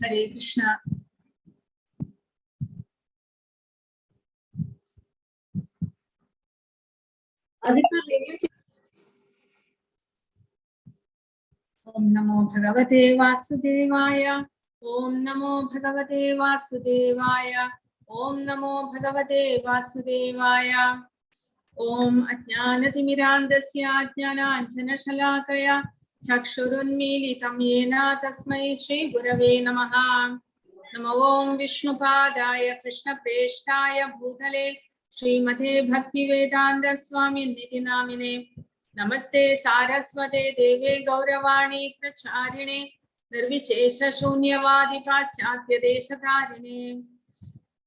Hare Krishna. Om Namo Bhagavate Vasudevaya. Om Namo Bhagavate Vasudevaya. Om Namo Bhagavate Vasudevaya. Om Ajnanatimirandasya Ajnananjana Shalakaya Chakshurunmilitam Yena Tasmai Shri Gurave Namaha. Namo Om Vishnupadaya Krishna Preshtaya Bhutale Srimate Bhaktivedanta Swami Niti Namine. Namaste Saraswate Deve Gauravani Pracharine Nirvishesha Shunyavadi Paschatya Deshatarine.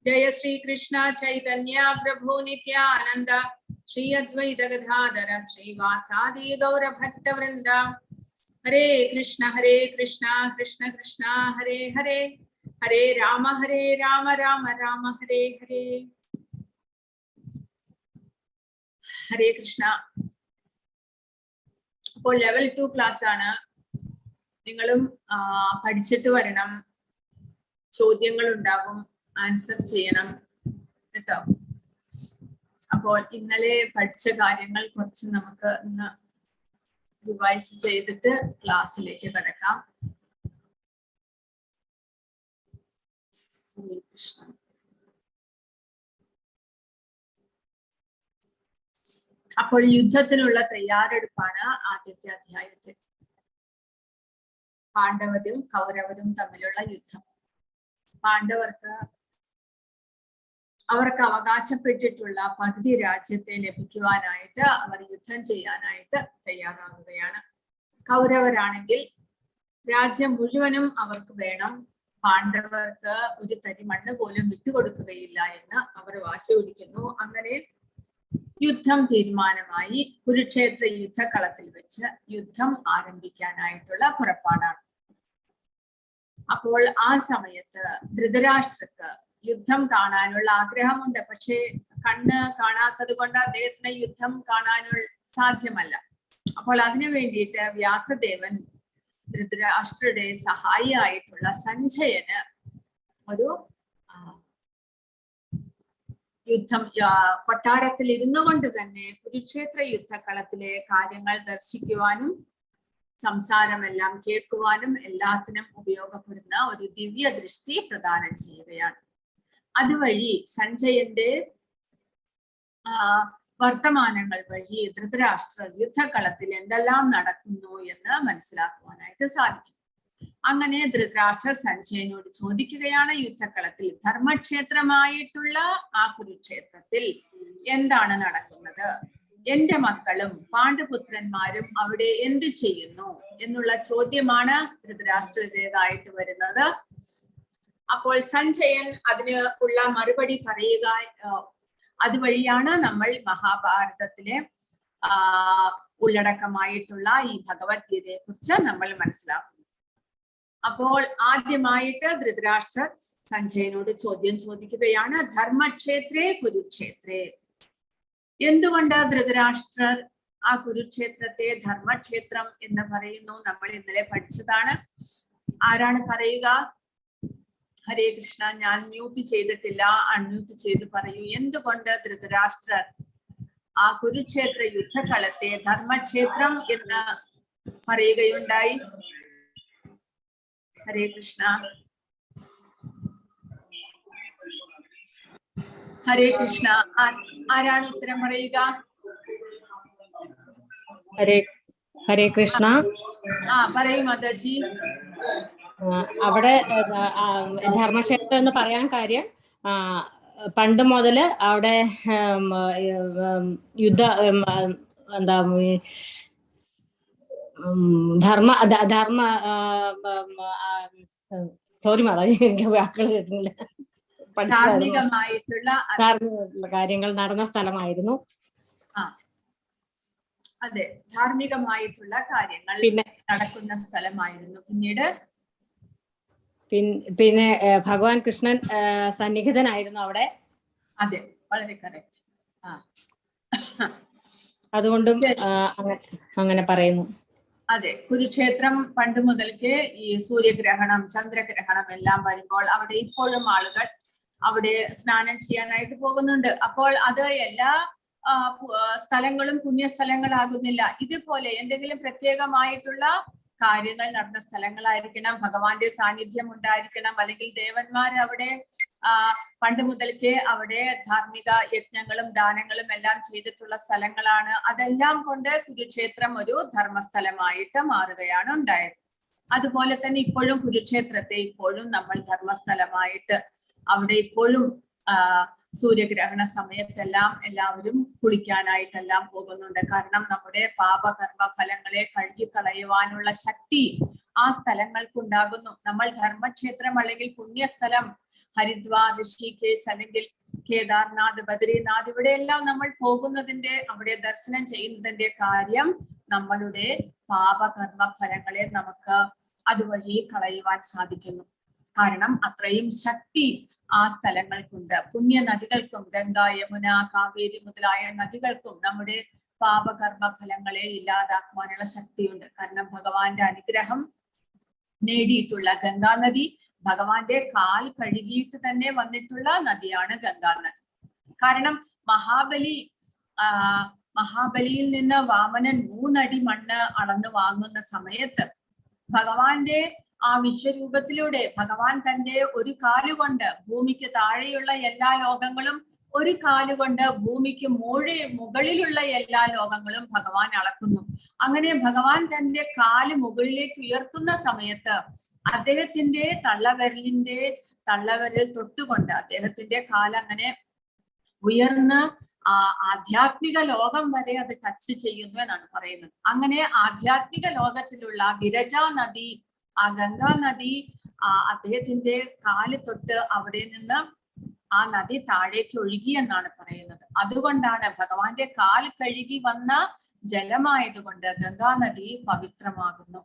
Jaya Shri Krishna Chaitanya Prabhu Nityananda Shri Advaita Gadadhara Shri Vasadi Gaura Bhakta Vrinda. Hare Krishna Krishna Krishna Hare Hare Hare Rama Rama Rama Hare Hare. Hare Krishna. ഇപ്പോൾ level 2 class ആണ്. നിങ്ങളും പഠിച്ചിട്ട് വരണം. ചോദ്യങ്ങൾ ഉണ്ടാകും, answer ചെയ്യണം കേട്ടോ. അപ്പോൾ ഇന്നലെ പഠിച്ച കാര്യങ്ങൾ കുറച്ച് നമുക്ക് ഇന്ന് റിവൈസ് ചെയ്തിട്ട് ക്ലാസ്സിലേക്ക് കടക്കാം. അപ്പോൾ യുദ്ധത്തിനുള്ള തയ്യാറെടുപ്പാണ് ആദ്യത്തെ അധ്യായത്തിൽ. പാണ്ഡവരും കൗരവരും തമ്മിലുള്ള യുദ്ധം. പാണ്ഡവർക്ക് അവർക്ക് അവകാശപ്പെട്ടിട്ടുള്ള പകുതി രാജ്യത്തെ ലഭിക്കുവാനായിട്ട് അവർ യുദ്ധം ചെയ്യാനായിട്ട് തയ്യാറാകുകയാണ്. കൗരവരാണെങ്കിൽ രാജ്യം മുഴുവനും അവർക്ക് വേണം, പാണ്ഡവർക്ക് ഒരു തരി മണ്ണ് പോലും വിട്ടുകൊടുക്കുകയില്ല എന്ന് അവർ വാശി പിടിക്കുന്നു. അങ്ങനെ യുദ്ധം തീരുമാനമായി. കുരുക്ഷേത്ര യുദ്ധക്കളത്തിൽ വെച്ച് യുദ്ധം ആരംഭിക്കാനായിട്ടുള്ള പുറപ്പാടാണ്. അപ്പോൾ ആ സമയത്ത് ധൃതരാഷ്ട്രക്ക് യുദ്ധം കാണാനുള്ള ആഗ്രഹമുണ്ട്. പക്ഷേ കണ്ണ് കാണാത്തത് കൊണ്ട് അദ്ദേഹത്തിന് യുദ്ധം കാണാനുള്ള സാധ്യമല്ല. അപ്പോൾ അതിനു വേണ്ടിയിട്ട് വ്യാസദേവൻ ധൃതരാഷ്ട്രയുടെ സഹായിയായിട്ടുള്ള സഞ്ജയന് ഒരു യുദ്ധം കൊട്ടാരത്തിൽ ഇരുന്നു കൊണ്ട് തന്നെ കുരുക്ഷേത്ര യുദ്ധക്കളത്തിലെ കാര്യങ്ങൾ ദർശിക്കുവാനും സംസാരമെല്ലാം കേൾക്കുവാനും എല്ലാത്തിനും ഉപയോഗപ്പെടുന്ന ഒരു ദിവ്യ ദൃഷ്ടി പ്രദാനം ചെയ്യുകയാണ്. അതുവഴി സഞ്ജയന്റെ വർത്തമാനങ്ങൾ വഴി ധൃതരാഷ്ട്ര യുദ്ധക്കളത്തിൽ എന്തെല്ലാം നടക്കുന്നു എന്ന് മനസ്സിലാക്കുവാനായിട്ട് സാധിക്കും. അങ്ങനെ ധൃതരാഷ്ട്ര സഞ്ജയനോട് ചോദിക്കുകയാണ്, യുദ്ധക്കളത്തിൽ ധർമ്മക്ഷേത്രമായിട്ടുള്ള ആ കുരുക്ഷേത്രത്തിൽ എന്താണ് നടക്കുന്നത്? എന്റെ മക്കളും പാണ്ഡുപുത്രന്മാരും അവിടെ എന്ത് ചെയ്യുന്നു എന്നുള്ള ചോദ്യമാണ് ധൃതരാഷ്ട്രയുടേതായിട്ട് വരുന്നത്. അപ്പോൾ സഞ്ജയൻ അതിന് ഉള്ള മറുപടി പറയുക. അതുവഴിയാണ് നമ്മൾ മഹാഭാരതത്തിലെ ഉള്ളടക്കമായിട്ടുള്ള ഈ ഭഗവത്ഗീതയെ കുറിച്ച് നമ്മൾ മനസ്സിലാക്കുന്നത്. അപ്പോൾ ആദ്യമായിട്ട് ധൃതരാഷ്ട്ര സഞ്ജയനോട് ചോദ്യം ചോദിക്കുകയാണ്, ധർമ്മക്ഷേത്രേ കുരുക്ഷേത്രേ. എന്തുകൊണ്ട് ധൃതരാഷ്ട്രർ ആ കുരുക്ഷേത്രത്തെ ധർമ്മക്ഷേത്രം എന്ന് പറയുന്നു? നമ്മൾ ഇന്നലെ പഠിച്ചതാണ്. ആരാണ് പറയുക? ഹരേ കൃഷ്ണ. ഞാൻ മ്യൂട്ട് ചെയ്തിട്ടില്ല, അൺമ്യൂട്ട് ചെയ്ത് പറയൂ. എന്തുകൊണ്ട് ധൃതരാഷ്ട്രർ ആ കുരുക്ഷേത്ര യുദ്ധക്കളത്തെ ധർമ്മക്ഷേത്രം എന്ന് പറയുകയുണ്ടായി? ഹരേ കൃഷ്ണ. ഹരേ കൃഷ്ണ. ആരാണ് ഉത്തരം പറയുക? ഹരേ കൃഷ്ണ. പറയൂ മാതാജി. അവിടെ ധർമ്മക്ഷേത്രം എന്ന് പറയാൻ കാര്യം, പണ്ട് മുതല് അവിടെ യുദ്ധ എന്താ ധർമ്മ സോറി മാതാജി, എനിക്ക് വാക്കുകൾ കേട്ടില്ല. ധാർമ്മികമായിട്ടുള്ള കാര്യങ്ങൾ നടന്ന സ്ഥലമായിരുന്നു. അതെ, ധാർമ്മികമായിട്ടുള്ള കാര്യങ്ങൾ പിന്നെ നടക്കുന്ന സ്ഥലമായിരുന്നു. പിന്നെ ഭഗവാൻ കൃഷ്ണൻ സന്നിഹിതനായിരുന്നു അവിടെ. അതെ, വളരെ കറക്റ്റ്. അതുകൊണ്ടും അങ്ങനെ പറയുന്നു. അതെ, കുരുക്ഷേത്രം പണ്ട് മുതൽക്കേ ഈ സൂര്യഗ്രഹണം, ചന്ദ്രഗ്രഹണം എല്ലാം വരുമ്പോൾ അവിടെ ഇപ്പോഴും ആളുകൾ അവിടെ സ്നാനം ചെയ്യാനായിട്ട് പോകുന്നുണ്ട്. അപ്പോൾ അത് എല്ലാ സ്ഥലങ്ങളും പുണ്യസ്ഥലങ്ങളാകുന്നില്ല. ഇതുപോലെ എന്തെങ്കിലും പ്രത്യേകമായിട്ടുള്ള കാര്യങ്ങൾ നടന്ന സ്ഥലങ്ങളായിരിക്കണം, ഭഗവാന്റെ സാന്നിധ്യം ഉണ്ടായിരിക്കണം, അല്ലെങ്കിൽ ദേവന്മാർ അവിടെ പണ്ട് മുതൽക്കേ അവിടെ ധാർമ്മിക യജ്ഞങ്ങളും ദാനങ്ങളും എല്ലാം ചെയ്തിട്ടുള്ള സ്ഥലങ്ങളാണ്. അതെല്ലാം കൊണ്ട് കുരുക്ഷേത്രം ഒരു ധർമ്മസ്ഥലമായിട്ട് മാറുകയാണ് ഉണ്ടായത്. അതുപോലെ തന്നെ ഇപ്പോഴും കുരുക്ഷേത്രത്തെ ഇപ്പോഴും നമ്മൾ ധർമ്മസ്ഥലമായിട്ട് അവിടെ ഇപ്പോഴും സൂര്യഗ്രഹണ സമയത്തെല്ലാം എല്ലാവരും കുളിക്കാനായിട്ടെല്ലാം പോകുന്നുണ്ട്. കാരണം നമ്മുടെ പാപകർമ്മ ഫലങ്ങളെ കഴുകിക്കളയുവാനുള്ള ശക്തി ആ സ്ഥലങ്ങൾക്കുണ്ടാകുന്നു. നമ്മൾ ധർമ്മക്ഷേത്രം അല്ലെങ്കിൽ പുണ്യസ്ഥലം ഹരിദ്വാർ, ഋഷികേശ് അല്ലെങ്കിൽ കേദാർനാഥ്, ബദ്രിനാഥ് ഇവിടെയെല്ലാം നമ്മൾ പോകുന്നതിന്റെ, അവിടെ ദർശനം ചെയ്യുന്നതിന്റെ കാര്യം നമ്മളുടെ പാപകർമ്മ ഫലങ്ങളെ നമുക്ക് അതുവഴി കളയുവാൻ സാധിക്കുന്നു. കാരണം അത്രയും ശക്തി ആ സ്ഥലങ്ങൾക്കുണ്ട്. പുണ്യ നദികൾക്കും, ഗംഗ, യമുന, കാവേരി മുതലായ നദികൾക്കും നമ്മുടെ പാപകർമ്മ ഫലങ്ങളെ ഇല്ലാതാക്കുവാനുള്ള ശക്തിയുണ്ട്. കാരണം ഭഗവാന്റെ അനുഗ്രഹം നേടിയിട്ടുള്ള ഗംഗാനദി, ഭഗവാന്റെ കാൽ കഴുകിയിട്ട് തന്നെ വന്നിട്ടുള്ള നദിയാണ് ഗംഗാനദി. കാരണം മഹാബലിയിൽ നിന്ന് വാമനൻ 3 അടി മണ്ണ് അളന്ന് വാങ്ങുന്ന സമയത്ത് ഭഗവാന്റെ ആ വിശ്വരൂപത്തിലൂടെ ഭഗവാൻ തന്റെ ഒരു കാലുകൊണ്ട് ഭൂമിക്ക് താഴെയുള്ള എല്ലാ ലോകങ്ങളും, ഒരു കാലുകൊണ്ട് ഭൂമിക്ക് മുകളിലുള്ള എല്ലാ ലോകങ്ങളും ഭഗവാൻ അളക്കുന്നു. അങ്ങനെ ഭഗവാൻ തന്റെ കാല് മുകളിലേക്ക് ഉയർത്തുന്ന സമയത്ത് അദ്ദേഹത്തിന്റെ തള്ളവിരൽ തൊട്ടുകൊണ്ട് അദ്ദേഹത്തിന്റെ കാലങ്ങനെ ഉയർന്ന് ആധ്യാത്മിക ലോകം വരെ അത് ടച്ച് ചെയ്യുന്നു എന്നാണ് പറയുന്നത്. അങ്ങനെ ആധ്യാത്മിക ലോകത്തിലുള്ള വിരജാ നദി, ആ ഗംഗാ നദി അദ്ദേഹത്തിന്റെ കാല് തൊട്ട് അവിടെ നിന്ന് ആ നദി താഴേക്ക് ഒഴുകി എന്നാണ് പറയുന്നത്. അതുകൊണ്ടാണ് ഭഗവാന്റെ കാൽ കഴുകി വന്ന ജലമായതുകൊണ്ട് ഗംഗാ നദി പവിത്രമാകുന്നു.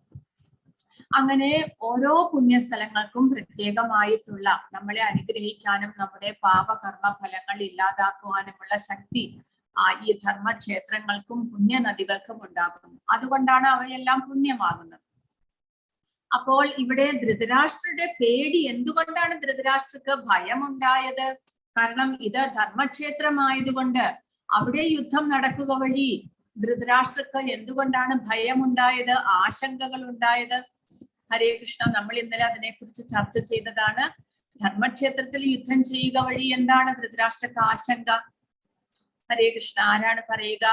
അങ്ങനെ ഓരോ പുണ്യസ്ഥലങ്ങൾക്കും പ്രത്യേകമായിട്ടുള്ള നമ്മളെ അനുഗ്രഹിക്കാനും നമ്മുടെ പാപകർമ്മ ഫലങ്ങൾ ഇല്ലാതാക്കുവാനുമുള്ള ശക്തി ഈ ധർമ്മക്ഷേത്രങ്ങൾക്കും പുണ്യനദികൾക്കും ഉണ്ടാകുന്നു. അതുകൊണ്ടാണ് അവയെല്ലാം പുണ്യമാകുന്നത്. അപ്പോൾ ഇവിടെ ധൃതരാഷ്ട്രയുടെ പേടി, എന്തുകൊണ്ടാണ് ധൃതരാഷ്ട്രക്ക് ഭയമുണ്ടായത്? കാരണം ഇത് ധർമ്മക്ഷേത്രമായതുകൊണ്ട് അവിടെ യുദ്ധം നടക്കുക വഴി ധൃതരാഷ്ട്രക്ക് എന്തുകൊണ്ടാണ് ഭയമുണ്ടായത്, ആശങ്കകൾ ഉണ്ടായത്? ഹരേ കൃഷ്ണ, നമ്മൾ ഇന്നലെ അതിനെക്കുറിച്ച് ചർച്ച ചെയ്തതാണ്. ധർമ്മക്ഷേത്രത്തിൽ യുദ്ധം ചെയ്യുക വഴി എന്താണ് ധൃതരാഷ്ട്രക്ക് ആശങ്ക? ഹരേ കൃഷ്ണ, ആരാണ് പറയുക?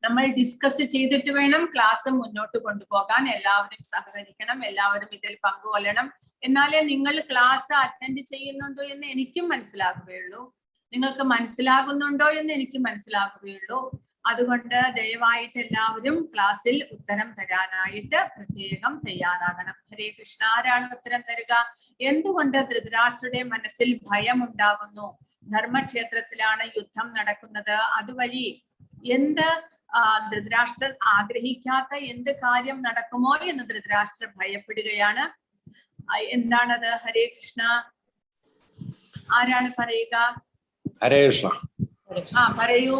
നമ്മൾ ഡിസ്കസ് ചെയ്തിട്ട് വേണം ക്ലാസ് മുന്നോട്ട് കൊണ്ടുപോകാൻ. എല്ലാവരും സഹകരിക്കണം, എല്ലാവരും ഇതിൽ പങ്കുകൊള്ളണം. എന്നാലേ നിങ്ങൾ ക്ലാസ് അറ്റൻഡ് ചെയ്യുന്നുണ്ടോ എന്ന് എനിക്കും മനസ്സിലാകുകയുള്ളൂ, നിങ്ങൾക്ക് മനസ്സിലാകുന്നുണ്ടോ എന്ന് എനിക്ക് മനസ്സിലാകുകയുള്ളൂ. അതുകൊണ്ട് ദയവായിട്ട് എല്ലാവരും ക്ലാസ്സിൽ ഉത്തരം തരാനായിട്ട് പ്രത്യേകം തയ്യാറാകണം. ഹരേ കൃഷ്ണ, ആരാണ് ഉത്തരം തരിക? എന്തുകൊണ്ട് ധൃതരാഷ്ട്രയുടെ മനസ്സിൽ ഭയം ഉണ്ടാകുന്നു? ധർമ്മക്ഷേത്രത്തിലാണ് യുദ്ധം നടക്കുന്നത്, അതുവഴി ധൃതരാഷ്ട്രർ ആഗ്രഹിക്കാത്ത എന്ത് കാര്യം നടക്കുമോ എന്ന് ധൃതരാഷ്ട്രർ ഭയപ്പെടുകയാണ്. എന്താണത്? ഹരേ കൃഷ്ണ, ആരാണ് പറയുക? ഹരേ കൃഷ്ണ. പറയൂ.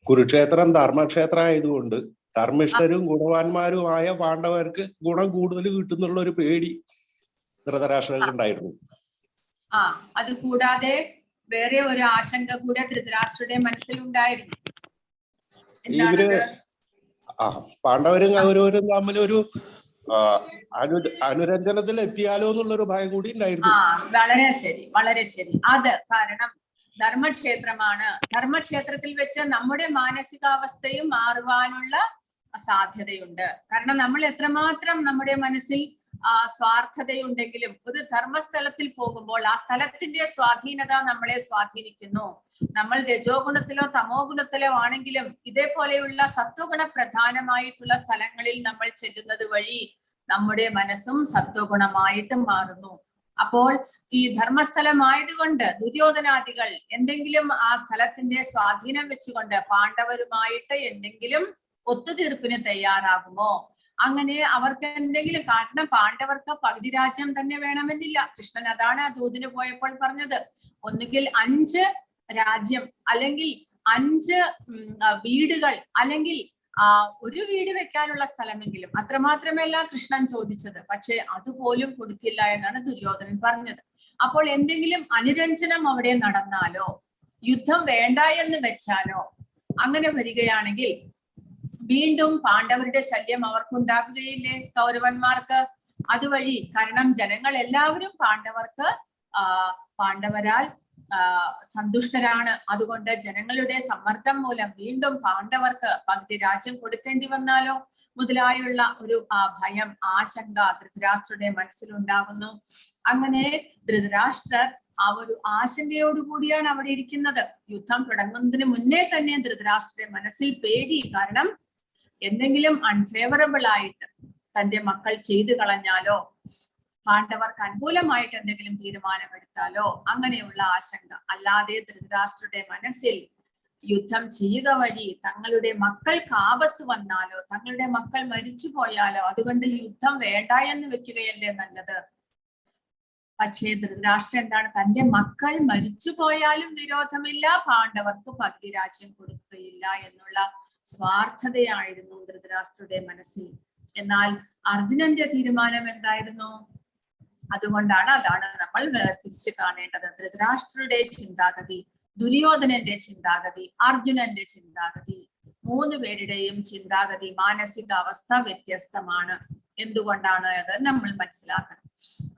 കുരുക്ഷേത്രം ധർമ്മക്ഷേത്രം ആയതുകൊണ്ട് ധർമ്മിഷ്ഠരും ഗുണവാന്മാരുമായ പാണ്ഡവർക്ക് ഗുണം കൂടുതൽ കിട്ടുന്നുള്ള ഒരു പേടി ധൃതരാഷ്ട്രർക്ക് ഉണ്ടായിരുന്നു. അത് കൂടാതെ വേറെ ഒരു ആശങ്ക കൂടെ ധൃതരാഷ്ട്രയുടെ മനസ്സിലുണ്ടായിരുന്നു. പാണ്ഡവരും കൗരവരും തമ്മിലൊരു അനുരഞ്ജനത്തിൽ എത്തിയാലോ എന്നുള്ളൊരു ഭയം കൂടി ഉണ്ടായിരുന്നു. വളരെ ശരി, വളരെ ശരി. അത് കാരണം ധർമ്മക്ഷേത്രമാണ്. ധർമ്മക്ഷേത്രത്തിൽ വെച്ച് നമ്മുടെ മാനസികാവസ്ഥയും മാറുവാനുള്ള സാധ്യതയുണ്ട്. കാരണം നമ്മൾ എത്രമാത്രം നമ്മുടെ മനസ്സിൽ സ്വാർത്ഥതയുണ്ടെങ്കിലും ഒരു ധർമ്മസ്ഥലത്തിൽ പോകുമ്പോൾ ആ സ്ഥലത്തിന്റെ സ്വാധീനത നമ്മളെ സ്വാധീനിക്കുന്നു. നമ്മൾ രജോ ഗുണത്തിലോ തമോ ഗുണത്തിലോ ആണെങ്കിലും ഇതേപോലെയുള്ള സത്വഗുണ പ്രധാനമായിട്ടുള്ള സ്ഥലങ്ങളിൽ നമ്മൾ ചെല്ലുന്നത് വഴി നമ്മുടെ മനസ്സും സത്വഗുണമായിട്ട് മാറുന്നു. അപ്പോൾ ഈ ധർമ്മസ്ഥലമായതുകൊണ്ട് ദുര്യോധനാദികൾ എന്തെങ്കിലും ആ സ്ഥലത്തിന്റെ സ്വാധീനം വെച്ചുകൊണ്ട് പാണ്ഡവരുമായിട്ട് എന്തെങ്കിലും ഒത്തുതീർപ്പിന് തയ്യാറാകുമോ? അങ്ങനെ അവർക്ക് എന്തെങ്കിലും, കാരണം പാണ്ഡവർക്ക് പകുതി രാജ്യം തന്നെ വേണമെന്നില്ല. കൃഷ്ണൻ അതാണ് ദൂതിന് പോയപ്പോൾ പറഞ്ഞത്, ഒന്നുകിൽ 5 രാജ്യം അല്ലെങ്കിൽ 5 വീടുകൾ അല്ലെങ്കിൽ ഒരു വീട് വെക്കാനുള്ള സ്ഥലമെങ്കിലും അത്രമാത്രമല്ല കൃഷ്ണൻ ചോദിച്ചത്. പക്ഷെ അതുപോലും കൊടുക്കില്ല എന്നാണ് ദുര്യോധനൻ പറഞ്ഞത്. അപ്പോൾ എന്തെങ്കിലും അനുരഞ്ജനം അവിടെ നടന്നാലോ, യുദ്ധം വേണ്ട എന്ന് വെച്ചാലോ, അങ്ങനെ വരികയാണെങ്കിൽ വീണ്ടും പാണ്ഡവരുടെ ശല്യം അവർക്കുണ്ടാകുകയില്ലേ, കൗരവന്മാർക്ക്? അതുവഴി, കാരണം ജനങ്ങൾ എല്ലാവരും പാണ്ഡവരാൽ സന്തുഷ്ടരാണ്. അതുകൊണ്ട് ജനങ്ങളുടെ സമ്മർദ്ദം മൂലം വീണ്ടും പാണ്ഡവർക്ക് പകുതി രാജ്യം കൊടുക്കേണ്ടി വന്നാലോ മുതലായുള്ള ഒരു ഭയം, ആശങ്ക ധൃതരാഷ്ട്രരുടെ മനസ്സിലുണ്ടാകുന്നു. അങ്ങനെ ധൃതരാഷ്ട്രർ ആ ഒരു ആശങ്കയോടുകൂടിയാണ് അവിടെ ഇരിക്കുന്നത്. യുദ്ധം തുടങ്ങുന്നതിന് മുന്നേ തന്നെ ധൃതരാഷ്ട്രരുടെ മനസ്സിൽ പേടി. കാരണം എന്തെങ്കിലും അൺഫേവറബിൾ ആയിട്ട് തന്റെ മക്കൾ ചെയ്തു കളഞ്ഞാലോ, പാണ്ഡവർക്ക് അനുകൂലമായിട്ട് എന്തെങ്കിലും തീരുമാനമെടുത്താലോ, അങ്ങനെയുള്ള ആശങ്ക. അല്ലാതെ ധൃതരാഷ്ട്രരുടെ മനസ്സിൽ യുദ്ധം ചെയ്യുക വഴി തങ്ങളുടെ മക്കൾക്ക് ആപത്ത് വന്നാലോ, തങ്ങളുടെ മക്കൾ മരിച്ചു പോയാലോ, അതുകൊണ്ട് യുദ്ധം വേണ്ട എന്ന് വെക്കുകയല്ലേ നല്ലത്. പക്ഷേ ധൃതരാഷ്ട്രം എന്താണ്, തന്റെ മക്കൾ മരിച്ചു പോയാലും വിരോധമില്ല, പാണ്ഡവർക്ക് പകുതി രാജ്യം കൊടുക്കുകയില്ല എന്നുള്ള സ്വാർത്ഥതയായിരുന്നു ധൃതരാഷ്ട്രരുടെ മനസ്സിൽ. എന്നാൽ അർജുനന്റെ തീരുമാനം എന്തായിരുന്നു? അതാണ് നമ്മൾ വേർതിരിച്ച് കാണേണ്ടത്. ധൃതരാഷ്ട്രരുടെ ചിന്താഗതി, ദുര്യോധനന്റെ ചിന്താഗതി, അർജുനന്റെ ചിന്താഗതി, 3 പേരുടെയും ചിന്താഗതി, മാനസികാവസ്ഥ വ്യത്യസ്തമാണ്. എന്തുകൊണ്ടാണ് അത് നമ്മൾ മനസ്സിലാക്കണം.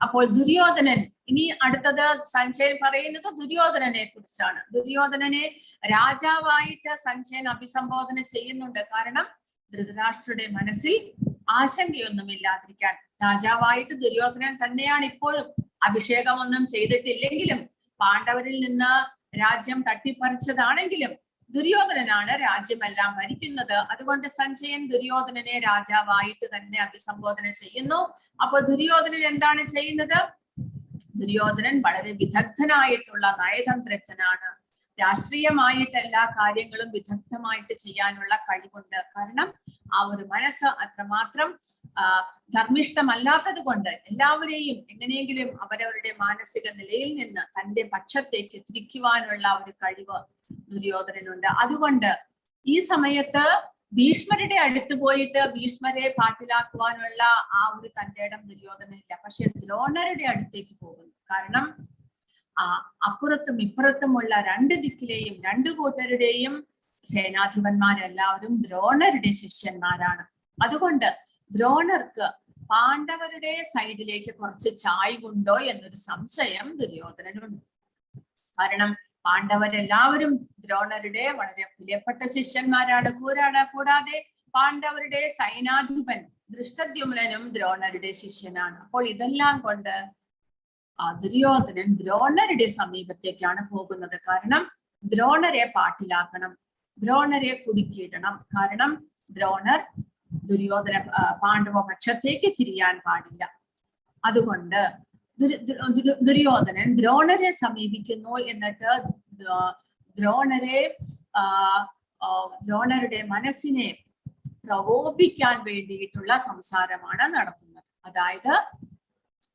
അപ്പോൾ ദുര്യോധനൻ, ഇനി അടുത്തത് സഞ്ജയൻ പറയുന്നത് ദുര്യോധനനെ കുറിച്ചാണ്. ദുര്യോധനനെ രാജാവായിട്ട് സഞ്ജയൻ അഭിസംബോധന ചെയ്യുന്നുണ്ട്. കാരണം ധൃതരാഷ്ട്രരുടെ മനസ്സിൽ ആശങ്കയൊന്നുമില്ലാതിരിക്കാൻ. രാജാവായിട്ട് ദുര്യോധനൻ തന്നെയാണ് ഇപ്പോഴും. അഭിഷേകമൊന്നും ചെയ്തിട്ടില്ലെങ്കിലും പാണ്ഡവരിൽ നിന്ന് രാജ്യം തട്ടിപ്പറിച്ചതാണെങ്കിലും ദുര്യോധനനാണ് രാജ്യമെല്ലാം ഭരിക്കുന്നത്. അതുകൊണ്ട് സഞ്ജയൻ ദുര്യോധനനെ രാജാവായിട്ട് തന്നെ അഭിസംബോധന ചെയ്യുന്നു. അപ്പൊ ദുര്യോധനൻ എന്താണ് ചെയ്യുന്നത്? ദുര്യോധനൻ വളരെ വിദഗ്ധനായിട്ടുള്ള നയതന്ത്രജ്ഞനാണ്. രാഷ്ട്രീയമായിട്ട് എല്ലാ കാര്യങ്ങളും വിദഗ്ധമായിട്ട് ചെയ്യാനുള്ള കഴിവുണ്ട്. കാരണം ആ ഒരു മനസ്സ് അത്രമാത്രം ധർമ്മിഷ്ഠമല്ലാത്തത് കൊണ്ട് എല്ലാവരെയും എങ്ങനെയെങ്കിലും അവരവരുടെ മാനസിക നിലയിൽ നിന്ന് തന്റെ പക്ഷത്തേക്ക് തിരിക്കുവാനുള്ള ഒരു കഴിവ് ദുര്യോധനനുണ്ട്. അതുകൊണ്ട് ഈ സമയത്ത് ഭീഷ്മരുടെ അടുത്ത് പോയിട്ട് ഭീഷ്മരെ പാട്ടിലാക്കുവാനുള്ള ആ ഒരു തന്റെ ഇടം ദുര്യോധനനില്ല. പക്ഷെ ദ്രോണരുടെ അടുത്തേക്ക് പോകുന്നു. കാരണം അപ്പുറത്തും ഇപ്പുറത്തുമുള്ള 2 ദിക്കിലെയും 2 കൂട്ടരുടെയും സേനാധിപന്മാരെല്ലാവരും ദ്രോണരുടെ ശിഷ്യന്മാരാണ്. അതുകൊണ്ട് ദ്രോണർക്ക് പാണ്ഡവരുടെ സൈഡിലേക്ക് കുറച്ച് ചായ്വുണ്ടോ എന്നൊരു സംശയം ദുര്യോധനനുണ്ട്. കാരണം പാണ്ഡവരെല്ലാവരും ദ്രോണരുടെ വളരെ പ്രിയപ്പെട്ട ശിഷ്യന്മാരാണ്. കൂടാതെ പാണ്ഡവരുടെ സൈനാധിപൻ ദൃഷ്ടദ്യുമ്നനും ദ്രോണരുടെ ശിഷ്യനാണ്. അപ്പോൾ ഇതെല്ലാം കൊണ്ട് ദുര്യോധനൻ ദ്രോണരുടെ സമീപത്തേക്കാണ് പോകുന്നത്. കാരണം ദ്രോണരെ പാട്ടിലാക്കണം, ദ്രോണരെ കുടുക്കിയിടണം. കാരണം ദ്രോണർ പാണ്ഡവ പക്ഷത്തേക്ക് തിരിയാൻ പാടില്ല. അതുകൊണ്ട് ദുര്യോധനൻ ദ്രോണരെ സമീപിക്കുന്നു. എന്നിട്ട് ദ്രോണരുടെ മനസ്സിനെ പ്രകോപിക്കാൻ വേണ്ടിയിട്ടുള്ള സംസാരമാണ് നടത്തുന്നത്. അതായത്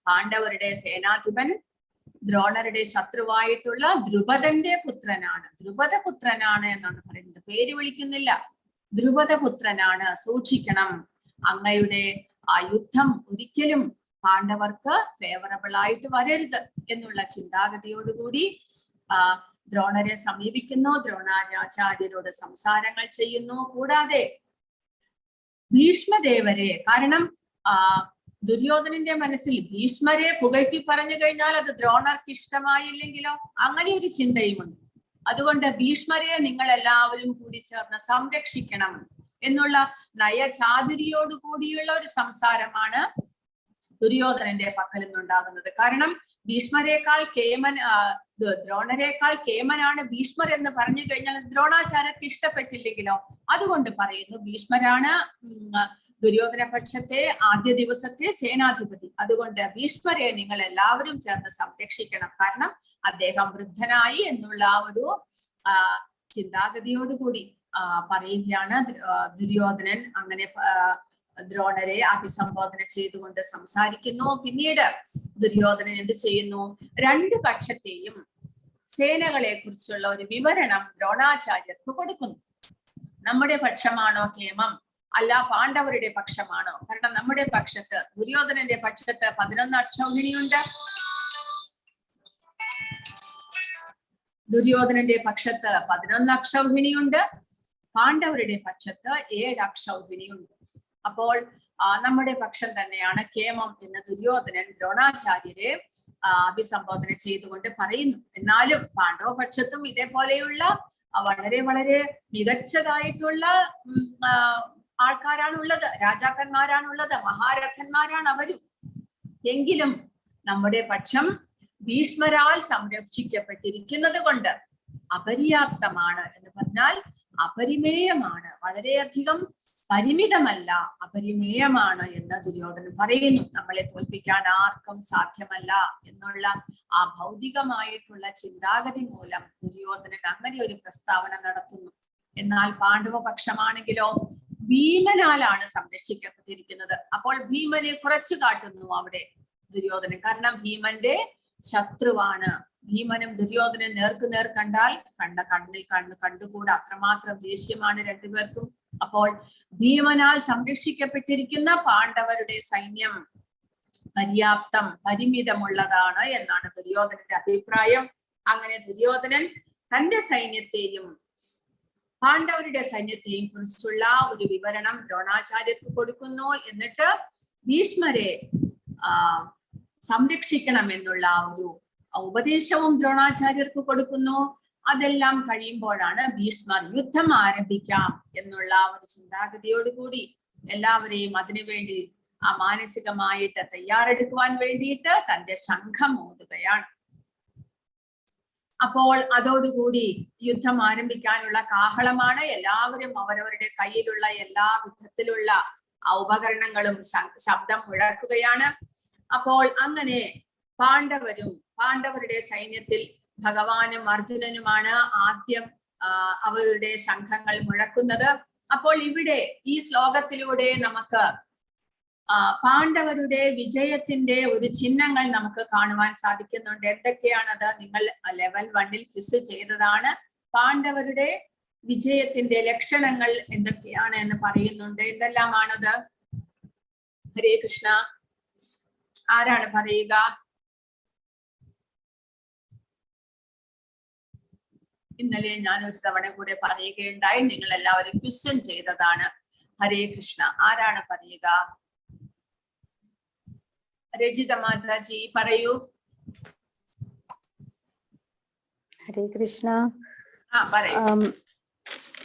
പാണ്ഡവരുടെ സേനാധിപൻ ദ്രോണരുടെ ശത്രുവായിട്ടുള്ള ദ്രുപദന്റെ പുത്രനാണ്. ദ്രുപദപുത്രനാണ് എന്നാണ് പറയുന്നത്. പേര് വിളിക്കുന്നില്ല. ദ്രുപദപുത്രനാണ്, സൂക്ഷിക്കണം. അങ്ങയുടെ ആ യുദ്ധം ഒരിക്കലും പാണ്ഡവർക്ക് ഫേവറബിൾ ആയിട്ട് വരരുത് എന്നുള്ള ചിന്താഗതിയോടുകൂടി ദ്രോണരെ സമീപിക്കുന്നു. ദ്രോണാചാര്യരോട് സംസാരങ്ങൾ ചെയ്യുന്നു. കൂടാതെ ഭീഷ്മദേവരെ, കാരണം ദുര്യോധനന്റെ മനസ്സിൽ ഭീഷ്മരെ പുകഴ്ത്തി പറഞ്ഞു കഴിഞ്ഞാൽ അത് ദ്രോണർക്ക് ഇഷ്ടമായില്ലെങ്കിലോ, അങ്ങനെ ഒരു ചിന്തയുമുണ്ട്. അതുകൊണ്ട് ഭീഷ്മരെ നിങ്ങൾ എല്ലാവരും കൂടി ചേർന്ന് സംരക്ഷിക്കണം എന്നുള്ള നയചാതുരിയോട് കൂടിയുള്ള ഒരു സംസാരമാണ് ദുര്യോധനന്റെ പക്കൽ നിന്നുണ്ടാകുന്നത്. കാരണം ഭീഷ്മരേക്കാൾ ദ്രോണരേക്കാൾ കേമനാണ് ഭീഷ്മർ എന്ന് പറഞ്ഞു കഴിഞ്ഞാൽ ദ്രോണാചാര്യർക്ക് ഇഷ്ടപ്പെട്ടില്ലെങ്കിലോ, അതുകൊണ്ട് പറയുന്നു ഭീഷ്മരാണ് ദുര്യോധന പക്ഷത്തെ ആദ്യ ദിവസത്തെ സേനാധിപതി. അതുകൊണ്ട് ഭീഷ്മരെ നിങ്ങൾ എല്ലാവരും ചേർന്ന് സംരക്ഷിക്കണം. കാരണം അദ്ദേഹം വൃദ്ധനായി എന്നുള്ള ഒരു ചിന്താഗതിയോടുകൂടി പറയുകയാണ് ദുര്യോധനൻ. അങ്ങനെ ദ്രോണരെ അഭിസംബോധന ചെയ്തുകൊണ്ട് സംസാരിക്കുന്നു. പിന്നീട് ദുര്യോധനൻ എന്ത് ചെയ്യുന്നു? 2 പക്ഷത്തെയും സേനകളെ കുറിച്ചുള്ള ഒരു വിവരണം ദ്രോണാചാര്യർക്ക് കൊടുക്കുന്നു. നമ്മുടെ പക്ഷമാണോ കേമം, അല്ല പാണ്ഡവരുടെ പക്ഷമാണോ? കാരണം നമ്മുടെ പക്ഷത്ത്, ദുര്യോധനന്റെ പക്ഷത്ത് 11 അക്ഷൗഹിണിയുണ്ട്. ദുര്യോധനന്റെ പക്ഷത്ത് 11 അക്ഷൗഹിണിയുണ്ട്. പാണ്ഡവരുടെ പക്ഷത്ത് 7 അക്ഷൗഹിണിയുണ്ട്. അപ്പോൾ നമ്മുടെ പക്ഷം തന്നെയാണ് കേമം എന്ന് ദുര്യോധനൻ ദ്രോണാചാര്യരെ അഭിസംബോധന ചെയ്തുകൊണ്ട് പറയുന്നു. എന്നാലും പാണ്ഡവ പക്ഷത്തും ഇതേപോലെയുള്ള വളരെ വളരെ മികച്ചതായിട്ടുള്ള ആൾക്കാരാണുള്ളത്, രാജാക്കന്മാരാണുള്ളത്, മഹാരഥന്മാരാണ് അവരും. എങ്കിലും നമ്മുടെ പക്ഷം ഭീഷ്മരാൽ സംരക്ഷിക്കപ്പെട്ടിരിക്കുന്നത് കൊണ്ട് അപര്യാപ്തമാണ് എന്ന് പറഞ്ഞാൽ അപരിമേയമാണ്, വളരെയധികം പരിമിതമല്ല, അപരിമേയമാണ് എന്ന് ദുര്യോധനൻ പറയുന്നു. നമ്മളെ തോൽപ്പിക്കാൻ ആർക്കും സാധ്യമല്ല എന്നുള്ള ആ ഭൗതികമായിട്ടുള്ള ചിന്താഗതി മൂലം ദുര്യോധനൻ അങ്ങനെ ഒരു പ്രസ്താവന നടത്തുന്നു. എന്നാൽ പാണ്ഡവ പക്ഷമാണെങ്കിലോ ഭീമനാലാണ് സംരക്ഷിക്കപ്പെട്ടിരിക്കുന്നത്. അപ്പോൾ ഭീമനെ കുറച്ചു കാട്ടുന്നു അവിടെ ദുര്യോധനൻ. കാരണം ഭീമന്റെ ശത്രുവാണ്. ഭീമനും ദുര്യോധനൻ നേർക്കുനേർ കണ്ടാൽ കണ്ണിൽ കണ്ടുകൂടാ, അത്രമാത്രം ദേഷ്യമാണ് രണ്ടുപേർക്കും. അപ്പോൾ ഭീമനാൽ സംരക്ഷിക്കപ്പെട്ടിരിക്കുന്ന പാണ്ഡവരുടെ സൈന്യം പര്യാപ്തം, പരിമിതമുള്ളതാണ് എന്നാണ് ദുര്യോധനന്റെ അഭിപ്രായം. അങ്ങനെ ദുര്യോധനൻ തന്റെ സൈന്യത്തെയും പാണ്ഡവരുടെ സൈന്യത്തെയും കുറിച്ചുള്ള ഒരു വിവരണം ദ്രോണാചാര്യർക്ക് കൊടുക്കുന്നു. എന്നിട്ട് ഭീഷ്മരെ സംരക്ഷിക്കണം എന്നുള്ള ഒരു ഉപദേശവും ദ്രോണാചാര്യർക്ക് കൊടുക്കുന്നു. അതെല്ലാം കഴിയുമ്പോഴാണ് ഭീഷ്മർ യുദ്ധം ആരംഭിക്കാം എന്നുള്ള ഒരു ചിന്താഗതിയോടുകൂടി എല്ലാവരെയും അതിനുവേണ്ടി മാനസികമായിട്ട് തയ്യാറെടുക്കുവാൻ വേണ്ടിയിട്ട് തന്റെ ശംഖം ഓതുകയാണ്. അപ്പോൾ അതോടുകൂടി യുദ്ധം ആരംഭിക്കാനുള്ള കാഹളമാണ്. എല്ലാവരും അവരവരുടെ കയ്യിലുള്ള എല്ലാ വിധത്തിലുള്ള ഉപകരണങ്ങളും ശബ്ദം മുഴക്കുകയാണ്. അപ്പോൾ അങ്ങനെ പാണ്ഡവരുടെ സൈന്യത്തിൽ ഭഗവാനും അർജുനനുമാണ് ആദ്യം അവരുടെ ശംഖങ്ങൾ മുഴക്കുന്നത്. അപ്പോൾ ഇവിടെ ഈ ശ്ലോകത്തിലൂടെ നമുക്ക് പാണ്ഡവരുടെ വിജയത്തിന്റെ ഒരു ചിഹ്നങ്ങൾ നമുക്ക് കാണുവാൻ സാധിക്കുന്നുണ്ട്. എന്തൊക്കെയാണത്? നിങ്ങൾ ലെവൽ 1 ക്വിസ് ചെയ്തതാണ്. പാണ്ഡവരുടെ വിജയത്തിന്റെ ലക്ഷണങ്ങൾ എന്തൊക്കെയാണ് എന്ന് പറയുന്നുണ്ട്. എന്തെല്ലാമാണത്? ഹരേ കൃഷ്ണ, ആരാണ് പറയുക? ഇന്നലെ ഞാൻ ഒരു തവണ കൂടെ പറയുകയുണ്ടായി, നിങ്ങൾ എല്ലാവരും ക്വസ്റ്റ്യൻ ചെയ്തതാണ്. ഹരേ കൃഷ്ണ, ആരാണ് പറയുക? രജിത മാതാജി പറയൂ. ഹരേ കൃഷ്ണ. പറയൂ.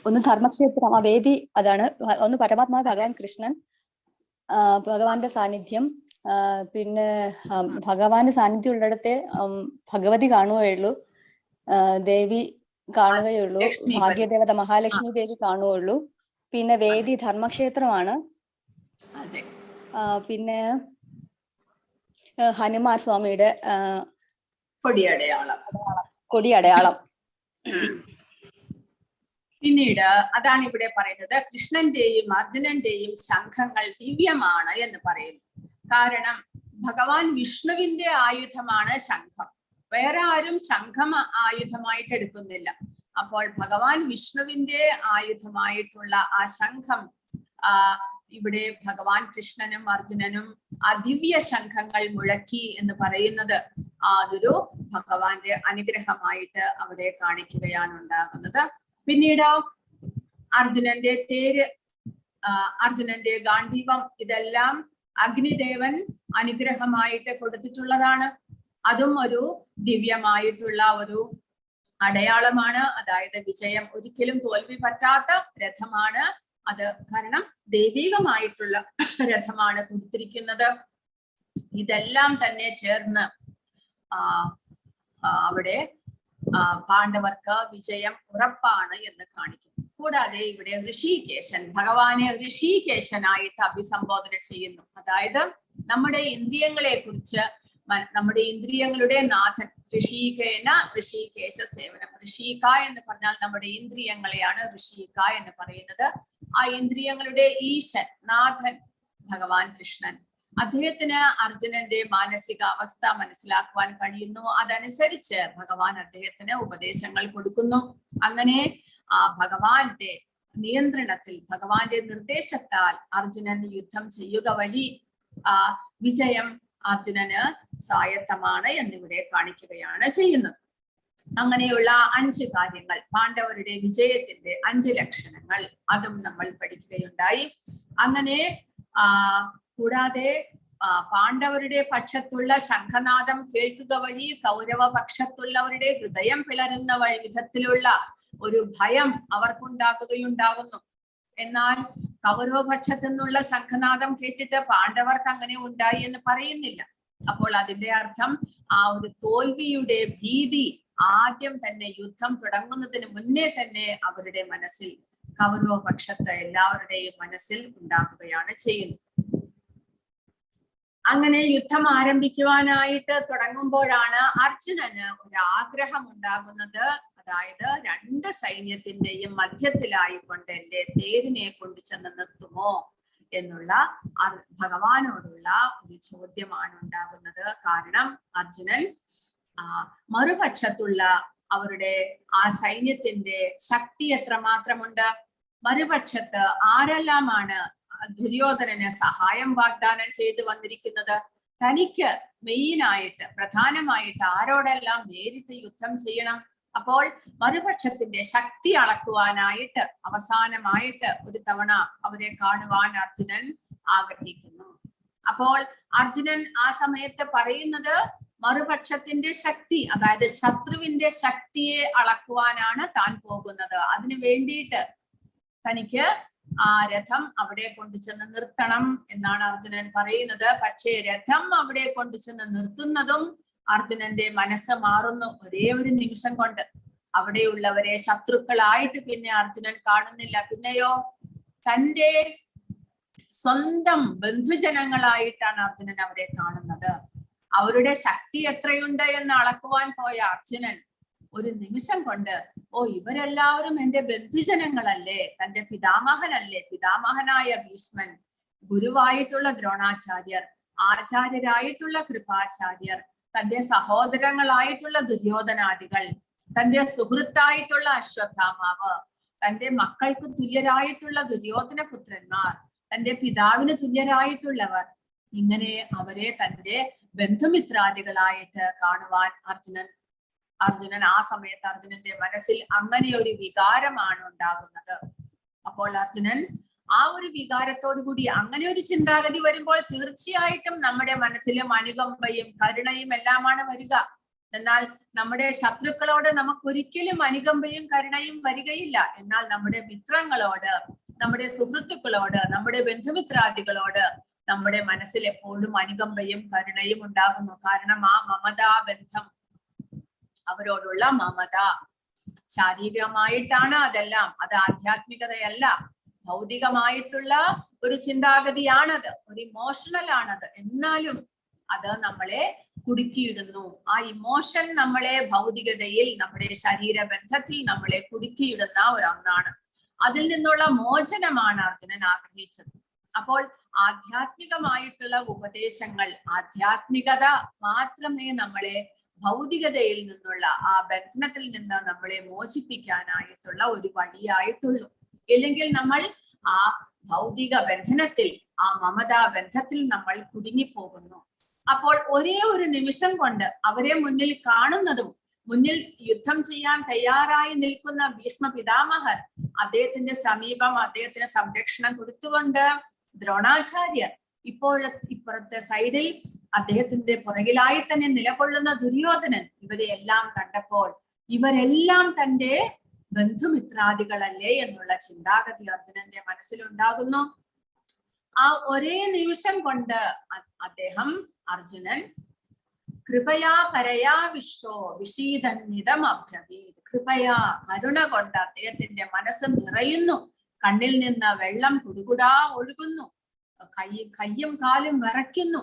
ഒന്ന് ധർമ്മക്ഷേത്രം, വേദി അതാണ്. ഒന്ന് പരമാത്മാ ഭഗവാൻ കൃഷ്ണൻ, ഭഗവാന്റെ സാന്നിധ്യം. പിന്നെ ഭഗവാന്റെ സാന്നിധ്യം ഉള്ളിടത്തെ ഭഗവതി കാണുകയുള്ളൂ, ദേവി കാണുകയുള്ളൂ, ഭാഗ്യദേവത മഹാലക്ഷ്മി ദേവി കാണുകയുള്ളൂ. പിന്നെ വേദി ധർമ്മക്ഷേത്രമാണ്. പിന്നെ ഹനുമാൻ സ്വാമിയുടെ കൊടിയടയാളം. പിന്നീട് അതാണ് ഇവിടെ പറയുന്നത്, കൃഷ്ണന്റെയും അർജുനന്റെയും ശംഖങ്ങൾ ദിവ്യമാണ് എന്ന് പറയുന്നു. കാരണം ഭഗവാൻ വിഷ്ണുവിന്റെ ആയുധമാണ് ശംഖം. വേറെ ആരും ശംഖം ആയുധമായിട്ട് എടുക്കുന്നില്ല. അപ്പോൾ ഭഗവാൻ വിഷ്ണുവിന്റെ ആയുധമായിട്ടുള്ള ആ ശംഖം ഇവിടെ ഭഗവാൻ കൃഷ്ണനും അർജുനനും ആ ദിവ്യ ശംഖങ്ങൾ മുഴക്കി എന്ന് പറയുന്നത് അതൊരു ഭഗവാന്റെ അനുഗ്രഹമായിട്ട് അവിടെ കാണിക്കുകയാണ് ഉണ്ടാകുന്നത്. പിന്നീട് അർജുനന്റെ തേര്, അർജുനന്റെ ഗാന്ധീവം, ഇതെല്ലാം അഗ്നിദേവൻ അനുഗ്രഹമായിട്ട് കൊടുത്തിട്ടുള്ളതാണ്. അതും ഒരു ദിവ്യമായിട്ടുള്ള ഒരു അടയാളമാണ്. അതായത് വിജയം, ഒരിക്കലും തോൽവി പറ്റാത്ത രഥമാണ് അത്. കാരണം ദൈവികമായിട്ടുള്ള രഥമാണ് കൊടുത്തിരിക്കുന്നത്. ഇതെല്ലാം തന്നെ ചേർന്ന് അവിടെ പാണ്ഡവർക്ക് വിജയം ഉറപ്പാണ് എന്ന് കാണിക്കും. കൂടാതെ ഇവിടെ ഋഷികേശൻ, ഭഗവാനെ ഋഷികേശനായിട്ട് അഭിസംബോധന ചെയ്യുന്നു. അതായത് നമ്മുടെ ഇന്ദ്രിയങ്ങളെ കുറിച്ച്, നമ്മുടെ ഇന്ദ്രിയങ്ങളുടെ നാഥൻ, ഋഷികേശ സേവനം. ഋഷിക എന്ന് പറഞ്ഞാൽ നമ്മുടെ ഇന്ദ്രിയങ്ങളെയാണ് ഋഷിക എന്ന് പറയുന്നത്. ആ ഇന്ദ്രിയങ്ങളുടെ ഈശൻ, നാഥൻ ഭഗവാൻ കൃഷ്ണൻ. അദ്ദേഹത്തിന് അർജുനന്റെ മാനസിക അവസ്ഥ മനസ്സിലാക്കുവാൻ കഴിയുന്നു. അതനുസരിച്ച് ഭഗവാൻ അദ്ദേഹത്തിന് ഉപദേശങ്ങൾ കൊടുക്കുന്നു. അങ്ങനെ ഭഗവാന്റെ നിയന്ത്രണത്തിൽ, ഭഗവാന്റെ നിർദ്ദേശത്താൽ അർജുനൻ യുദ്ധം ചെയ്യുക വഴി വിജയം അർജുനന് സ്വായത്തമാണ് എന്നിവിടെ കാണിക്കുകയാണ് ചെയ്യുന്നത്. അങ്ങനെയുള്ള 5 കാര്യങ്ങൾ, പാണ്ഡവരുടെ വിജയത്തിന്റെ 5 ലക്ഷണങ്ങൾ, അതും നമ്മൾ പഠിക്കുകയുണ്ടായി. അങ്ങനെ കൂടാതെ പാണ്ഡവരുടെ പക്ഷത്തുള്ള ശംഖനാദം കേൾക്കുക വഴി കൗരവ പക്ഷത്തുള്ളവരുടെ ഹൃദയം പിളരുന്ന വിധത്തിലുള്ള ഒരു ഭയം അവർക്കുണ്ടാകുന്നു. എന്നാൽ കൗരവപക്ഷത്തു നിന്നുള്ള ശംഖനാദം കേട്ടിട്ട് പാണ്ഡവർക്ക് അങ്ങനെ ഉണ്ടായി എന്ന് പറയുന്നില്ല. അപ്പോൾ അതിന്റെ അർത്ഥം ആ ഒരു തോൽവിയുടെ ഭീതി ആദ്യം തന്നെ യുദ്ധം തുടങ്ങുന്നതിന് മുന്നേ തന്നെ അവരുടെ മനസ്സിൽ, കൗരവപക്ഷത്ത് എല്ലാവരുടെയും മനസ്സിൽ ഉണ്ടാക്കുകയാണ് ചെയ്യുന്നത്. അങ്ങനെ യുദ്ധം ആരംഭിക്കുവാനായിട്ട് തുടങ്ങുമ്പോഴാണ് അർജുനന് ഒരു ആഗ്രഹം ഉണ്ടാകുന്നത്. അതായത് 2 സൈന്യത്തിന്റെയും മധ്യത്തിലായിക്കൊണ്ട് എന്റെ തേരിനെ കൊണ്ട് ചെന്ന് നിർത്തുമോ എന്നുള്ള ഭഗവാനോടുള്ള ഒരു ചോദ്യമാണ് ഉണ്ടാകുന്നത്. കാരണം അർജുനൻ മറുപക്ഷത്തുള്ള അവരുടെ ആ സൈന്യത്തിന്റെ ശക്തി എത്രമാത്രമുണ്ട്, മറുപക്ഷത്ത് ആരെല്ലാമാണ് ദുര്യോധനന് സഹായം വാഗ്ദാനം ചെയ്ത് വന്നിരിക്കുന്നത്, തനിക്ക് മെയിനായിട്ട് പ്രധാനമായിട്ട് ആരോടെല്ലാം നേരിട്ട് യുദ്ധം ചെയ്യണം. അപ്പോൾ മറുപക്ഷത്തിന്റെ ശക്തി അളക്കുവാനായിട്ട് അവസാനമായിട്ട് ഒരു തവണ അവരെ കാണുവാൻ അർജുനൻ ആഗ്രഹിക്കുന്നു. അപ്പോൾ അർജുനൻ ആ സമയത്ത് പറയുന്നത് മറുപക്ഷത്തിന്റെ ശക്തി, അതായത് ശത്രുവിന്റെ ശക്തിയെ അളക്കുവാനാണ് താൻ പോകുന്നത്. അതിനു വേണ്ടിയിട്ട് തനിക്ക് ആ രഥം അവിടെ കൊണ്ടുചെന്ന് നിർത്തണം എന്നാണ് അർജുനൻ പറയുന്നത്. പക്ഷേ രഥം അവിടെ കൊണ്ടുചെന്ന് നിർത്തുന്നതും അർജുനന്റെ മനസ്സ് മാറുന്നു ഒരേ ഒരു നിമിഷം കൊണ്ട്. അവിടെയുള്ളവരെ ശത്രുക്കളായിട്ട് പിന്നെ അർജുനൻ കാണുന്നില്ല. പിന്നെയോ തന്റെ സ്വന്തം ബന്ധുജനങ്ങളായിട്ടാണ് അർജുനൻ അവരെ കാണുന്നത്. അവരുടെ ശക്തി എത്രയുണ്ട് എന്ന് അളക്കുവാൻ പോയ അർജുനൻ ഒരു നിമിഷം കൊണ്ട് ഇവരെല്ലാവരും എന്റെ ബന്ധുജനങ്ങളല്ലേ, തന്റെ പിതാമഹനല്ലേ, പിതാമഹനായ ഭീഷ്മൻ, ഗുരുവായിട്ടുള്ള ദ്രോണാചാര്യർ, ആചാര്യരായിട്ടുള്ള കൃപാചാര്യർ, തന്റെ സഹോദരങ്ങളായിട്ടുള്ള ദുര്യോധനാദികൾ, തന്റെ സുഹൃത്തായിട്ടുള്ള അശ്വത്ഥാമാവ്, തന്റെ മക്കൾക്ക് തുല്യരായിട്ടുള്ള ദുര്യോധന പുത്രന്മാർ, തന്റെ പിതാവിന് തുല്യരായിട്ടുള്ളവർ, ഇങ്ങനെ അവരെ തന്റെ ബന്ധുമിത്രാദികളായിട്ട് കാണുവാൻ അർജുനൻ ആ സമയത്ത് അർജുനന്റെ മനസ്സിൽ അങ്ങനെ ഒരു വികാരമാണ് ഉണ്ടാകുന്നത്. അപ്പോൾ അർജുനൻ ആ ഒരു വികാരത്തോടു കൂടി അങ്ങനെ ഒരു ചിന്താഗതി വരുമ്പോൾ തീർച്ചയായിട്ടും നമ്മുടെ മനസ്സിലും അനുകമ്പയും കരുണയും എല്ലാമാണ് വരിക. എന്നാൽ നമ്മുടെ ശത്രുക്കളോട് നമുക്കൊരിക്കലും അനുകമ്പയും കരുണയും വരികയില്ല. എന്നാൽ നമ്മുടെ മിത്രങ്ങളോട്, നമ്മുടെ സുഹൃത്തുക്കളോട്, നമ്മുടെ ബന്ധുമിത്രാദികളോട് നമ്മുടെ മനസ്സിൽ എപ്പോഴും അനുകമ്പയും കരുണയും ഉണ്ടാകുന്നു. കാരണം ആ മമതാബന്ധം, അവരോടുള്ള മമത ശാരീരികമായിട്ടാണ് അതെല്ലാം, അത് ആധ്യാത്മികതയല്ല, ഭൗതികമായിട്ടുള്ള ഒരു ചിന്താഗതിയാണത്, ഒരു ഇമോഷണൽ ആണത്. എന്നാലും അത് നമ്മളെ കുടുക്കിയിടുന്നു. ആ ഇമോഷൻ നമ്മളെ ഭൗതികതയിൽ, നമ്മുടെ ശരീരബന്ധത്തിൽ നമ്മളെ കുടുക്കിയിടുന്ന ഒന്നാണ്. അതിൽ നിന്നുള്ള മോചനമാണ് അർജുനൻ ആഗ്രഹിച്ചത്. അപ്പോൾ ആധ്യാത്മികമായിട്ടുള്ള ഉപദേശങ്ങൾ, ആധ്യാത്മികത മാത്രമേ നമ്മളെ ഭൗതികതയിൽ നിന്നുള്ള ആ ബന്ധനത്തിൽ നിന്ന് നമ്മളെ മോചിപ്പിക്കാനായിട്ടുള്ള ഒരു വഴിയായിട്ടുള്ളൂ. ഇല്ലെങ്കിൽ നമ്മൾ ആ ഭൗതിക ബന്ധനത്തിൽ, ആ മമതാ ബന്ധത്തിൽ നമ്മൾ കുടുങ്ങിപ്പോകുന്നു. അപ്പോൾ ഒരേ ഒരു നിമിഷം കൊണ്ട് അവരെ മുന്നിൽ കാണുന്നതും, മുന്നിൽ യുദ്ധം ചെയ്യാൻ തയ്യാറായി നിൽക്കുന്ന ഭീഷ്മ പിതാമഹർ, അദ്ദേഹത്തിന്റെ സമീപം അദ്ദേഹത്തിന് സംരക്ഷണം കൊടുത്തുകൊണ്ട് ദ്രോണാചാര്യർ, ഇപ്പുറത്തെ സൈഡിൽ അദ്ദേഹത്തിന്റെ പുറകിലായി തന്നെ നിലകൊള്ളുന്ന ദുര്യോധനൻ, ഇവരെയെല്ലാം കണ്ടപ്പോൾ ഇവരെല്ലാം തന്റെ ബന്ധുമിത്രാദികളല്ലേ എന്നുള്ള ചിന്താഗതി അർജുനന്റെ മനസ്സിലുണ്ടാകുന്നു. ആ ഒരേ നിമിഷം കൊണ്ട് അർജുനൻ കൃപയാ പരയാ വിഷ്ടോ വിഷീദന്നിതം അബ്രവീത്. കൃപയാ, കരുണ കൊണ്ട് അദ്ദേഹത്തിന്റെ മനസ്സ് നിറയുന്നു. കണ്ണിൽ നിന്ന് വെള്ളം കുടുകുടാ ഒഴുകുന്നു. കയ്യും കാലും വിറയ്ക്കുന്നു.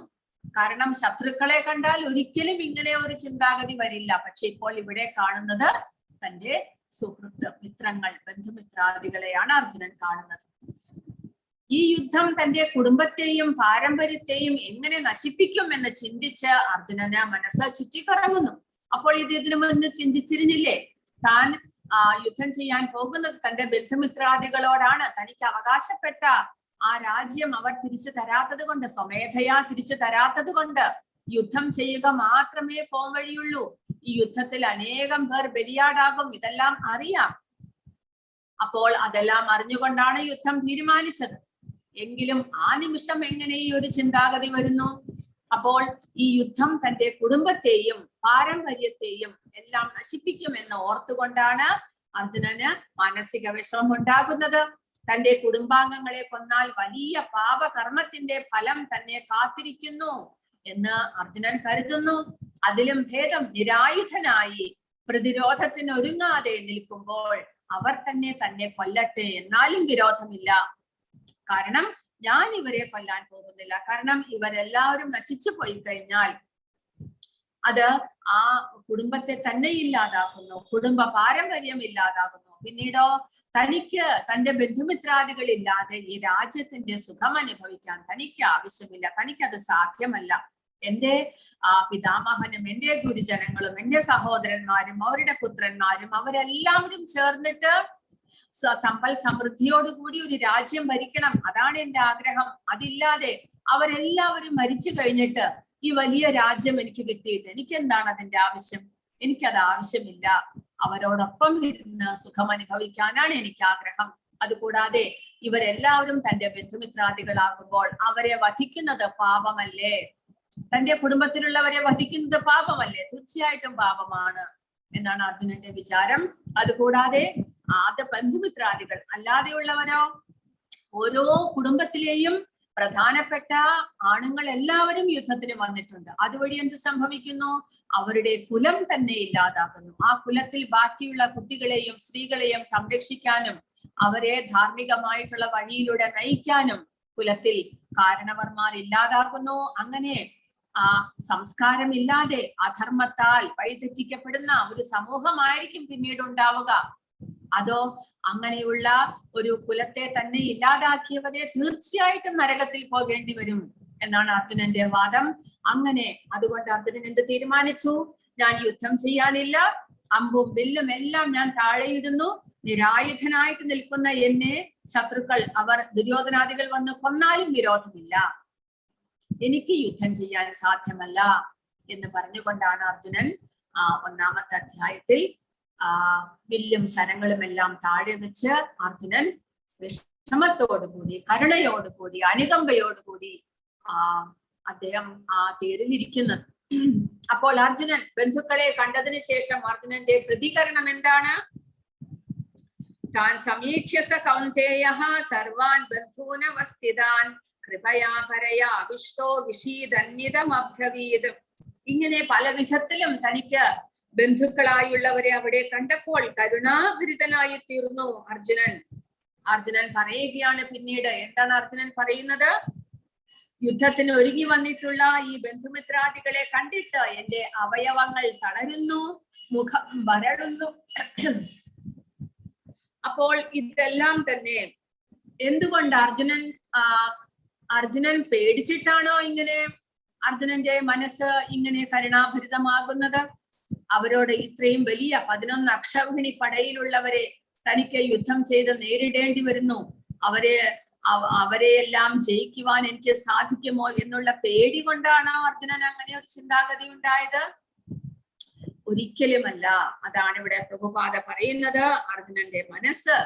കാരണം ശത്രുക്കളെ കണ്ടാൽ ഒരിക്കലും ഇങ്ങനെ ഒരു ചിന്താഗതി വരില്ല. പക്ഷെ ഇപ്പോൾ ഇവിടെ കാണുന്നത് തന്റെ സുഹൃത്ത്, മിത്രങ്ങൾ, ബന്ധുമിത്രാദികളെയാണ് അർജുനൻ കാണുന്നത്. ഈ യുദ്ധം തന്റെ കുടുംബത്തെയും പാരമ്പര്യത്തെയും എങ്ങനെ നശിപ്പിക്കും എന്ന് ചിന്തിച്ച് അർജുനന് മനസ്സ് ചുറ്റിക്കറങ്ങുന്നു. അപ്പോൾ ഇതിനു മുന്നേ ചിന്തിച്ചിരുന്നില്ലേ, താൻ യുദ്ധം ചെയ്യാൻ പോകുന്നത് തന്റെ ബന്ധുമിത്രാദികളോടാണ്. തനിക്ക് അവകാശപ്പെട്ട ആ രാജ്യം അവർ തിരിച്ചു തരാത്തത് കൊണ്ട്, സ്വമേധയാ തിരിച്ചു തരാത്തത് കൊണ്ട് യുദ്ധം ചെയ്യുക മാത്രമേ പോംവഴിയുള്ളൂ. ഈ യുദ്ധത്തിൽ അനേകം പേർ ബലിയാടാകും. ഇതെല്ലാം അറിയാം. അപ്പോൾ അതെല്ലാം അറിഞ്ഞുകൊണ്ടാണ് യുദ്ധം തീരുമാനിച്ചത്. എങ്കിലും ആ നിമിഷം എങ്ങനെ ഈ ഒരു ചിന്താഗതി വരുന്നു? അപ്പോൾ ഈ യുദ്ധം തന്റെ കുടുംബത്തെയും പാരമ്പര്യത്തെയും എല്ലാം നശിപ്പിക്കുമെന്ന് ഓർത്തുകൊണ്ടാണ് അർജുനന് മാനസിക വിഷമം ഉണ്ടാകുന്നത്. തന്റെ കുടുംബാംഗങ്ങളെ കൊന്നാൽ വലിയ പാപകർമ്മത്തിന്റെ ഫലം തന്നെ കാത്തിരിക്കുന്നു എന്ന് അർജുനൻ കരുതുന്നു. അതിലും ഭേദം നിരായുധനായി പ്രതിരോധത്തിന് ഒരുങ്ങാതെ നിൽക്കുമ്പോൾ അവർ തന്നെ കൊല്ലട്ടെ, എന്നാലും വിരോധമില്ല. കാരണം ഞാൻ ഇവരെ കൊല്ലാൻ പോകുന്നില്ല. കാരണം ഇവരെല്ലാവരും നശിച്ചു പോയി കഴിഞ്ഞാൽ അത് ആ കുടുംബത്തെ തന്നെ ഇല്ലാതാക്കുന്നു, കുടുംബ പാരമ്പര്യം ഇല്ലാതാകുന്നു. പിന്നീടോ തനിക്ക് തന്റെ ബന്ധുമിത്രാദികളില്ലാതെ ഈ രാജ്യത്തിന്റെ സുഖം അനുഭവിക്കാൻ തനിക്ക് ആവശ്യമില്ല, തനിക്കത് സാധ്യമല്ല. എന്റെ പിതാമഹനും എന്റെ ഗുരുജനങ്ങളും എന്റെ സഹോദരന്മാരും അവരുടെ പുത്രന്മാരും അവരെല്ലാവരും ചേർന്നിട്ട് സമ്പൽ സമൃദ്ധിയോടുകൂടി ഒരു രാജ്യം ഭരിക്കണം, അതാണ് എന്റെ ആഗ്രഹം. അതില്ലാതെ അവരെല്ലാവരും മരിച്ചു കഴിഞ്ഞിട്ട് ഈ വലിയ രാജ്യം എനിക്ക് കിട്ടിയിട്ട് എനിക്ക് എന്താണ് അതിന്റെ ആവശ്യം? എനിക്കത് ആവശ്യമില്ല. അവരോടൊപ്പം ഇരുന്ന് സുഖം അനുഭവിക്കാനാണ് എനിക്ക് ആഗ്രഹം. അതുകൂടാതെ ഇവരെല്ലാവരും തന്റെ ബന്ധുമിത്രാദികളാകുമ്പോൾ അവരെ വധിക്കുന്നത് പാപമല്ലേ? തന്റെ കുടുംബത്തിലുള്ളവരെ വധിക്കുന്നത് പാപമല്ലേ? തീർച്ചയായിട്ടും പാപമാണ് എന്നാണ് അർജുനന്റെ വിചാരം. അതുകൂടാതെ ആദ്യ ബന്ധുമിത്രാദികൾ അല്ലാതെയുള്ളവരോ, ഓരോ കുടുംബത്തിലെയും പ്രധാനപ്പെട്ട ആണുങ്ങൾ എല്ലാവരും യുദ്ധത്തിന് വന്നിട്ടുണ്ട്. അതുവഴി എന്ത് സംഭവിക്കുന്നു? അവരുടെ കുലം തന്നെ ഇല്ലാതാകുന്നു. ആ കുലത്തിൽ ബാക്കിയുള്ള കുട്ടികളെയും സ്ത്രീകളെയും സംരക്ഷിക്കാനും അവരെ ധാർമ്മികമായിട്ടുള്ള വഴിയിലൂടെ നയിക്കാനും കുലത്തിൽ കാരണവർമാർ ഇല്ലാതാകുന്നു. അങ്ങനെ സംസ്കാരമില്ലാതെ അധർമ്മത്താൽ വഴിതെറ്റിക്കപ്പെടുന്ന ഒരു സമൂഹമായിരിക്കും പിന്നീട് ഉണ്ടാവുക. അതോ അങ്ങനെയുള്ള ഒരു കുലത്തെ തന്നെ ഇല്ലാതാക്കിയവരെ തീർച്ചയായിട്ടും നരകത്തിൽ പോകേണ്ടി വരും എന്നാണ് അർജുനന്റെ വാദം. അങ്ങനെ അതുകൊണ്ട് അർജുനൻ എന്ത് തീരുമാനിച്ചു? ഞാൻ യുദ്ധം ചെയ്യാനില്ല, അമ്പും വില്ലും എല്ലാം ഞാൻ താഴെയിടുന്നു. നിരായുധനായിട്ട് നിൽക്കുന്ന എന്നെ ശത്രുക്കൾ അവർ ദുര്യോധനാദികൾ വന്ന് കൊന്നാലും വിരോധമില്ല, എനിക്ക് യുദ്ധം ചെയ്യാൻ സാധ്യമല്ല എന്ന് പറഞ്ഞുകൊണ്ടാണ് അർജുനൻ ഒന്നാമത്തെ അധ്യായത്തിൽ വില്ലും ശരങ്ങളും എല്ലാം താഴെ വെച്ച് അർജുനൻ വിഷമത്തോടുകൂടി കരുണയോടുകൂടി അനുകമ്പയോടുകൂടി അദ്ദേഹം ആ തേരിലിരിക്കുന്നത്. അപ്പോൾ അർജുനൻ ബന്ധുക്കളെ കണ്ടതിന് ശേഷം അർജുനന്റെ പ്രതികരണം എന്താണ്? താൻ സമീക്ഷ്യസ കൗന്ദേയഃ സർവാൻ ബന്ധൂനവസ്ഥിതാൻ കൃപയാ പരയാ വിഷ്ടോ വിഷീദന്യതമബ്രവീത്. ഇങ്ങനെ പല വിധത്തിലും തനിക്ക് ബന്ധുക്കളായുള്ളവരെ അവിടെ കണ്ടപ്പോൾ കരുണാഭരിതനായി തീർന്നു അർജുനൻ. അർജുനൻ പറയുകയാണ് പിന്നീട്, എന്താണ് അർജുനൻ പറയുന്നത്? യുദ്ധത്തിന് ഒരുങ്ങി വന്നിട്ടുള്ള ഈ ബന്ധുമിത്രാദികളെ കണ്ടിട്ട് എന്റെ അവയവങ്ങൾ തളരുന്നു, മുഖം വരളുന്നു. അപ്പോൾ ഇതെല്ലാം തന്നെ എന്തുകൊണ്ട് അർജുനൻ പേടിച്ചിട്ടാണോ ഇങ്ങനെ അർജുനന്റെ മനസ്സ് ഇങ്ങനെ കരുണാഭരിതമാകുന്നത്? അവരോട് ഇത്രയും വലിയ 11 അക്ഷൗഹിണി പടയിലുള്ളവരെ തനിക്ക് യുദ്ധം ചെയ്ത് നേരിടേണ്ടി വരുന്നു. അവരെയെല്ലാം ജയിക്കുവാൻ എനിക്ക് സാധിക്കുമോ എന്നുള്ള പേടി കൊണ്ടാണ് അർജുനൻ അങ്ങനെ ഒരു ചിന്താഗതി ഉണ്ടായത്? ഒരിക്കലുമല്ല. അതാണ് ഇവിടെ പ്രഭുപാദ പറയുന്നത്, അർജുനന്റെ മനസ്സ്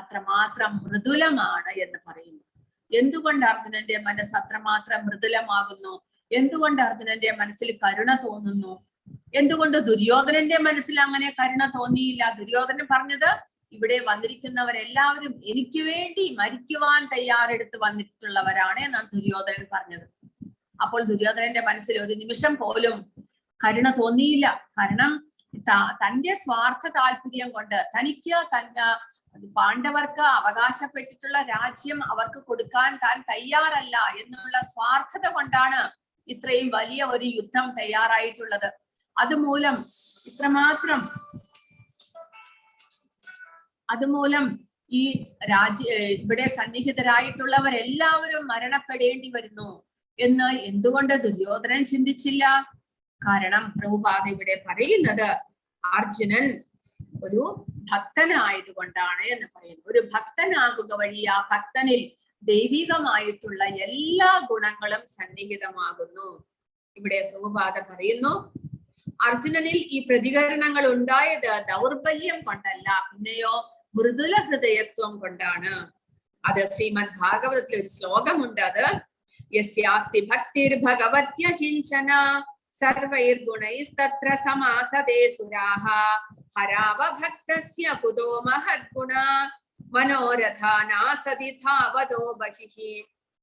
അത്രമാത്രം മൃദുലമാണ് എന്ന് പറയുന്നു. എന്തുകൊണ്ട് അർജുനന്റെ മനസ്സ് അത്രമാത്രം മൃദുലമാകുന്നു? എന്തുകൊണ്ട് അർജുനന്റെ മനസ്സിൽ കരുണ തോന്നുന്നു? എന്തുകൊണ്ട് ദുര്യോധനന്റെ മനസ്സിൽ അങ്ങനെ കരുണ തോന്നിയില്ല? ദുര്യോധനൻ പറഞ്ഞത്, ഇവിടെ വന്നിരിക്കുന്നവരെല്ലാവരും എനിക്ക് വേണ്ടി മരിക്കുവാൻ തയ്യാറെടുത്ത് വന്നിട്ടുള്ളവരാണ് എന്നാണ് ദുര്യോധനൻ പറഞ്ഞത്. അപ്പോൾ ദുര്യോധനന്റെ മനസ്സിൽ ഒരു നിമിഷം പോലും കരുണ തോന്നിയില്ല. കാരണം തന്റെ സ്വാർത്ഥ താല്പര്യം കൊണ്ട് തനിക്ക് പാണ്ഡവർക്ക് അവകാശപ്പെട്ടിട്ടുള്ള രാജ്യം അവർക്ക് കൊടുക്കാൻ താൻ തയ്യാറല്ല എന്നുള്ള സ്വാർത്ഥത കൊണ്ടാണ് ഇത്രയും വലിയ ഒരു യുദ്ധം തയ്യാറായിട്ടുള്ളത്. അതുമൂലം ഈ ഇവിടെ സന്നിഹിതരായിട്ടുള്ളവരെല്ലാവരും മരണപ്പെടേണ്ടി വരുന്നു എന്ന് എന്തുകൊണ്ട് ദുര്യോധനൻ ചിന്തിച്ചില്ല? കാരണം പ്രഭുപാദ ഇവിടെ പറയുന്നത് അർജുനൻ ഒരു ഭക്തനായതുകൊണ്ടാണ് എന്ന് പറയുന്നു. ഒരു ഭക്തനാകുക വഴി ആ ഭക്തനിൽ ദൈവികമായിട്ടുള്ള എല്ലാ ഗുണങ്ങളും സന്നിഹിതമാകുന്നു. ഇവിടെ പ്രഭുപാദ പറയുന്നു, അർജുനനിൽ ഈ പ്രതികരണങ്ങൾ ഉണ്ടായത് ദൗർബല്യം കൊണ്ടല്ല, പിന്നെയോ മൃദുല ഹൃദയത്വം കൊണ്ടാണ്. അത് ശ്രീമദ് ഭാഗവതത്തിൽ ഒരു ശ്ലോകമുണ്ട്. അത് യസ്യാസ്തി ഭക്തിർ ഭഗവത്യ കിഞ്ചന സർവൈർഗുണൈസ്തത്ര സമാസദേ സുരാഹ ഹരാവ ഭക്തസ്യ കുതോ മഹദ്ഗുണ മനോരഥാനാസതി ധാവതോ ബഹിഃ.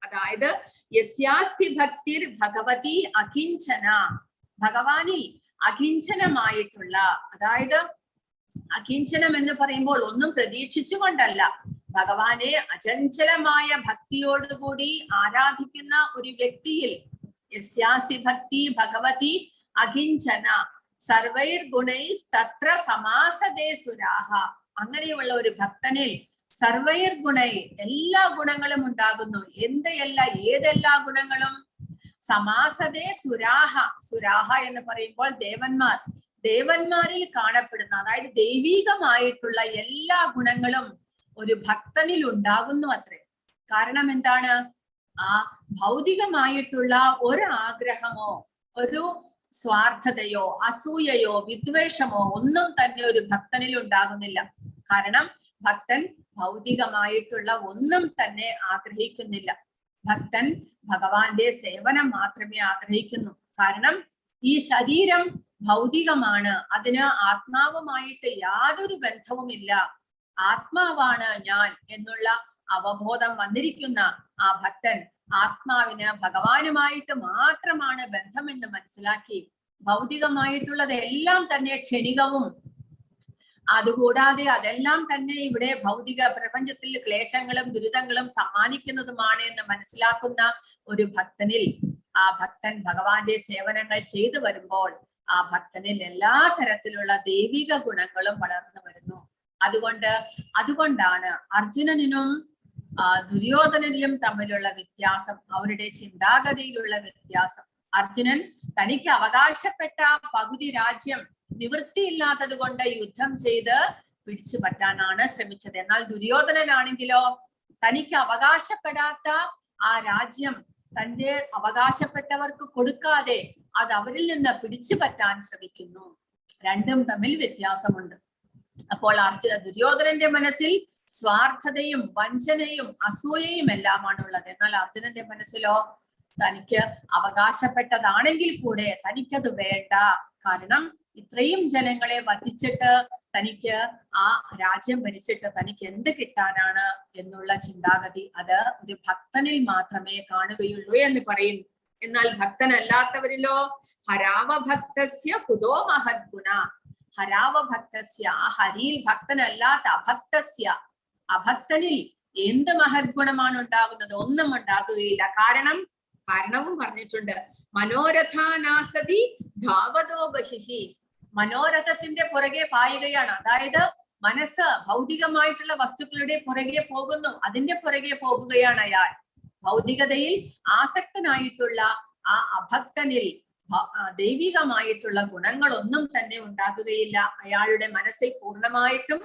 അതായത് യസ്യാസ്തി ഭക്തിർ ഭഗവതി അകിഞ്ചന, ഭഗവാനിൽ അകിഞ്ചനമായിട്ടുള്ള, അതായത് അകിഞ്ചനം എന്ന് പറയുമ്പോൾ ഒന്നും പ്രതീക്ഷിച്ചുകൊണ്ടല്ല, ഭഗവാനെ അചഞ്ചലമായ ഭക്തിയോടുകൂടി ആരാധിക്കുന്ന ഒരു വ്യക്തിയിൽ യസ്യാസ്തി ഭക്തി ഭഗവതി അകിഞ്ചന സർവൈർ ഗുണൈസ് തത്ര സമാസദേ സുരാഹ, അങ്ങനെയുള്ള ഒരു ഭക്തനിൽ സർവൈർ ഗുണൈ എല്ലാ ഗുണങ്ങളും ഉണ്ടാകുന്നു. ഏതെല്ലാ ഗുണങ്ങളും? സമാസദേ സുരാഹ, സുരാഹ എന്ന് പറയുമ്പോൾ ദേവന്മാരിൽ കാണപ്പെടുന്ന, അതായത് ദൈവികമായിട്ടുള്ള എല്ലാ ഗുണങ്ങളും ഒരു ഭക്തനിൽ ഉണ്ടാകുന്നു അത്രേ. കാരണം എന്താണ്? ആ ഭൗതികമായിട്ടുള്ള ഒരു ആഗ്രഹമോ ഒരു സ്വാർത്ഥതയോ അസൂയയോ വിദ്വേഷമോ ഒന്നും തന്നെ ഒരു ഭക്തനിൽ ഉണ്ടാകുന്നില്ല. കാരണം ഭക്തൻ ഭൗതികമായിട്ടുള്ള ഒന്നും തന്നെ ആഗ്രഹിക്കുന്നില്ല. ഭക്തൻ ഭഗവാന്റെ സേവനം മാത്രമേ ആഗ്രഹിക്കുന്നു. കാരണം ഈ ശരീരം ഭൗതികമാണ്, അതിന് ആത്മാവുമായിട്ട് യാതൊരു ബന്ധവുമില്ല. ആത്മാവാണ് ഞാൻ എന്നുള്ള അവബോധം വന്നിരിക്കുന്ന ആ ഭക്തൻ ആത്മാവിന് ഭഗവാനുമായിട്ട് മാത്രമാണ് ബന്ധമെന്ന് മനസ്സിലാക്കി ഭൗതികമായിട്ടുള്ളത് എല്ലാം തന്നെ ക്ഷണികവും, അതുകൂടാതെ അതെല്ലാം തന്നെ ഇവിടെ ഭൗതിക പ്രപഞ്ചത്തിൽ ക്ലേശങ്ങളും ദുരിതങ്ങളും സമ്മാനിക്കുന്നതുമാണ് എന്ന് മനസ്സിലാക്കുന്ന ഒരു ഭക്തനിൽ, ആ ഭക്തൻ ഭഗവാന്റെ സേവനങ്ങൾ ചെയ്തു വരുമ്പോൾ ആ ഭക്തനിൽ എല്ലാ തരത്തിലുള്ള ദൈവിക ഗുണങ്ങളും വളർന്നു വരുന്നു. അതുകൊണ്ടാണ് അർജുനനും ദുര്യോധനനിലും തമ്മിലുള്ള വ്യത്യാസം, അവരുടെ ചിന്താഗതിയിലുള്ള വ്യത്യാസം. അർജുനൻ തനിക്ക് അവകാശപ്പെട്ട പകുതി രാജ്യം നിവൃത്തിയില്ലാത്തത് കൊണ്ട് യുദ്ധം ചെയ്ത് പിടിച്ചു പറ്റാനാണ് ശ്രമിച്ചത്. എന്നാൽ ദുര്യോധനനാണെങ്കിലോ തനിക്ക് അവകാശപ്പെടാത്ത ആ രാജ്യം തന്റെ അവകാശപ്പെട്ടവർക്ക് കൊടുക്കാതെ അത് അവരിൽ നിന്ന് പിടിച്ചു പറ്റാൻ ശ്രമിക്കുന്നു. രണ്ടും തമ്മിൽ വ്യത്യാസമുണ്ട്. അപ്പോൾ ദുര്യോധനന്റെ മനസ്സിൽ സ്വാർത്ഥതയും വഞ്ചനയും അസൂയയും എല്ലാമാണുള്ളത്. എന്നാൽ അർജുനന്റെ മനസ്സിലോ തനിക്ക് അവകാശപ്പെട്ടതാണെങ്കിൽ കൂടെ തനിക്കത് വേണ്ട. കാരണം ഇത്രയും ജനങ്ങളെ വധിച്ചിട്ട് തനിക്ക് ആ രാജ്യം ഭരിച്ചിട്ട് തനിക്ക് എന്ത് കിട്ടാനാണ് എന്നുള്ള ചിന്താഗതി അത് ഒരു ഭക്തനിൽ മാത്രമേ കാണുകയുള്ളൂ എന്ന് പറയുന്നു. എന്നാൽ ഭക്തനല്ലാത്തവരിലോ ഹരാവ ഭക്തസ്യ കുതോ മഹദ്ഗുണ, ഹരാവ ഭക്തസ്യ, ആ ഹരിയിൽ ഭക്തനല്ലാത്ത അഭക്തനിൽ എന്ത് മഹദ്ഗുണമാണ് ഉണ്ടാകുന്നത്? ഒന്നും ഉണ്ടാകുകയില്ല. കാരണവും പറഞ്ഞിട്ടുണ്ട്. മനോരഥാനാസതി ധാവതോ ബഹിഃ, മനോരഥത്തിന്റെ പുറകെ പായുകയാണ്. അതായത് മനസ്സ് ഭൗതികമായിട്ടുള്ള വസ്തുക്കളുടെ പുറകെ പോകുന്നു, അതിന്റെ പുറകെ പോകുകയാണ് അയാൾ. ഭൗതികതയിൽ ആസക്തനായിട്ടുള്ള ആ അഭക്തനിൽ ദൈവികമായിട്ടുള്ള ഗുണങ്ങളൊന്നും തന്നെ ഉണ്ടാകുകയില്ല. അയാളുടെ മനസ്സിൽ പൂർണ്ണമായിട്ടും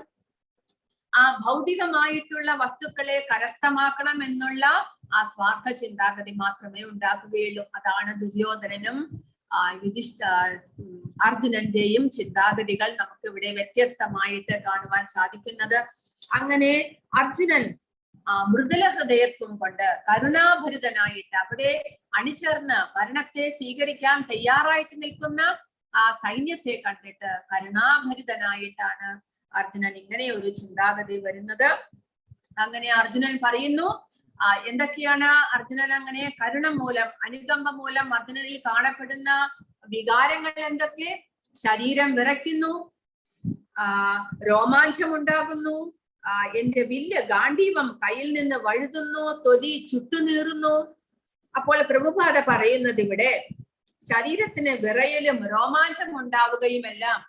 ആ ഭൗതികമായിട്ടുള്ള വസ്തുക്കളെ കരസ്ഥമാക്കണം എന്നുള്ള ആ സ്വാർത്ഥ ചിന്താഗതി മാത്രമേ ഉണ്ടാക്കുകയുള്ളൂ. അതാണ് ദുര്യോധനനും അർജുനന്റെയും ചിന്താഗതികൾ നമുക്ക് ഇവിടെ വ്യത്യസ്തമായിട്ട് കാണുവാൻ സാധിക്കുന്നത്. അങ്ങനെ അർജുനൻ മൃദുല ഹൃദയത്വം കൊണ്ട് കരുണാഭരിതനായിട്ട് അവിടെ അണിചേർന്ന് മരണത്തെ സ്വീകരിക്കാൻ തയ്യാറായിട്ട് നിൽക്കുന്ന ആ സൈന്യത്തെ കണ്ടിട്ട് കരുണാഭരിതനായിട്ടാണ് അർജുനൻ ഇങ്ങനെ ഒരു ചിന്താഗതി വരുന്നത്. അങ്ങനെ അർജുനൻ പറയുന്നു, എന്തൊക്കെയാണ് അർജുനൻ അങ്ങനെ കരുണ മൂലം അനുകമ്പ മൂലം അർജുനനിൽ കാണപ്പെടുന്ന വികാരങ്ങൾ എന്തൊക്കെ? ശരീരം വിറയ്ക്കുന്നു, രോമാഞ്ചമുണ്ടാകുന്നു, എന്റെ വില്ല് ഗാണ്ഡീവം കയ്യിൽ നിന്ന് വഴുതുന്നു, തൊലി ചുട്ടുനീറുന്നു. അപ്പോൾ പ്രഭുപാദ പറയുന്നത് ഇവിടെ ശരീരത്തിന് വിറയലും രോമാഞ്ചം ഉണ്ടാവുകയും എല്ലാം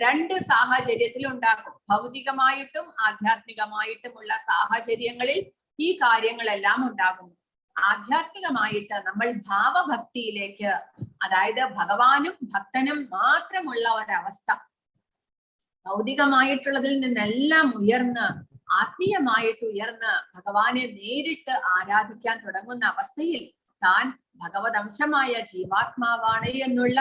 രണ്ട് സാഹചര്യത്തിൽ ഉണ്ടാകും. ഭൗതികമായിട്ടും ആധ്യാത്മികമായിട്ടുമുള്ള സാഹചര്യങ്ങളിൽ ഈ കാര്യങ്ങളെല്ലാം ഉണ്ടാകുന്നു. ആധ്യാത്മികമായിട്ട് നമ്മൾ ഭാവഭക്തിയിലേക്ക്, അതായത് ഭഗവാനും ഭക്തനും മാത്രമുള്ള ഒരവസ്ഥ, ഭൗതികമായിട്ടുള്ളതിൽ നിന്നെല്ലാം ഉയർന്ന് ആത്മീയമായിട്ട് ഉയർന്ന് ഭഗവാനെ നേരിട്ട് ആരാധിക്കാൻ തുടങ്ങുന്ന അവസ്ഥയിൽ താൻ ഭഗവത് അംശമായ ജീവാത്മാവാണ് എന്നുള്ള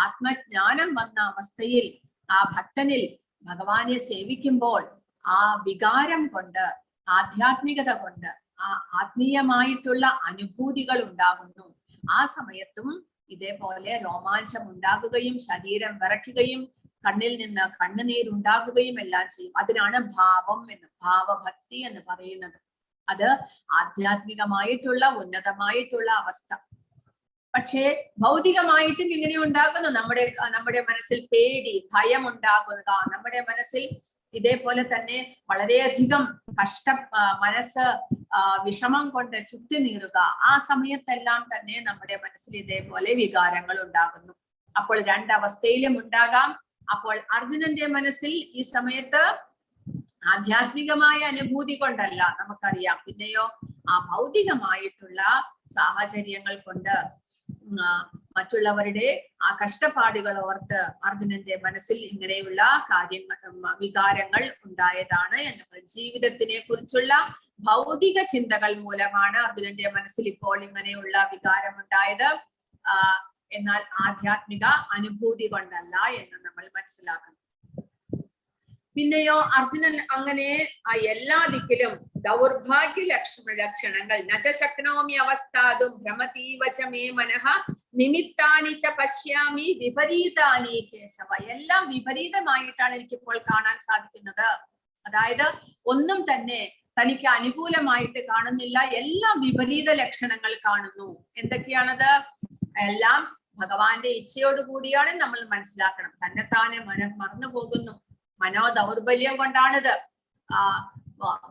ആത്മജ്ഞാനം വന്ന അവസ്ഥയിൽ ആ ഭക്തനിൽ ഭഗവാനെ സേവിക്കുമ്പോൾ ആ വികാരം കൊണ്ട്, ആധ്യാത്മികത കൊണ്ട് ആ ആത്മീയമായിട്ടുള്ള അനുഭൂതികൾ ഉണ്ടാകുന്നു. ആ സമയത്തും ഇതേപോലെ രോമാഞ്ചം ഉണ്ടാകുകയും ശരീരം വിറയ്ക്കുകയും കണ്ണിൽ നിന്ന് കണ്ണുനീരുണ്ടാകുകയും എല്ലാം ചെയ്യും. അതിനാണ് ഭാവം എന്ന്, ഭാവഭക്തി എന്ന് പറയുന്നത്. അത് ആധ്യാത്മികമായിട്ടുള്ള ഉന്നതമായിട്ടുള്ള അവസ്ഥ. പക്ഷേ ഭൗതികമായിട്ടും ഇങ്ങനെ ഉണ്ടാകുന്നു. നമ്മുടെ മനസ്സിൽ പേടി, ഭയം ഉണ്ടാകുക, നമ്മുടെ മനസ്സിൽ ഇതേപോലെ തന്നെ വളരെയധികം മനസ്സ് വിഷമം കൊണ്ട് ചുറ്റുനീറുക. ആ സമയത്തെല്ലാം തന്നെ നമ്മുടെ മനസ്സിൽ ഇതേപോലെ വികാരങ്ങൾ ഉണ്ടാകുന്നു. അപ്പോൾ രണ്ടവസ്ഥയിലും ഉണ്ടാകാം. അപ്പോൾ അർജുനന്റെ മനസ്സിൽ ഈ സമയത്ത് ആധ്യാത്മികമായ അനുഭൂതി കൊണ്ടല്ല, നമുക്കറിയാം. പിന്നെയോ ആ ഭൗതികമായിട്ടുള്ള സാഹചര്യങ്ങൾ കൊണ്ട് മറ്റുള്ളവരുടെ ആ കഷ്ടപ്പാടുകൾ ഓർത്ത് അർജുനന്റെ മനസ്സിൽ ഇങ്ങനെയുള്ള വികാരങ്ങൾ ഉണ്ടായതാണ് എന്ന്. ജീവിതത്തിനെ കുറിച്ചുള്ള ഭൗതിക ചിന്തകൾ മൂലമാണ് അർജുനന്റെ മനസ്സിൽ ഇപ്പോൾ ഇങ്ങനെയുള്ള വികാരം ഉണ്ടായത്. എന്നാൽ ആധ്യാത്മിക അനുഭൂതി കൊണ്ടല്ല എന്ന് നമ്മൾ മനസ്സിലാക്കണം. പിന്നെയോ അർജുനൻ അങ്ങനെ ആ എല്ലാ ദിക്കിലും ദൗർഭാഗ്യ ലക്ഷണങ്ങൾ നചശക്നോമി അവസ്ഥാതും ഭ്രമതീവച മേ മനഃ നിമിത്താനി ച പശ്യാമി വിപരീതാനി കേശവ. എല്ലാം വിപരീതമായിട്ടാണ് എനിക്കിപ്പോൾ കാണാൻ സാധിക്കുന്നത്. അതായത് ഒന്നും തന്നെ തനിക്ക് അനുകൂലമായിട്ട് കാണുന്നില്ല, എല്ലാം വിപരീത ലക്ഷണങ്ങൾ കാണുന്നു. എന്തൊക്കെയാണത്? എല്ലാം ഭഗവാന്റെ ഇച്ഛയോടുകൂടിയാണ് നമ്മൾ മനസ്സിലാക്കണം. തന്നെത്താനെ മറന്നു പോകുന്നു. മനോദൗർബല്യം കൊണ്ടാണിത്.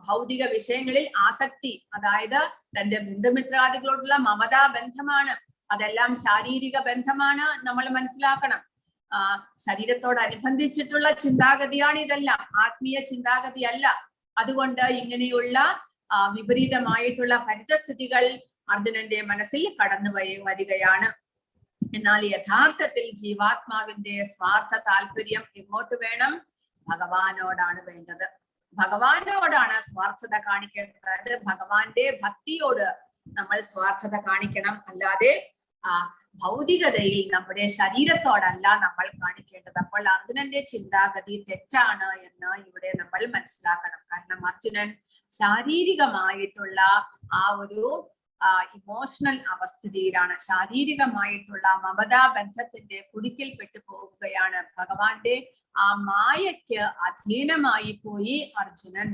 ഭൗതിക വിഷയങ്ങളിൽ ആസക്തി, അതായത് തന്റെ ബന്ധുമിത്രാദികളോടുള്ള മമതാ ബന്ധമാണ്. അതെല്ലാം ശാരീരിക ബന്ധമാണ്, നമ്മൾ മനസ്സിലാക്കണം. ശരീരത്തോടനുബന്ധിച്ചിട്ടുള്ള ചിന്താഗതിയാണ് ഇതെല്ലാം, ആത്മീയ ചിന്താഗതി അല്ല. അതുകൊണ്ട് ഇങ്ങനെയുള്ള വിപരീതമായിട്ടുള്ള പരിതസ്ഥിതികൾ അർജുനന്റെ മനസ്സിൽ കടന്നു വരികയാണ്. എന്നാൽ യഥാർത്ഥത്തിൽ ജീവാത്മാവിന്റെ സ്വാർത്ഥ താല്പര്യം എങ്ങോട്ട് വേണം? ഭഗവാനോടാണ് വേണ്ടത്. ഭഗവാനോടാണ് സ്വാർത്ഥത കാണിക്കേണ്ടത്. അതായത് ഭഗവാന്റെ ഭക്തിയോട് നമ്മൾ സ്വാർത്ഥത കാണിക്കണം. അല്ലാതെ ഭൗതികതയിൽ നമ്മുടെ ശരീരത്തോടല്ല നമ്മൾ കാണിക്കേണ്ടത്. അപ്പോൾ അർജുനന്റെ ചിന്താഗതി തെറ്റാണ് എന്ന് ഇവിടെ നമ്മൾ മനസ്സിലാക്കണം. കാരണം അർജുനൻ ശാരീരികമായിട്ടുള്ള ആ ഒരു ഇമോഷണൽ അവസ്ഥിതിയിലാണ്, ശാരീരികമായിട്ടുള്ള മമതാ ബന്ധത്തിന്റെ കുടുക്കിൽപ്പെട്ടു പോവുകയാണ്. ഭഗവാന്റെ ആ മായയ്ക്ക് അധീനമായി പോയി അർജുനൻ.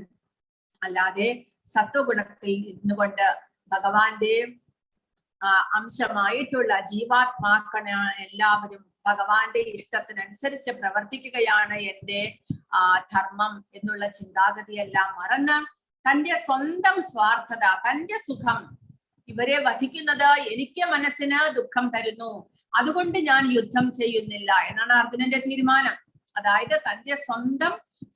അല്ലാതെ സത്വഗുണത്തിൽ ഇരുന്നുകൊണ്ട് ഭഗവാന്റെ അംശമായിട്ടുള്ള ജീവാത്മാക്കള എല്ലാവരും ഭഗവാന്റെ ഇഷ്ടത്തിനനുസരിച്ച് പ്രവർത്തിക്കുകയാണ് എന്റെ ധർമ്മം എന്നുള്ള ചിന്താഗതിയെല്ലാം മറന്ന് തന്റെ സ്വന്തം സ്വാർത്ഥത, തന്റെ സുഖം, ഇവരെ വധിക്കുന്നത് എനിക്ക് മനസ്സിന് ദുഃഖം തരുന്നു, അതുകൊണ്ട് ഞാൻ യുദ്ധം ചെയ്യുന്നില്ല എന്നാണ് അർജുനന്റെ തീരുമാനം. അതായത് തന്റെ സ്വന്തം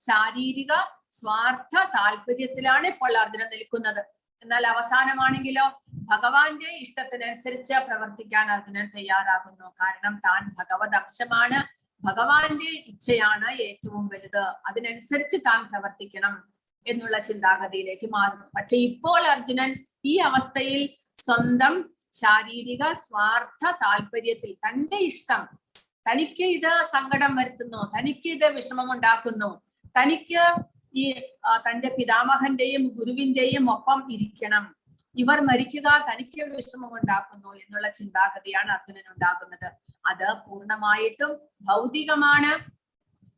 ശാരീരിക സ്വാർത്ഥ താല്പര്യത്തിലാണ് ഇപ്പോൾ അർജുനൻ നിൽക്കുന്നത്. എന്നാൽ അവസാനമാണെങ്കിലോ ഭഗവാന്റെ ഇഷ്ടത്തിനനുസരിച്ച് പ്രവർത്തിക്കാൻ അർജുനൻ തയ്യാറാകുന്നു. കാരണം താൻ ഭഗവത് അംശമാണ്, ഭഗവാന്റെ ഇച്ഛയാണ് ഏറ്റവും വലുത്, അതിനനുസരിച്ച് താൻ പ്രവർത്തിക്കണം എന്നുള്ള ചിന്താഗതിയിലേക്ക് മാറും. പക്ഷെ ഇപ്പോൾ അർജുനൻ ഈ അവസ്ഥയിൽ സ്വന്തം ശാരീരിക സ്വാർത്ഥ താല്പര്യത്തിൽ തന്റെ ഇഷ്ടം, തനിക്ക് ഇത് സങ്കടം വരുത്തുന്നു, തനിക്ക് ഇത് വിഷമമുണ്ടാക്കുന്നു, തനിക്ക് ഈ തന്റെ പിതാമഹന്റെയും ഗുരുവിന്റെയും ഒപ്പം ഇരിക്കണം, ഇവർ മരിക്കുക തനിക്ക് വിഷമമുണ്ടാക്കുന്നു എന്നുള്ള ചിന്താഗതിയാണ് അർജുനൻ ഉണ്ടാകുന്നത്. അത് പൂർണ്ണമായിട്ടും ഭൗതികമാണ്.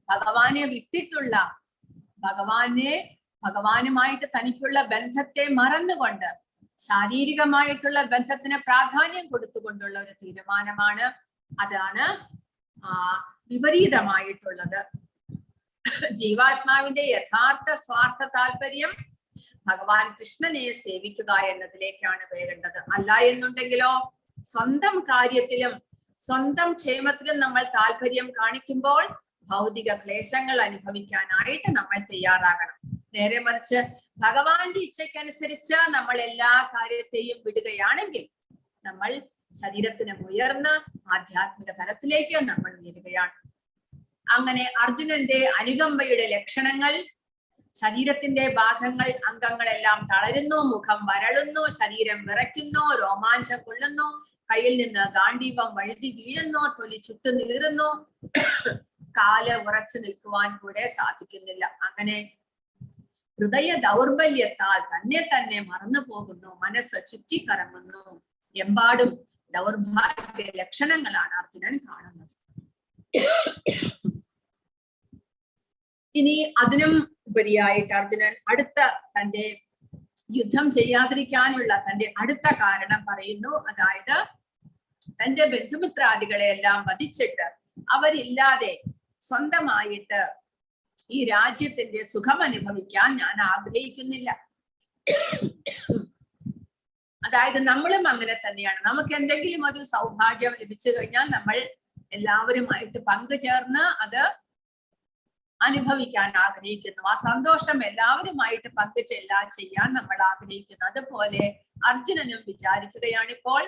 ഭഗവാനെ വിട്ടിട്ടുള്ള, ഭഗവാനുമായിട്ട് തനിക്കുള്ള ബന്ധത്തെ മറന്നുകൊണ്ട് ശാരീരികമായിട്ടുള്ള ബന്ധത്തിന് പ്രാധാന്യം കൊടുത്തുകൊണ്ടുള്ള ഒരു തീരുമാനമാണ്. അതാണ് വിപരീതമായിട്ടുള്ളത്. ജീവാത്മാവിന്റെ യഥാർത്ഥ സ്വാർത്ഥ താല്പര്യം ഭഗവാൻ കൃഷ്ണനെ സേവിക്കുക എന്നതിലേക്കാണ് വേണ്ടത്. അല്ല എന്നുണ്ടെങ്കിലോ സ്വന്തം കാര്യത്തിലും സ്വന്തം ക്ഷേമത്തിലും നമ്മൾ താല്പര്യം കാണിക്കുമ്പോൾ ഭൗതിക ക്ലേശങ്ങൾ അനുഭവിക്കാനായിട്ട് നമ്മൾ തയ്യാറാകണം. നേരെ മറിച്ച് ഭഗവാന്റെ ഇച്ഛയ്ക്കനുസരിച്ച് നമ്മൾ എല്ലാ കാര്യത്തെയും വിടുകയാണെങ്കിൽ നമ്മൾ ശരീരത്തിന് ഉയർന്ന് ആധ്യാത്മിക തലത്തിലേക്ക് നമ്മൾ ഉയരുകയാണ്. അങ്ങനെ അർജുനന്റെ അനുകമ്പയുടെ ലക്ഷണങ്ങൾ, ശരീരത്തിന്റെ ഭാഗങ്ങൾ അംഗങ്ങളെല്ലാം തളരുന്നു, മുഖം വരളുന്നു, ശരീരം വിറയ്ക്കുന്നു, രോമാഞ്ചം കൊള്ളുന്നു, കയ്യിൽ നിന്ന് ഗാണ്ഡീവം വഴുതി വീഴുന്നു, തൊലി ചുട്ടു നീറുന്നു, കാല് ഉറച്ചു നിൽക്കുവാൻ കൂടെ സാധിക്കുന്നില്ല. അങ്ങനെ ഹൃദയ ദൗർബല്യത്താൽ തന്നെ മറന്നു പോകുന്നു, മനസ്സ് ചുറ്റിക്കറങ്ങുന്നു. എമ്പാടും ദൗർഭാഗ്യ ലക്ഷണങ്ങളാണ് അർജുനൻ കാണുന്നത്. ഇനി അതിനും ഉപരിയായിട്ട് അർജുനൻ അടുത്ത തന്റെ യുദ്ധം ചെയ്യാതിരിക്കാനുള്ള തന്റെ അടുത്ത കാരണം പറയുന്നു. അതായത് തന്റെ ബന്ധുമിത്രാദികളെ എല്ലാം വധിച്ചിട്ട് അവരില്ലാതെ സ്വന്തമായിട്ട് ഈ രാജ്യത്തിന്റെ സുഖം അനുഭവിക്കാൻ ഞാൻ ആഗ്രഹിക്കുന്നില്ല. അതായത് നമ്മളും അങ്ങനെ തന്നെയാണ്. നമുക്ക് എന്തെങ്കിലും ഒരു സൗഭാഗ്യം ലഭിച്ചു കഴിഞ്ഞാൽ നമ്മൾ എല്ലാവരുമായിട്ട് പങ്കുചേർന്ന് അത് അനുഭവിക്കാൻ ആഗ്രഹിക്കുന്നു. ആ സന്തോഷം എല്ലാവരുമായിട്ട് ചെയ്യാൻ നമ്മൾ ആഗ്രഹിക്കുന്നു. അതുപോലെ അർജുനനും വിചാരിക്കുകയാണിപ്പോൾ,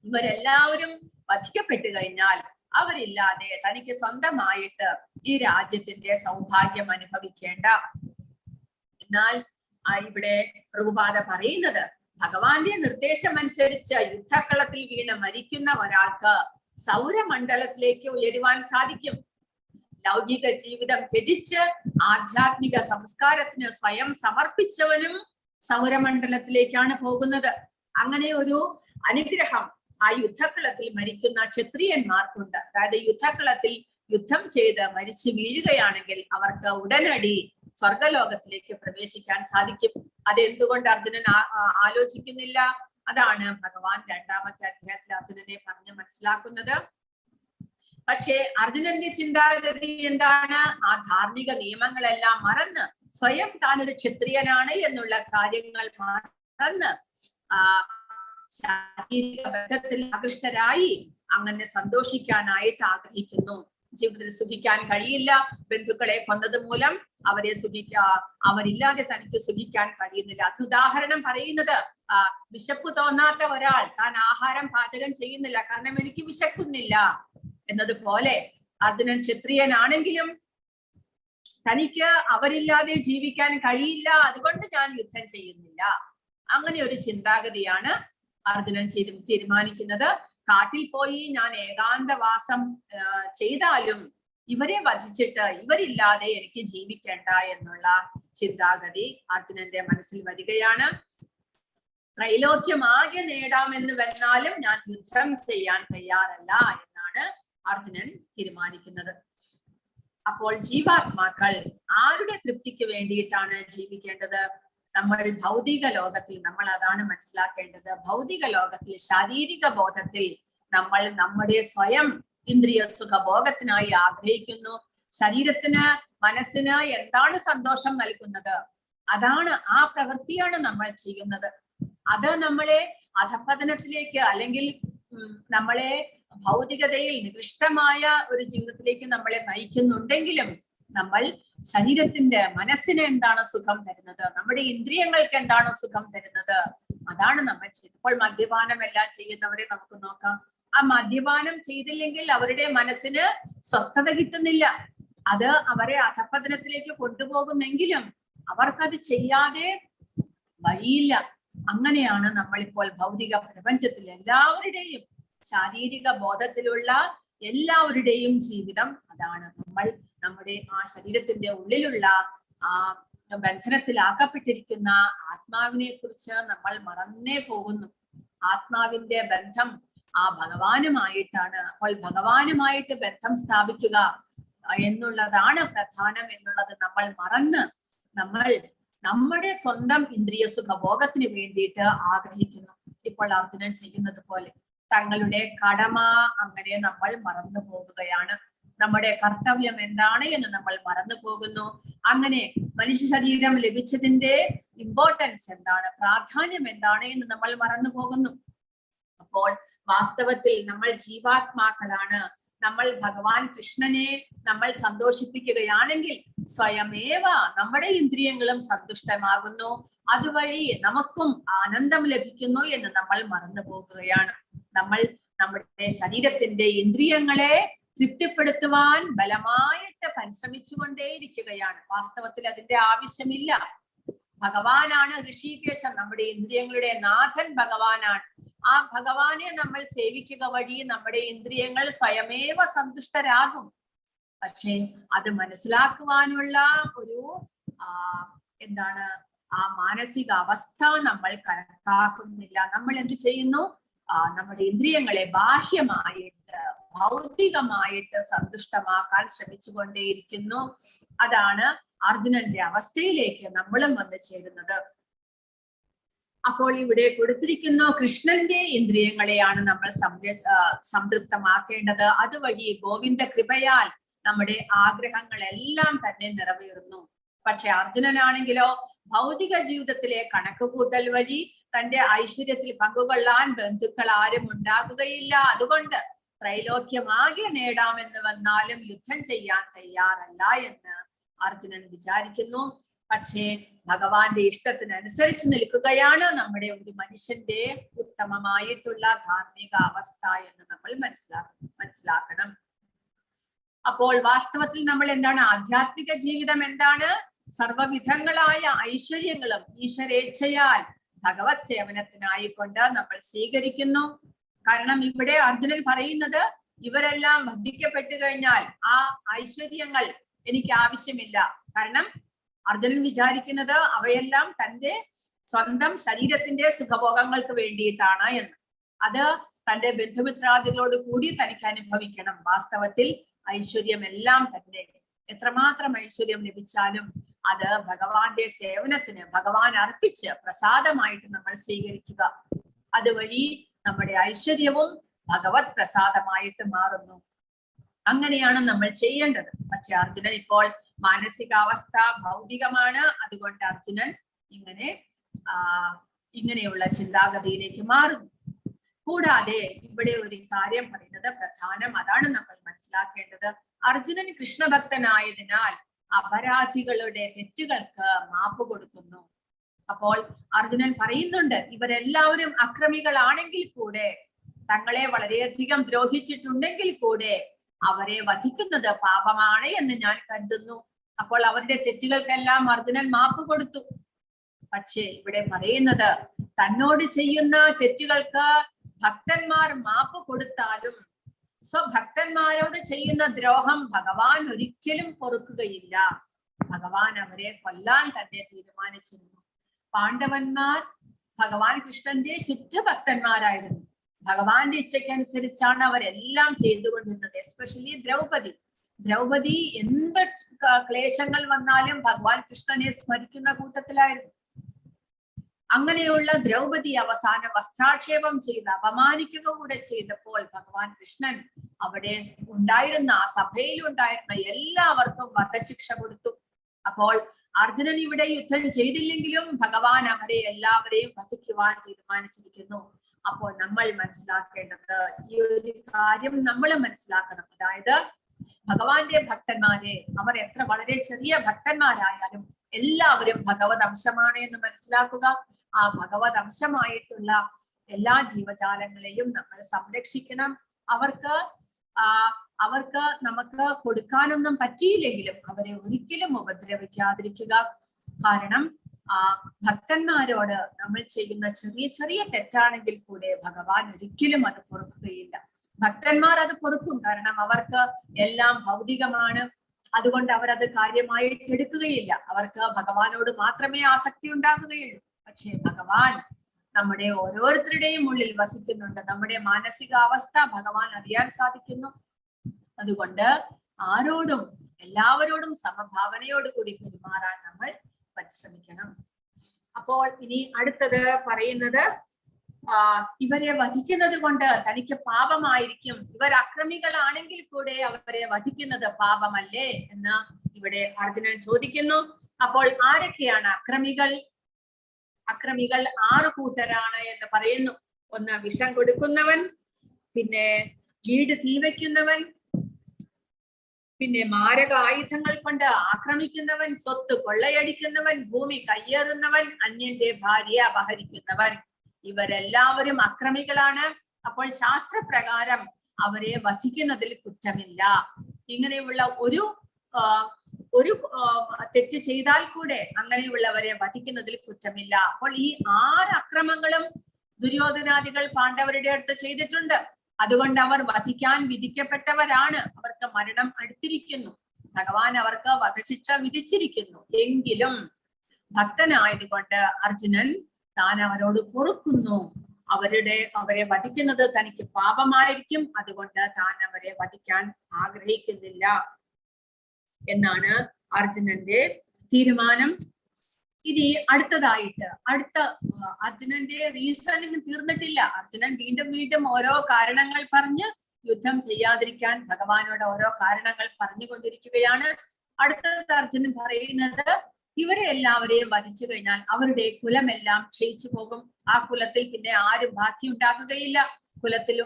ഇവരെല്ലാവരും വധിക്കപ്പെട്ടു കഴിഞ്ഞാൽ അവരില്ലാതെ തനിക്ക് സ്വന്തമായിട്ട് ഈ രാജ്യത്തിന്റെ സൗഭാഗ്യം അനുഭവിക്കേണ്ട. എന്നാൽ ഇവിടെ പ്രഭുപാദ പറയുന്നത്, ഭഗവാന്റെ നിർദ്ദേശം അനുസരിച്ച് യുദ്ധക്കളത്തിൽ വീണ് മരിക്കുന്ന ഒരാൾക്ക് സൗരമണ്ഡലത്തിലേക്ക് ഉയരുവാൻ സാധിക്കും. ലൗകിക ജീവിതം ത്യജിച്ച് ആധ്യാത്മിക സംസ്കാരത്തിന് സ്വയം സമർപ്പിച്ചവനും സൗരമണ്ഡലത്തിലേക്കാണ് പോകുന്നത്. അങ്ങനെ ഒരു അനുഗ്രഹം ആ യുദ്ധക്കളത്തിൽ മരിക്കുന്ന ക്ഷത്രിയന്മാർക്കുണ്ട്. അതായത് യുദ്ധക്കളത്തിൽ യുദ്ധം ചെയ്ത് മരിച്ചു വീഴുകയാണെങ്കിൽ അവർക്ക് ഉടനടി സ്വർഗലോകത്തിലേക്ക് പ്രവേശിക്കാൻ സാധിക്കും. അതെന്തുകൊണ്ട് അർജുനൻ ആലോചിക്കുന്നില്ല? അതാണ് ഭഗവാൻ 2-ാമത്തെ അധ്യായത്തിൽ അർജുനനെ പറഞ്ഞ് മനസ്സിലാക്കുന്നത്. പക്ഷേ അർജുനന്റെ ചിന്താഗതി എന്താണ്? ആ ധാർമ്മിക നിയമങ്ങളെല്ലാം മറന്ന് സ്വയം താനൊരു ക്ഷത്രിയനാണ് എന്നുള്ള കാര്യങ്ങൾ മറന്ന് ശാരീരിക ബന്ധത്തിൽ ആകൃഷ്ടരായി അങ്ങനെ സന്തോഷിക്കാനായിട്ട് ആഗ്രഹിക്കുന്നു. ജീവിതത്തിൽ സുഖിക്കാൻ കഴിയില്ല. ബന്ധുക്കളെ കൊന്നത് മൂലം അവരില്ലാതെ തനിക്ക് സുഖിക്കാൻ കഴിയുന്നില്ല. അത് ഉദാഹരണം പറയുന്നത്, വിശപ്പ് തോന്നാത്ത ഒരാൾ താൻ ആഹാരം പാചകം ചെയ്യുന്നില്ല, കാരണം എനിക്ക് വിശക്കുന്നില്ല എന്നതുപോലെ അർജുനൻ ക്ഷത്രിയനാണെങ്കിലും തനിക്ക് അവരില്ലാതെ ജീവിക്കാൻ കഴിയില്ല, അതുകൊണ്ട് ഞാൻ യുദ്ധം ചെയ്യുന്നില്ല. അങ്ങനെ ഒരു ചിന്താഗതിയാണ് അർജുനൻ തീരുമാനിക്കുന്നത്. കാട്ടിൽ പോയി ഞാൻ ഏകാന്തവാസം ചെയ്താലും ഇവരെ വധിച്ചിട്ട് ഇവരില്ലാതെ എനിക്ക് ജീവിക്കേണ്ട എന്നുള്ള ചിന്താഗതി അർജുനന്റെ മനസ്സിൽ വരികയാണ്. ത്രൈലോക്യം ആകെ നേടാമെന്ന് വന്നാലും ഞാൻ യുദ്ധം ചെയ്യാൻ തയ്യാറല്ല എന്നാണ് അർജുനൻ തീരുമാനിക്കുന്നത്. അപ്പോൾ ജീവാത്മാക്കൾ ആരുടെ തൃപ്തിക്ക് വേണ്ടിയിട്ടാണ് ജീവിക്കേണ്ടത്? നമ്മൾ ഭൗതിക ലോകത്തിൽ നമ്മൾ അതാണ് മനസ്സിലാക്കേണ്ടത്. ഭൗതിക ലോകത്തിൽ ശാരീരിക ബോധത്തിൽ നമ്മൾ നമ്മുടെ സ്വയം ഇന്ദ്രിയ സുഖഭോഗത്തിനായി ആഗ്രഹിക്കുന്നു. ശരീരത്തിന് മനസ്സിന് എന്താണ് സന്തോഷം നൽകുന്നത്, അതാണ്, ആ പ്രവൃത്തിയാണ് നമ്മൾ ചെയ്യുന്നത്. അത് നമ്മളെ അധപതനത്തിലേക്ക് അല്ലെങ്കിൽ നമ്മളെ ഭൗതികതയിൽ നികൃഷ്ടമായ ഒരു ജീവിതത്തിലേക്ക് നമ്മളെ നയിക്കുന്നുണ്ടെങ്കിലും നമ്മൾ ശരീരത്തിന്റെ മനസ്സിന് എന്താണ് സുഖം തരുന്നത്, നമ്മുടെ ഇന്ദ്രിയങ്ങൾക്ക് എന്താണ് സുഖം തരുന്നത്, അതാണ് നമ്മൾ ചെയ്യുന്നത്. ഇപ്പോൾ മദ്യപാനം എല്ലാം ചെയ്യുന്നവരെ നമുക്ക് നോക്കാം. ആ മദ്യപാനം ചെയ്തില്ലെങ്കിൽ അവരുടെ മനസ്സിന് സ്വസ്ഥത കിട്ടുന്നില്ല. അത് അവരെ അധപതനത്തിലേക്ക് കൊണ്ടുപോകുന്നെങ്കിലും അവർക്കത് ചെയ്യാതെ വഴിയില്ല. അങ്ങനെയാണ് നമ്മളിപ്പോൾ ഭൗതിക പ്രപഞ്ചത്തിൽ എല്ലാവരുടെയും ശാരീരിക ബോധത്തിലുള്ള എല്ലാവരുടെയും ജീവിതം അതാണ്. നമ്മൾ നമ്മുടെ ആ ശരീരത്തിന്റെ ഉള്ളിലുള്ള ആ ബന്ധനത്തിലാക്കപ്പെട്ടിരിക്കുന്ന ആത്മാവിനെ കുറിച്ച് നമ്മൾ മറന്നേ പോകുന്നു. ആത്മാവിന്റെ ബന്ധം ആ ഭഗവാനുമായിട്ടാണ്. അപ്പോൾ ഭഗവാനുമായിട്ട് ബന്ധം സ്ഥാപിക്കുക എന്നുള്ളതാണ് പ്രധാനം എന്നുള്ളത് നമ്മൾ മറന്ന് നമ്മൾ നമ്മുടെ സ്വന്തം ഇന്ദ്രിയ സുഖഭോഗത്തിന് വേണ്ടിയിട്ട് ആഗ്രഹിക്കുന്നു. ഇപ്പോൾ അർജുനൻ ചെയ്യുന്നത് പോലെ തങ്ങളുടെ കടമ അങ്ങനെ നമ്മൾ മറന്നു പോകുകയാണ്. നമ്മുടെ കർത്തവ്യം എന്താണ് എന്ന് നമ്മൾ മറന്നു പോകുന്നു. അങ്ങനെ മനുഷ്യ ശരീരം ലഭിച്ചതിന്റെ ഇമ്പോർട്ടൻസ് എന്താണ്, പ്രാധാന്യം എന്താണ് എന്ന് നമ്മൾ മറന്നു പോകുന്നു. അപ്പോൾ വാസ്തവത്തിൽ നമ്മൾ ജീവാത്മാക്കളാണ്. നമ്മൾ ഭഗവാൻ കൃഷ്ണനെ നമ്മൾ സന്തോഷിപ്പിക്കുകയാണെങ്കിൽ സ്വയമേവ നമ്മുടെ ഇന്ദ്രിയങ്ങളും സന്തുഷ്ടമാകുന്നു. അതുവഴി നമുക്കും ആനന്ദം ലഭിക്കുന്നു എന്ന് നമ്മൾ മറന്നു പോകുകയാണ്. നമ്മൾ നമ്മുടെ ശരീരത്തിന്റെ ഇന്ദ്രിയങ്ങളെ തൃപ്തിപ്പെടുത്തുവാൻ ബലമായിട്ട് പരിശ്രമിച്ചുകൊണ്ടേയിരിക്കുകയാണ്. വാസ്തവത്തിൽ അതിന്റെ ആവശ്യമില്ല. ഭഗവാനാണ് ഋഷികേശൻ, നമ്മുടെ ഇന്ദ്രിയങ്ങളുടെ നാഥൻ ഭഗവാനാണ്. ആ ഭഗവാനെ നമ്മൾ സേവിക്കുക വഴി നമ്മുടെ ഇന്ദ്രിയങ്ങൾ സ്വയമേവ സന്തുഷ്ടരാകും. പക്ഷേ അത് മനസ്സിലാക്കുവാനുള്ള ഒരു ആ മാനസിക അവസ്ഥ നമ്മൾ കണക്കാക്കുന്നില്ല. നമ്മൾ എന്ത് ചെയ്യുന്നു? നമ്മുടെ ഇന്ദ്രിയങ്ങളെ ബാഹ്യമായിട്ട് ഭൗതികമായിട്ട് സന്തുഷ്ടമാക്കാൻ ശ്രമിച്ചുകൊണ്ടേയിരിക്കുന്നു. അതാണ് അർജുനന്റെ അവസ്ഥയിലേക്ക് നമ്മളും വന്നു ചേരുന്നത്. അപ്പോൾ ഇവിടെ കൊടുത്തിരിക്കുന്നു, കൃഷ്ണന്റെ ഇന്ദ്രിയങ്ങളെയാണ് നമ്മൾ സംതൃപ്തമാക്കേണ്ടത്. അതുവഴി ഗോവിന്ദ കൃപയാൽ നമ്മുടെ ആഗ്രഹങ്ങളെല്ലാം തന്നെ നിറവേറുന്നു. പക്ഷെ അർജുനനാണെങ്കിലോ ഭൗതിക ജീവിതത്തിലെ കണക്കുകൂട്ടൽ വഴി തന്റെ ഐശ്വര്യത്തിൽ പങ്കുകൊള്ളാൻ ബന്ധുക്കൾ ആരും ഉണ്ടാകുകയില്ല. അതുകൊണ്ട് ത്രൈലോക്യമാകെ നേടാമെന്ന് വന്നാലും യുദ്ധം ചെയ്യാൻ തയ്യാറല്ല എന്ന് അർജുനൻ വിചാരിക്കുന്നു. പക്ഷേ ഭഗവാന്റെ ഇഷ്ടത്തിനനുസരിച്ച് നിൽക്കുകയാണ് നമ്മുടെ ഒരു മനുഷ്യന്റെ ഉത്തമമായിട്ടുള്ള ധാർമ്മിക അവസ്ഥ എന്ന് നമ്മൾ മനസ്സിലാക്കണം. അപ്പോൾ വാസ്തവത്തിൽ നമ്മൾ എന്താണ്? ആധ്യാത്മിക ജീവിതം എന്താണ്? സർവവിധങ്ങളായ ഐശ്വര്യങ്ങളും ഈശ്വരേച്ഛയാൽ ഭഗവത് സേവനത്തിനായിക്കൊണ്ട് നമ്മൾ സ്വീകരിക്കുന്നു. കാരണം ഇവിടെ അർജുനൻ പറയുന്നത്, ഇവരെല്ലാം വധിക്കപ്പെട്ടു കഴിഞ്ഞാൽ ആ ഐശ്വര്യങ്ങൾ എനിക്ക് ആവശ്യമില്ല. കാരണം അർജുനൻ വിചാരിക്കുന്നത് അവയെല്ലാം തന്റെ സ്വന്തം ശരീരത്തിന്റെ സുഖഭോഗങ്ങൾക്ക് വേണ്ടിയിട്ടാണ് എന്ന്. അത് തന്റെ ബന്ധുമിത്രാദികളോട് കൂടി തനിക്ക് അനുഭവിക്കണം. വാസ്തവത്തിൽ ഐശ്വര്യമെല്ലാം തന്നെ എത്രമാത്രം ഐശ്വര്യം ലഭിച്ചാലും അത് ഭഗവാന്റെ സേവനത്തിന് ഭഗവാൻ അർപ്പിച്ച് പ്രസാദമായിട്ട് നമ്മൾ സ്വീകരിക്കുക. അതുവഴി നമ്മുടെ ഐശ്വര്യവും ഭഗവത് പ്രസാദമായിട്ട് മാറുന്നു. അങ്ങനെയാണ് നമ്മൾ ചെയ്യേണ്ടത്. പക്ഷെ അർജുനൻ ഇപ്പോൾ മാനസികാവസ്ഥ ഭൗതികമാണ്. അതുകൊണ്ട് അർജുനൻ ഇങ്ങനെയുള്ള ചിന്താഗതിയിലേക്ക് മാറുന്നു. കൂടാതെ ഇവിടെ ഒരു കാര്യം പറയുന്നത് പ്രധാനം, അതാണ് നമ്മൾ മനസ്സിലാക്കേണ്ടത്. അർജുനൻ കൃഷ്ണഭക്തനായതിനാൽ അപരാധികളുടെ തെറ്റുകൾക്ക് മാപ്പ് കൊടുക്കുന്നു. അപ്പോൾ അർജുനൻ പറയുന്നുണ്ട്, ഇവരെല്ലാവരും അക്രമികളാണെങ്കിൽ കൂടെ, തങ്ങളെ വളരെയധികം ദ്രോഹിച്ചിട്ടുണ്ടെങ്കിൽ കൂടെ അവരെ വധിക്കുന്നത് പാപമാണ് എന്ന് ഞാൻ കരുതുന്നു. അപ്പോൾ അവരുടെ തെറ്റുകൾക്കെല്ലാം അർജുനൻ മാപ്പ് കൊടുത്തു. പക്ഷേ ഇവിടെ പറയുന്നത്, തന്നോട് ചെയ്യുന്ന തെറ്റുകൾക്ക് ഭക്തന്മാർ മാപ്പ് കൊടുത്താലും സ്വഭക്തന്മാരോട് ചെയ്യുന്ന ദ്രോഹം ഭഗവാൻ ഒരിക്കലും പൊറുക്കുകയില്ല. ഭഗവാൻ അവരെ കൊല്ലാൻ തന്നെ തീരുമാനിച്ചിരുന്നു. പാണ്ഡവന്മാർ ഭഗവാൻ കൃഷ്ണന്റെ ശുദ്ധ ഭക്തന്മാരായിരുന്നു. ഭഗവാന്റെ ഇച്ഛയ്ക്കനുസരിച്ചാണ് അവരെല്ലാം ചെയ്തുകൊണ്ടിരുന്നത്. എസ്പെഷ്യലി ദ്രൗപദി എന്ത് ക്ലേശങ്ങൾ വന്നാലും ഭഗവാൻ കൃഷ്ണനെ സ്മരിക്കുന്ന കൂട്ടത്തിലായിരുന്നു. അങ്ങനെയുള്ള ദ്രൗപദി അവസാനം വസ്ത്രാക്ഷേപം ചെയ്ത് അപമാനിക്കുക കൂടെ ചെയ്തപ്പോൾ ഭഗവാൻ കൃഷ്ണൻ അവിടെ ഉണ്ടായിരുന്ന ആ സഭയിൽ ഉണ്ടായിരുന്ന എല്ലാവർക്കും വധശിക്ഷ കൊടുത്തു. അപ്പോൾ അർജുനൻ ഇവിടെ യുദ്ധം ചെയ്തില്ലെങ്കിലും ഭഗവാൻ അവരെ എല്ലാവരെയും വധിക്കുവാൻ തീരുമാനിച്ചിരിക്കുന്നു. അപ്പോൾ നമ്മൾ മനസ്സിലാക്കേണ്ടത് ഈ ഒരു കാര്യം നമ്മൾ മനസ്സിലാക്കണം. അതായത് ഭഗവാന്റെ ഭക്തന്മാരെ, അവർ എത്ര വളരെ ചെറിയ ഭക്തന്മാരായാലും എല്ലാവരും ഭഗവത് അംശമാണ് എന്ന് മനസ്സിലാക്കുക. ആ ഭഗവത് അംശമായിട്ടുള്ള എല്ലാ ജീവജാലങ്ങളെയും നമ്മൾ സംരക്ഷിക്കണം. അവർക്ക് നമുക്ക് കൊടുക്കാനൊന്നും പറ്റിയില്ലെങ്കിലും അവരെ ഒരിക്കലും ഉപദ്രവിക്കാതിരിക്കുക. കാരണം ഭക്തന്മാരോട് നമ്മൾ ചെയ്യുന്ന ചെറിയ ചെറിയ തെറ്റാണെങ്കിൽ കൂടെ ഭഗവാൻ ഒരിക്കലും അത് പൊറുക്കുകയില്ല. ഭക്തന്മാർ അത് പൊറുക്കും, കാരണം അവർക്ക് എല്ലാം ഭൗതികമാണ്. അതുകൊണ്ട് അവരത് കാര്യമായിട്ട് എടുക്കുകയില്ല. അവർക്ക് ഭഗവാനോട് മാത്രമേ ആസക്തി ഉണ്ടാകുകയുള്ളൂ. പക്ഷേ ഭഗവാൻ നമ്മുടെ ഓരോരുത്തരുടെയും ഉള്ളിൽ വസിക്കുന്നുണ്ട്. നമ്മുടെ മാനസികാവസ്ഥ ഭഗവാൻ അറിയാൻ സാധിക്കുന്നു. അതുകൊണ്ട് ആരോടും എല്ലാവരോടും സമഭാവനയോടുകൂടി പെരുമാറാൻ നമ്മൾ പരിശ്രമിക്കണം. അപ്പോൾ ഇനി അടുത്തത് പറയുന്നത്, ഇവരെ വധിക്കുന്നത് കൊണ്ട് തനിക്ക് പാപമായിരിക്കും. ഇവർ അക്രമികളാണെങ്കിൽ കൂടെ അവരെ വധിക്കുന്നത് പാപമല്ലേ എന്ന് ഇവിടെ അർജുനൻ ചോദിക്കുന്നു. അപ്പോൾ ആരൊക്കെയാണ് അക്രമികൾ? അക്രമികൾ 6 കൂട്ടരാണ് എന്ന് പറയുന്നു. ഒന്ന്, വിഷം കൊടുക്കുന്നവൻ. പിന്നെ വീട് തീവയ്ക്കുന്നവൻ, പിന്നെ മാരക ആയുധങ്ങൾ കൊണ്ട് ആക്രമിക്കുന്നവൻ, സ്വത്ത് കൊള്ളയടിക്കുന്നവൻ, ഭൂമി കയ്യേറുന്നവൻ, അന്യന്റെ ഭാര്യ അപഹരിക്കുന്നവൻ, ഇവരെല്ലാവരും അക്രമികളാണ്. അപ്പോൾ ശാസ്ത്രപ്രകാരം അവരെ വധിക്കുന്നതിൽ കുറ്റമില്ല. ഇങ്ങനെയുള്ള ഒരു തെറ്റ് ചെയ്താൽ കൂടെ അങ്ങനെയുള്ളവരെ വധിക്കുന്നതിൽ കുറ്റമില്ല. അപ്പോൾ ഈ 6 അക്രമങ്ങളും ദുര്യോധനാദികൾ പാണ്ഡവരുടെ അടുത്ത് ചെയ്തിട്ടുണ്ട്. അതുകൊണ്ട് അവർ വധിക്കാൻ വിധിക്കപ്പെട്ടവരാണ്. അവർക്ക് മരണം അടുത്തിരിക്കുന്നു. ഭഗവാൻ അവർക്ക് വധശിക്ഷ വിധിച്ചിരിക്കുന്നു. എങ്കിലും ഭക്തനായതുകൊണ്ട് അർജുനൻ താൻ അവരോട് പൊറുക്കുന്നു. അവരെ വധിക്കുന്നത് തനിക്ക് പാപമായിരിക്കും. അതുകൊണ്ട് താൻ അവരെ വധിക്കാൻ ആഗ്രഹിക്കുന്നില്ല എന്നാണ് അർജുനന്റെ തീരുമാനം. ഇനി അടുത്തതായിട്ട് അർജുനന്റെ റീസണിങ് തീർന്നിട്ടില്ല. അർജുനൻ വീണ്ടും ഓരോ കാരണങ്ങൾ പറഞ്ഞ് യുദ്ധം ചെയ്യാതിരിക്കാൻ ഭഗവാനോട് ഓരോ കാരണങ്ങൾ പറഞ്ഞുകൊണ്ടിരിക്കുകയാണ്. അടുത്തത് അർജുനൻ പറയുന്നത്, ഇവരെ എല്ലാവരെയും വധിച്ചു കഴിഞ്ഞാൽ അവരുടെ കുലമെല്ലാം ക്ഷയിച്ചു പോകും. ആ കുലത്തിൽ പിന്നെ ആരും ബാക്കി ഉണ്ടാക്കുകയില്ല. കുലത്തിൽ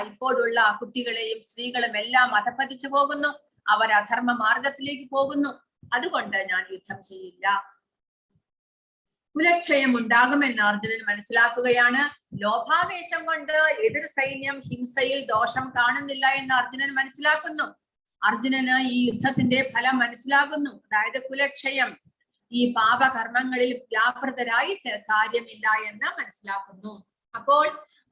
ഇപ്പോഴുള്ള കുട്ടികളെയും സ്ത്രീകളും എല്ലാം അധപ്പതിച്ചു പോകുന്നു. അവർ അധർമ്മ മാർഗത്തിലേക്ക് പോകുന്നു. അതുകൊണ്ട് ഞാൻ യുദ്ധം ചെയ്യില്ല. കുലക്ഷയം ഉണ്ടാകുമെന്ന് അർജുനൻ മനസ്സിലാക്കുകയാണ്. ലോഭാവേശം കൊണ്ട് എതിർ സൈന്യം ഹിംസയിൽ ദോഷം കാണുന്നില്ല എന്ന് അർജുനൻ മനസ്സിലാക്കുന്നു. അർജുനന് ഈ യുദ്ധത്തിന്റെ ഫലം മനസ്സിലാകുന്നു. അതായത് കുലക്ഷയം, ഈ പാപകർമ്മങ്ങളിൽ വ്യാപൃതരായിട്ട് കാര്യമില്ല എന്ന് മനസ്സിലാക്കുന്നു. അപ്പോൾ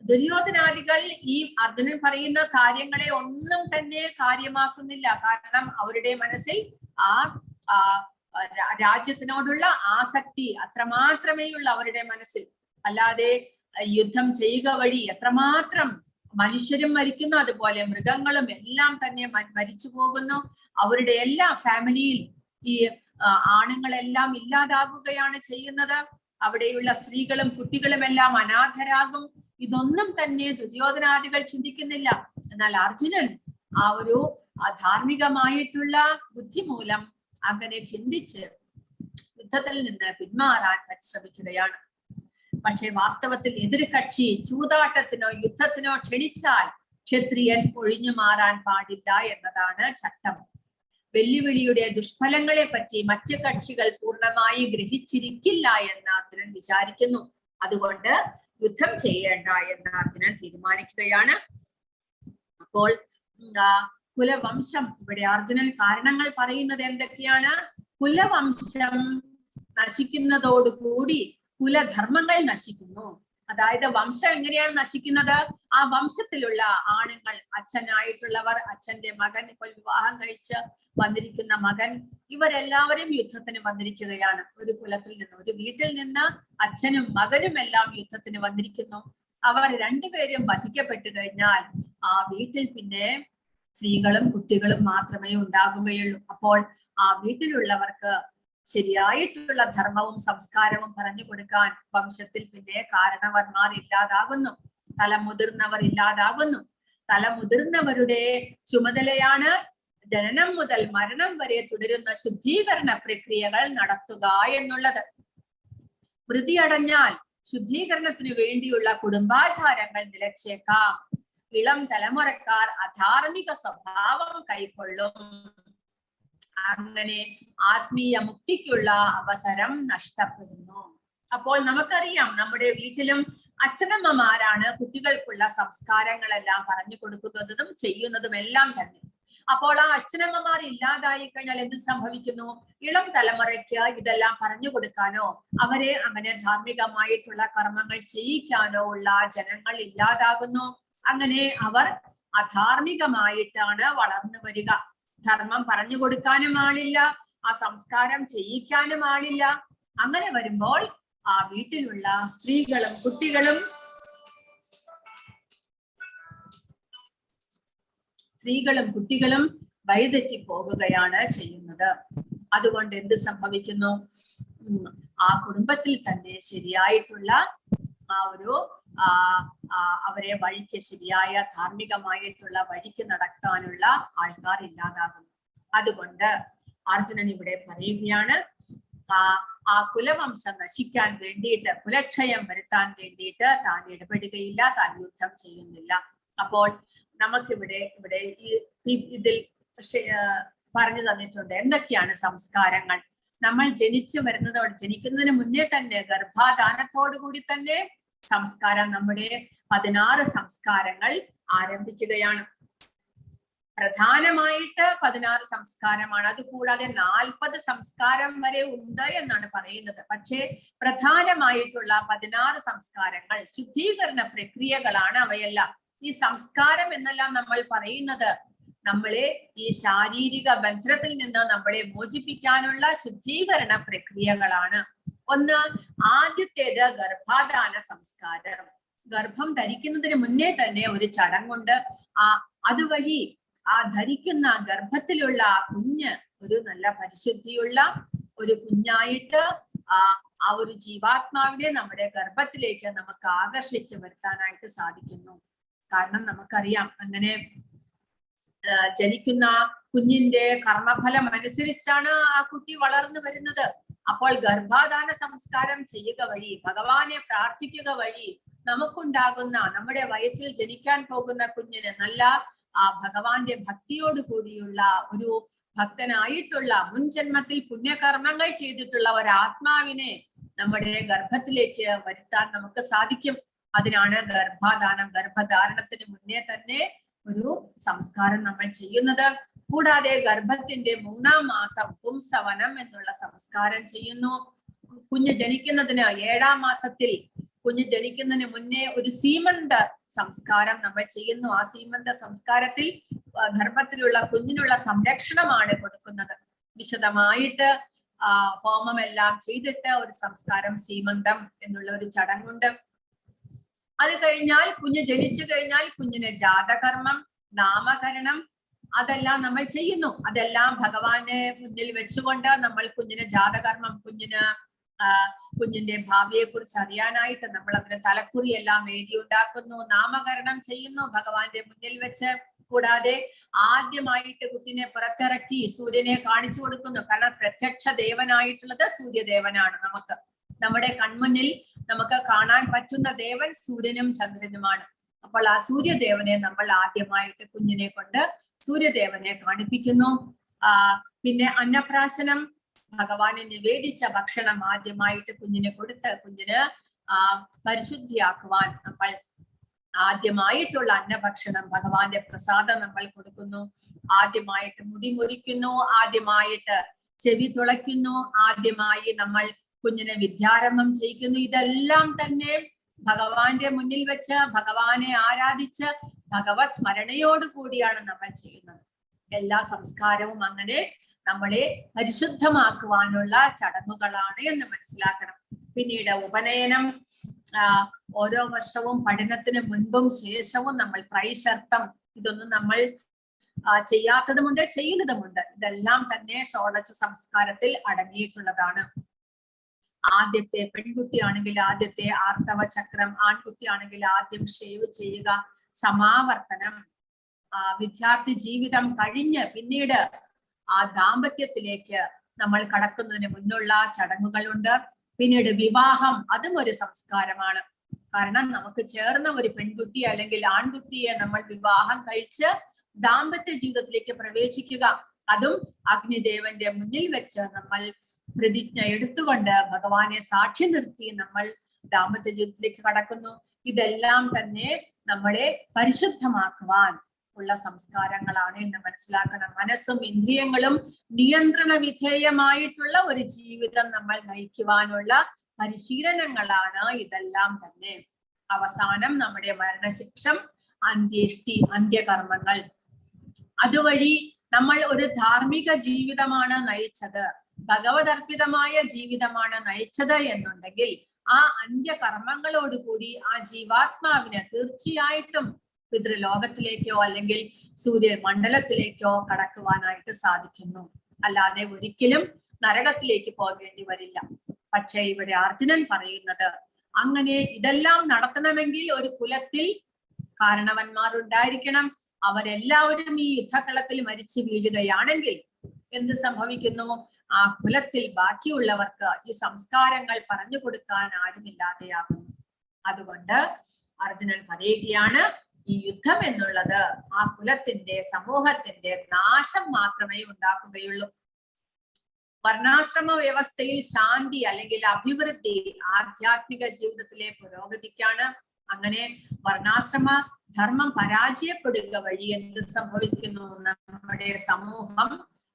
ദുര്യോധനാദികൾ ഈ അർജുനൻ പറയുന്ന കാര്യങ്ങളെ ഒന്നും തന്നെ കാര്യമാക്കുന്നില്ല. കാരണം അവരുടെ മനസ്സിൽ രാജ്യത്തിനോടുള്ള ആസക്തി അത്രമാത്രമേയുള്ള അവരുടെ മനസ്സിൽ. അല്ലാതെ യുദ്ധം ചെയ്യുക വഴി എത്രമാത്രം മനുഷ്യരും മരിക്കുന്നു, അതുപോലെ മൃഗങ്ങളും എല്ലാം തന്നെ മരിച്ചു പോകുന്നു. അവരുടെ എല്ലാ ഫാമിലിയിൽ ഈ ആണുങ്ങളെല്ലാം ഇല്ലാതാകുകയാണ് ചെയ്യുന്നത്. അവിടെയുള്ള സ്ത്രീകളും കുട്ടികളും എല്ലാം അനാഥരാകും. ഇതൊന്നും തന്നെ ദുര്യോധനാദികൾ ചിന്തിക്കുന്നില്ല. എന്നാൽ അർജുനൻ ആ ഒരു ധാർമ്മികമായിട്ടുള്ള ബുദ്ധി മൂലം അങ്ങനെ ചിന്തിച്ച് യുദ്ധത്തിൽ നിന്ന് പിന്മാറാൻ പരിശ്രമിക്കുകയാണ്. പക്ഷെ വാസ്തവത്തിൽ എതിർകക്ഷി ചൂതാട്ടത്തിനോ യുദ്ധത്തിനോ ക്ഷണിച്ചാൽ ക്ഷത്രിയൻ ഒഴിഞ്ഞു മാറാൻ പാടില്ല എന്നതാണ് ചട്ടം. വെല്ലുവിളിയുടെ ദുഷ്ഫലങ്ങളെ പറ്റി മറ്റു കക്ഷികൾ പൂർണ്ണമായി ഗ്രഹിച്ചിരിക്കില്ല എന്ന് അർജുനൻ വിചാരിക്കുന്നു. അതുകൊണ്ട് യുദ്ധം ചെയ്യേണ്ട എന്ന് അർജുനൻ തീരുമാനിക്കുകയാണ്. അപ്പോൾ കുലവംശം, ഇവിടെ അർജുനൻ കാരണങ്ങൾ പറയുന്നത് എന്തൊക്കെയാണ്? കുലവംശം നശിക്കുന്നതോടുകൂടി കുലധർമ്മങ്ങൾ നശിക്കുന്നു. അതായത് വംശം എങ്ങനെയാണ് നശിക്കുന്നത്? ആ വംശത്തിലുള്ള ആണുങ്ങൾ, അച്ഛനായിട്ടുള്ളവർ, അച്ഛന്റെ മകൻ, ഇപ്പോൾ വിവാഹം കഴിച്ച് വന്നിരിക്കുന്ന മകൻ, ഇവരെല്ലാവരും യുദ്ധത്തിന് വന്നിരിക്കുകയാണ്. ഒരു കുലത്തിൽ നിന്ന്, ഒരു വീട്ടിൽ നിന്ന് അച്ഛനും മകനും എല്ലാം യുദ്ധത്തിന് വന്നിരിക്കുന്നു. അവർ രണ്ടുപേരും വധിക്കപ്പെട്ടു കഴിഞ്ഞാൽ ആ വീട്ടിൽ പിന്നെ സ്ത്രീകളും കുട്ടികളും മാത്രമേ ഉണ്ടാകുകയുള്ളൂ. അപ്പോൾ ആ വീട്ടിലുള്ളവർക്ക് ശരിയായിട്ടുള്ള ധർമ്മവും സംസ്കാരവും പറഞ്ഞു കൊടുക്കാൻ വംശത്തിൽ പിന്നെ കാരണവന്മാർ ഇല്ലാതാകുന്നു, തലമുതിർന്നവർ ഇല്ലാതാകുന്നു. തലമുതിർന്നവരുടെ ചുമതലയാണ് ജനനം മുതൽ മരണം വരെ തുടരുന്ന ശുദ്ധീകരണ പ്രക്രിയകൾ നടത്തുക എന്നുള്ളത്. വൃതിയടഞ്ഞാൽ ശുദ്ധീകരണത്തിന് വേണ്ടിയുള്ള കുടുംബാചാരങ്ങൾ നിലച്ചേക്കാം. ഇളം തലമുറക്കാർ അധാർമിക സ്വഭാവം കൈക്കൊള്ളും. അങ്ങനെ ആത്മീയ മുക്തിക്കുള്ള അവസരം നഷ്ടപ്പെടുന്നു. അപ്പോൾ നമുക്കറിയാം, നമ്മുടെ വീട്ടിലും അച്ഛനമ്മമാരാണ് കുട്ടികൾക്കുള്ള സംസ്കാരങ്ങളെല്ലാം പറഞ്ഞു കൊടുക്കുന്നതും ചെയ്യുന്നതും എല്ലാം തന്നെ. അപ്പോൾ ആ അച്ഛനമ്മമാർ ഇല്ലാതായി കഴിഞ്ഞാൽ എന്ത് സംഭവിക്കുന്നു? ഇളം തലമുറയ്ക്ക് ഇതെല്ലാം പറഞ്ഞു കൊടുക്കാനോ അവരെ അങ്ങനെ ധാർമ്മികമായിട്ടുള്ള കർമ്മങ്ങൾ ചെയ്യിക്കാനോ ഉള്ള ജനങ്ങൾ ഇല്ലാതാകുന്നു. അങ്ങനെ അവർ അധാർമികമായിട്ടാണ് വളർന്നു വരിക. ധർമ്മം പറഞ്ഞു കൊടുക്കാനും ആളില്ല, ആ സംസ്കാരം ചെയ്യിക്കാനും ആളില്ല. അങ്ങനെ വരുമ്പോൾ ആ വീട്ടിലുള്ള സ്ത്രീകളും കുട്ടികളും വഴിതെറ്റി പോകുകയാണ് ചെയ്യുന്നത്. അതുകൊണ്ട് എന്ത് സംഭവിക്കുന്നു? ആ കുടുംബത്തിൽ തന്നെ ശരിയായിട്ടുള്ള ആ ഒരു അവരെ വഴിക്ക്, ശരിയായ ധാർമ്മികമായിട്ടുള്ള വഴിക്ക് നടത്താനുള്ള ആൾക്കാർ ഇല്ലാതാകുന്നു. അതുകൊണ്ട് അർജുനൻ ഇവിടെ പറയുകയാണ്, ആ കുലവംശം നശിക്കാൻ വേണ്ടിയിട്ട്, കുലക്ഷയം വരുത്താൻ വേണ്ടിയിട്ട് താൻ ഇടപെടുകയില്ല, താൻ യുദ്ധം ചെയ്യുന്നില്ല. അപ്പോൾ നമുക്കിവിടെ ഇതിൽ പറഞ്ഞു തന്നിട്ടുണ്ട് എന്തൊക്കെയാണ് സംസ്കാരങ്ങൾ. നമ്മൾ ജനിക്കുന്നതിന് മുന്നേ തന്നെ ഗർഭാധാനത്തോടു കൂടി തന്നെ സംസ്കാരം, നമ്മുടെ 16 സംസ്കാരങ്ങൾ ആരംഭിക്കുകയാണ്. പ്രധാനമായിട്ട് 16 സംസ്കാരമാണ്. അതുകൂടാതെ 40 സംസ്കാരം വരെ ഉണ്ട് എന്നാണ് പറയുന്നത്. പക്ഷേ പ്രധാനമായിട്ടുള്ള 16 സംസ്കാരങ്ങൾ ശുദ്ധീകരണ പ്രക്രിയകളാണ് അവയെല്ലാം. ഈ സംസ്കാരം എന്നെല്ലാം നമ്മൾ പറയുന്നത് നമ്മളെ ഈ ശാരീരിക ബന്ധത്തിൽ നിന്ന് നമ്മളെ മോചിപ്പിക്കാനുള്ള ശുദ്ധീകരണ പ്രക്രിയകളാണ്. ഒന്ന്, ആദ്യത്തേത് ഗർഭാധാന സംസ്കാരം. ഗർഭം ധരിക്കുന്നതിന് മുന്നേ തന്നെ ഒരു ചടങ്ങുണ്ട്. അതുവഴി ആ ധരിക്കുന്ന ഗർഭത്തിലുള്ള കുഞ്ഞ് ഒരു നല്ല പരിശുദ്ധിയുള്ള ഒരു കുഞ്ഞായിട്ട് ആ ഒരു ജീവാത്മാവിനെ നമ്മുടെ ഗർഭത്തിലേക്ക് നമുക്ക് ആകർഷിച്ച് വരുത്താനായിട്ട് സാധിക്കുന്നു. കാരണം നമുക്കറിയാം, അങ്ങനെ ജനിക്കുന്ന കുഞ്ഞിന്റെ കർമ്മഫലം അനുസരിച്ചാണ് ആ കുട്ടി വളർന്നു വരുന്നത്. അപ്പോൾ ഗർഭാധാന സംസ്കാരം ചെയ്യുക വഴി, ഭഗവാനെ പ്രാർത്ഥിക്കുക വഴി നമുക്കുണ്ടാകുന്ന, നമ്മുടെ വയറ്റിൽ ജനിക്കാൻ പോകുന്ന കുഞ്ഞിന് നല്ല ഭഗവാന്റെ ഭക്തിയോട് കൂടിയുള്ള ഒരു ഭക്തനായിട്ടുള്ള, മുൻജന്മത്തിൽ പുണ്യകർമ്മങ്ങൾ ചെയ്തിട്ടുള്ള ഒരാത്മാവിനെ നമ്മുടെ ഗർഭത്തിലേക്ക് വരുത്താൻ നമുക്ക് സാധിക്കും. അതിനാണ് ഗർഭാധാനം. ഗർഭധാരണത്തിന് മുന്നേ തന്നെ ഒരു സംസ്കാരം നമ്മൾ ചെയ്യുന്നത്. കൂടാതെ ഗർഭത്തിന്റെ 3-ാം മാസം പുംസവനം എന്നുള്ള സംസ്കാരം ചെയ്യുന്നു. കുഞ്ഞ് ജനിക്കുന്നതിന് 7-ാം മാസത്തിൽ, കുഞ്ഞ് ജനിക്കുന്നതിന് മുന്നേ ഒരു സീമന്ത സംസ്കാരം നമ്മൾ ചെയ്യുന്നു. ആ സീമന്ത സംസ്കാരത്തിൽ ഗർഭത്തിലുള്ള കുഞ്ഞിനുള്ള സംരക്ഷണമാണ് കൊടുക്കുന്നത്. വിശദമായിട്ട് ഹോമമെല്ലാം ചെയ്തിട്ട് ഒരു സംസ്കാരം, സീമന്തം എന്നുള്ള ഒരു ചടങ്ങുണ്ട്. അത് കഴിഞ്ഞാൽ, കുഞ്ഞ് ജനിച്ചു കഴിഞ്ഞാൽ കുഞ്ഞിന് ജാതകർമ്മം, നാമകരണം അതെല്ലാം നമ്മൾ ചെയ്യുന്നു. അതെല്ലാം ഭഗവാനെ മുന്നിൽ വെച്ചുകൊണ്ട് നമ്മൾ കുഞ്ഞിന് ജാതകർമ്മം, കുഞ്ഞിന്റെ ഭാവിയെ കുറിച്ച് അറിയാനായിട്ട് നമ്മൾ അതിന് തലക്കുറി എല്ലാം എഴുതി ഉണ്ടാക്കുന്നു. നാമകരണം ചെയ്യുന്നു ഭഗവാന്റെ മുന്നിൽ വെച്ച്. കൂടാതെ ആദ്യമായിട്ട് കുഞ്ഞിനെ പുറത്തിറക്കി സൂര്യനെ കാണിച്ചു കൊടുക്കുന്നു. കാരണം പ്രത്യക്ഷ ദേവനായിട്ടുള്ളത് സൂര്യദേവനാണ്. നമ്മുടെ കൺമുന്നിൽ നമുക്ക് കാണാൻ പറ്റുന്ന ദേവൻ സൂര്യനും ചന്ദ്രനുമാണ്. അപ്പോൾ ആ സൂര്യദേവനെ നമ്മൾ ആദ്യമായിട്ട് കുഞ്ഞിനെ കൊണ്ട് സൂര്യദേവനെ കാണിപ്പിക്കുന്നു. പിന്നെ അന്നപ്രാശനം, ഭഗവാനെ നിവേദിച്ച ഭക്ഷണം ആദ്യമായിട്ട് കുഞ്ഞിന് കൊടുത്ത് കുഞ്ഞിന് പരിശുദ്ധിയാക്കുവാൻ നമ്മൾ ആദ്യമായിട്ടുള്ള അന്നഭക്ഷണം, ഭഗവാന്റെ പ്രസാദം നമ്മൾ കൊടുക്കുന്നു. ആദ്യമായിട്ട് മുടി മുറിക്കുന്നു, ആദ്യമായിട്ട് ചെവി തുളയ്ക്കുന്നു, ആദ്യമായി നമ്മൾ കുഞ്ഞിനെ വിദ്യാരംഭം ചെയ്യിക്കുന്നു. ഇതെല്ലാം തന്നെ ഭഗവാന്റെ മുന്നിൽ വെച്ച് ഭഗവാനെ ആരാധിച്ച് ഭഗവത് സ്മരണയോട് കൂടിയാണ് നമ്മൾ ചെയ്യുന്നത്. എല്ലാ സംസ്കാരവും അങ്ങനെ നമ്മളെ പരിശുദ്ധമാക്കുവാനുള്ള ചടങ്ങുകളാണ് എന്ന് മനസ്സിലാക്കണം. പിന്നീട് ഉപനയനം. ഓരോ വർഷവും പഠനത്തിന് മുൻപും ശേഷവും നമ്മൾ പ്രൈശർത്ഥം, ഇതൊന്നും നമ്മൾ ചെയ്യാത്തതുമുണ്ട്, ചെയ്യുന്നതുമുണ്ട്. ഇതെല്ലാം തന്നെ ഷോഡശ സംസ്കാരത്തിൽ അടങ്ങിയിട്ടുള്ളതാണ്. ആദ്യത്തെ പെൺകുട്ടിയാണെങ്കിൽ ആദ്യത്തെ ആർത്തവ ചക്രം, ആൺകുട്ടിയാണെങ്കിൽ ആദ്യം ഷേവ് ചെയ്യുക, സമാവർത്തനം, വിദ്യാർത്ഥി ജീവിതം കഴിഞ്ഞ് പിന്നീട് ആ ദാമ്പത്യത്തിലേക്ക് നമ്മൾ കടക്കുന്നതിന് മുന്നുള്ള ചടങ്ങുകളുണ്ട്. പിന്നീട് വിവാഹം, അതും ഒരു സംസ്കാരമാണ്. കാരണം നമുക്ക് ചേർന്ന ഒരു പെൺകുട്ടി അല്ലെങ്കിൽ ആൺകുട്ടിയെ നമ്മൾ വിവാഹം കഴിച്ച് ദാമ്പത്യ ജീവിതത്തിലേക്ക് പ്രവേശിക്കുക, അതും അഗ്നിദേവന്റെ മുന്നിൽ വെച്ച് നമ്മൾ പ്രതിജ്ഞ എടുത്തുകൊണ്ട് ഭഗവാനെ സാക്ഷി നിർത്തി നമ്മൾ ദാമ്പത്യ ജീവിതത്തിലേക്ക് കടക്കുന്നു. ഇതെല്ലാം തന്നെ നമ്മളെ പരിശുദ്ധമാക്കുവാൻ ഉള്ള സംസ്കാരങ്ങളാണ് എന്ന് മനസ്സിലാക്കണം. മനസ്സും ഇന്ദ്രിയങ്ങളും നിയന്ത്രണ വിധേയമായിട്ടുള്ള ഒരു ജീവിതം നമ്മൾ നയിക്കുവാനുള്ള പരിശീലനങ്ങളാണ് ഇതെല്ലാം തന്നെ. അവസാനം നമ്മുടെ മരണശിക്ഷം, അന്ത്യകർമ്മങ്ങൾ. അതുവഴി നമ്മൾ ഒരു ധാർമ്മിക ജീവിതമാണ് നയിച്ചത്, ഭഗവതർപ്പിതമായ ജീവിതമാണ് നയിച്ചത് എന്നുണ്ടെങ്കിൽ ആ അന്ത്യകർമ്മങ്ങളോടുകൂടി ആ ജീവാത്മാവിന് തീർച്ചയായിട്ടും പിതൃലോകത്തിലേക്കോ അല്ലെങ്കിൽ സൂര്യമണ്ഡലത്തിലേക്കോ കടക്കുവാനായിട്ട് സാധിക്കുന്നു. അല്ലാതെ ഒരിക്കലും നരകത്തിലേക്ക് പോകേണ്ടി വരില്ല. പക്ഷെ ഇവിടെ അർജുനൻ പറയുന്നത്, അങ്ങനെ ഇതെല്ലാം നടത്തണമെങ്കിൽ ഒരു കുലത്തിൽ കാരണവന്മാരുണ്ടായിരിക്കണം. അവരെല്ലാവരും ഈ യുദ്ധക്കളത്തിൽ മരിച്ചു വീഴുകയാണെങ്കിൽ എന്ത് സംഭവിക്കുന്നു? ആ കുലത്തിൽ ബാക്കിയുള്ളവർക്ക് ഈ സംസ്കാരങ്ങൾ പറഞ്ഞു കൊടുക്കാൻ ആരുമില്ലാതെയാകുന്നു. അതുകൊണ്ട് അർജുനൻ പറയുകയാണ്, ഈ യുദ്ധം എന്നുള്ളത് ആ കുലത്തിന്റെ സമൂഹത്തിന്റെ നാശം മാത്രമേ ഉണ്ടാക്കുകയുള്ളൂ. വർണ്ണാശ്രമ വ്യവസ്ഥയിൽ ശാന്തി അല്ലെങ്കിൽ അഭിവൃദ്ധി ആധ്യാത്മിക ജീവിതത്തിലെ പുരോഗതിക്കാണ്. അങ്ങനെ വർണ്ണാശ്രമ ധർമ്മം പരാജയപ്പെടുക വഴി എന്ത് സംഭവിക്കുന്നു? നമ്മുടെ സമൂഹം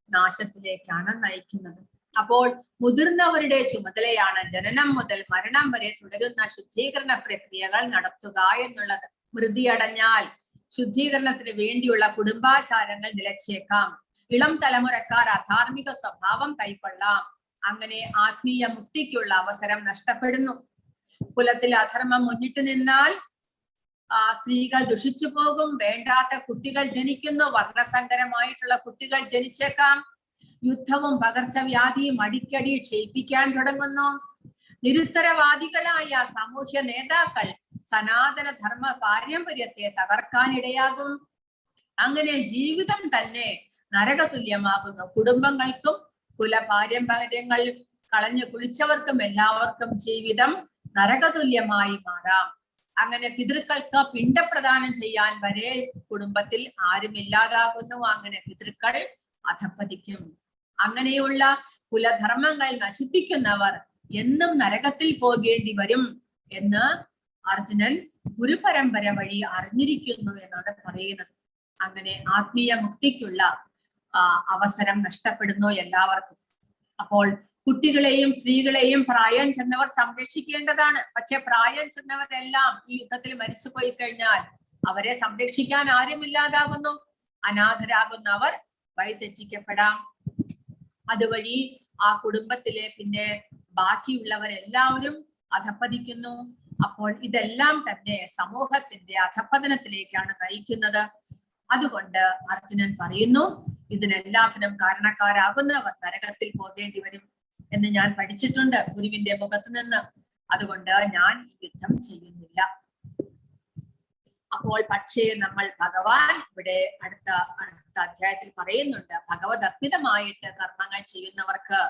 നാശത്തിലേക്കാണ് നയിക്കുന്നത്. അപ്പോൾ മുതിർന്നവരുടെ ചുമതലയാണ് ജനനം മുതൽ മരണം വരെ തുടരുന്ന ശുദ്ധീകരണ പ്രക്രിയകൾ നടത്തുക എന്നുള്ളത്. മൃതിയടഞ്ഞാൽ ശുദ്ധീകരണത്തിന് വേണ്ടിയുള്ള കുടുംബാചാരങ്ങൾ നിലച്ചേക്കാം. ഇളം തലമുറക്കാർ അധാർമിക സ്വഭാവം കൈക്കൊള്ളാം. അങ്ങനെ ആത്മീയ മുക്തിക്കുള്ള അവസരം നഷ്ടപ്പെടുന്നു. കുലത്തിൽ അധർമ്മം മുന്നിട്ട് നിന്നാൽ സ്ത്രീകൾ ദുഷിച്ചു പോകും. വേണ്ടാത്ത കുട്ടികൾ ജനിക്കുന്നു. വർണ്ണസങ്കരമായിട്ടുള്ള കുട്ടികൾ ജനിച്ചേക്കാം. യുദ്ധവും പകർച്ചവ്യാധിയും അടിക്കടി ക്ഷയിപ്പിക്കാൻ തുടങ്ങുന്നു. നിരുത്തരവാദികളായ സാമൂഹ്യ നേതാക്കൾ സനാതന ധർമ്മ പാരമ്പര്യത്തെ തകർക്കാനിടയാകും. അങ്ങനെ ജീവിതം തന്നെ നരകതുല്യമാകുന്നു. കുടുംബങ്ങൾക്കും കുലപാരമ്പര്യങ്ങൾ കളഞ്ഞു കുളിച്ചവർക്കും എല്ലാവർക്കും ജീവിതം നരകതുല്യമായി മാറാം. അങ്ങനെ പിതൃക്കൾക്ക് പിണ്ടപ്രദാനം ചെയ്യാൻ വരെ കുടുംബത്തിൽ ആരുമില്ലാതാകുന്നു. അങ്ങനെ പിതൃക്കൾ അധപ്പതിക്കും. അങ്ങനെയുള്ള കുലധർമ്മങ്ങൾ നശിപ്പിക്കുന്നവർ എന്നും നരകത്തിൽ പോകേണ്ടി വരും എന്ന് അർജുനൻ ഗുരുപരമ്പര വഴി അറിഞ്ഞിരിക്കുന്നു എന്നാണ് പറയുന്നത്. അങ്ങനെ ആത്മീയ മുക്തിക്കുള്ള അവസരം നഷ്ടപ്പെടുന്നു എല്ലാവർക്കും. അപ്പോൾ കുട്ടികളെയും സ്ത്രീകളെയും പ്രായം ചെന്നവർ സംരക്ഷിക്കേണ്ടതാണ്. പക്ഷെ പ്രായം ചെന്നവരെല്ലാം ഈ യുദ്ധത്തിൽ മരിച്ചുപോയി കഴിഞ്ഞാൽ അവരെ സംരക്ഷിക്കാൻ ആരുമില്ലാതാകുന്നു. അനാഥരാകുന്നവർ വഴിതെറ്റിക്കപ്പെടാം. അതുവഴി ആ കുടുംബത്തിലെ പിന്നെ ബാക്കിയുള്ളവരെല്ലാവരും അധപ്പതിക്കുന്നു. അപ്പോൾ ഇതെല്ലാം തന്നെ സമൂഹത്തിന്റെ അധപ്പതനത്തിലേക്കാണ് നയിക്കുന്നത്. അതുകൊണ്ട് അർജുനൻ പറയുന്നു, ഇതിനെല്ലാത്തിനും കാരണക്കാരാകുന്നവർ നരകത്തിൽ പോകേണ്ടി വരും എന്ന് ഞാൻ പഠിച്ചിട്ടുണ്ട് ഗുരുവിന്റെ മുഖത്ത് നിന്ന്. അതുകൊണ്ട് ഞാൻ ഈ യുദ്ധം ചെയ്യുന്നില്ല. അപ്പോൾ പക്ഷേ നമ്മൾ ഭഗവാൻ ഇവിടെ അടുത്ത അധ്യായത്തിൽ പറയുന്നുണ്ട്, ഭഗവത് അർപ്പിതമായിട്ട് കർമ്മങ്ങൾ ചെയ്യുന്നവർക്ക്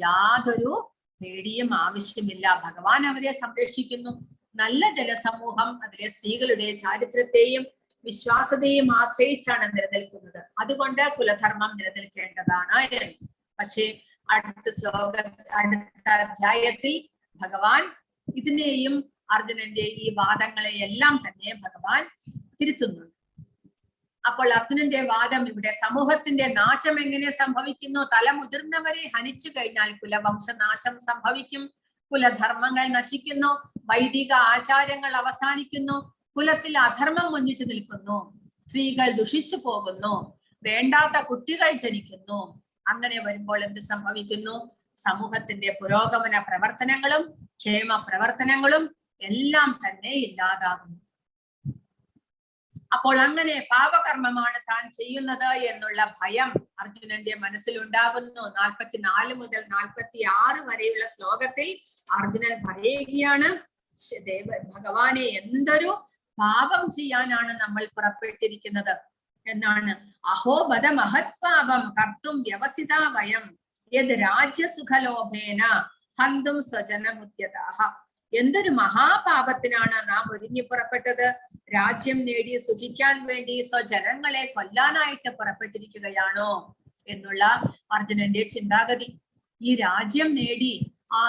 യാതൊരു പേടിയും ആവശ്യമില്ല. ഭഗവാൻ അവരെ സംരക്ഷിക്കുന്നു. നല്ല ജനസമൂഹം അതിലെ സ്ത്രീകളുടെ ചാരിത്രത്തെയും വിശ്വാസത്തെയും ആശ്രയിച്ചാണ് നിലനിൽക്കുന്നത്. അതുകൊണ്ട് കുലധർമ്മം നിലനിൽക്കേണ്ടതാണ്. പക്ഷേ അടുത്ത അധ്യായത്തിൽ ഭഗവാൻ ഇതിനെയും അർജുനന്റെ ഈ വാദങ്ങളെ എല്ലാം തന്നെ ഭഗവാൻ തിരുത്തുന്നുണ്ട്. അപ്പോൾ അർജുനന്റെ വാദം ഇവിടെ സമൂഹത്തിന്റെ നാശം എങ്ങനെ സംഭവിക്കുന്നു? തലമുതിർന്നവരെ ഹനിച്ചു കഴിഞ്ഞാൽ കുലവംശനാശം സംഭവിക്കും. കുലധർമ്മങ്ങൾ നശിക്കുന്നു. വൈദിക ആചാരങ്ങൾ അവസാനിക്കുന്നു. കുലത്തിൽ അധർമ്മം മുന്നിട്ട് നിൽക്കുന്നു. സ്ത്രീകൾ ദുഷിച്ചു പോകുന്നു. വേണ്ടാത്ത കുട്ടികൾ ജനിക്കുന്നു. അങ്ങനെ വരുമ്പോൾ എന്ത് സംഭവിക്കുന്നു? സമൂഹത്തിന്റെ പുരോഗമന പ്രവർത്തനങ്ങളും ക്ഷേമ പ്രവർത്തനങ്ങളും എല്ലാം തന്നെ ഇല്ലാതാകുന്നു. അപ്പോൾ അങ്ങനെ പാപകർമ്മമാണ് താൻ ചെയ്യുന്നത് എന്നുള്ള ഭയം അർജുനന്റെ മനസ്സിലുണ്ടാകുന്നു. 44 മുതൽ 46 വരെയുള്ള ശ്ലോകത്തിൽ അർജുനൻ പറയുകയാണ്, ഭഗവാനെ, എന്തൊരു പാപം ചെയ്യാനാണ് നമ്മൾ പുറപ്പെട്ടിരിക്കുന്നത് എന്നാണ്. അഹോബദ മഹത് പാപം കർത്തും വ്യവസിത വയം യത് രാജ്യസുഖലോഭേന ഹന്തും സ്വജനമുദ്യതാഹ. എന്തൊരു മഹാപാപത്തിനാണ് നാം ഒരുങ്ങി പുറപ്പെട്ടത്. രാജ്യം നേടി സുഖിക്കാൻ വേണ്ടി സ്വജനങ്ങളെ കൊല്ലാനായിട്ട് പുറപ്പെട്ടിരിക്കുകയാണോ എന്നുള്ള അർജുനന്റെ ചിന്താഗതി. ഈ രാജ്യം നേടി ആ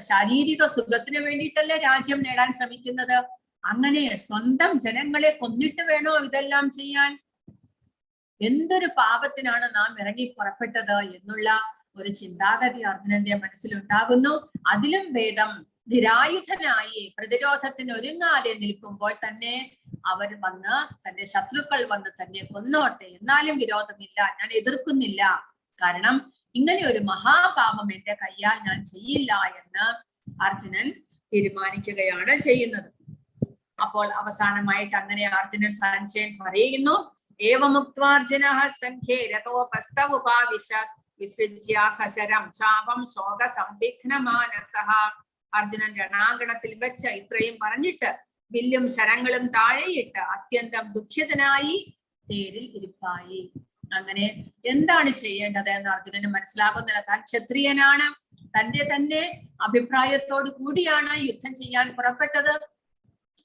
ശാരീരിക സുഖത്തിന് വേണ്ടിയിട്ടല്ലേ രാജ്യം നേടാൻ ശ്രമിക്കുന്നത്? അങ്ങനെ സ്വന്തം ജനങ്ങളെ കൊന്നിട്ട് വേണോ ഇതെല്ലാം ചെയ്യാൻ? എന്തൊരു പാപത്തിനാണ് നാം ഇറങ്ങി പുറപ്പെട്ടത് എന്നുള്ള ഒരു ചിന്താഗതി അർജുനന്റെ മനസ്സിലുണ്ടാകുന്നു. അതിലും ഭേദം നിരായുധനായി പ്രതിരോധത്തിന് ഒരുങ്ങാതെ നിൽക്കുമ്പോൾ തന്നെ അവർ വന്ന്, തന്റെ ശത്രുക്കൾ വന്ന് തന്നെ കൊന്നോട്ടെ, എന്നാലും വിരോധമില്ല, ഞാൻ എതിർക്കുന്നില്ല. കാരണം ഇങ്ങനെ ഒരു മഹാപാപം എന്റെ കയ്യാൽ ഞാൻ ചെയ്യില്ല എന്ന് അർജുനൻ തീരുമാനിക്കുകയാണ് ചെയ്യുന്നത്. അപ്പോൾ അവസാനമായിട്ട് അങ്ങനെ അർജുനൻ സഞ്ജയൻ പറയുന്നു, ഏവമുക്ത്വാർജുന സംഖ്യേ രഥോപസ്തവുപാവിശ വിസൃജ്യ സശരം ചാപം ശോക സംവിഘ്നമാനസഃ. അർജുനൻ രണാങ്കണത്തിൽ വെച്ച് ഇത്രയും പറഞ്ഞിട്ട് വില്ലും ശരങ്ങളും താഴെയിട്ട് അത്യന്തം ദുഃഖിതനായി തേരിൽ ഇരിപ്പായി. അങ്ങനെ എന്താണ് ചെയ്യേണ്ടത് എന്ന് അർജുനന് മനസ്സിലാകുന്നില്ല. താൻ ക്ഷത്രിയനാണ്, തന്റെ തന്നെ അഭിപ്രായത്തോടു കൂടിയാണ് യുദ്ധം ചെയ്യാൻ പുറപ്പെട്ടത്.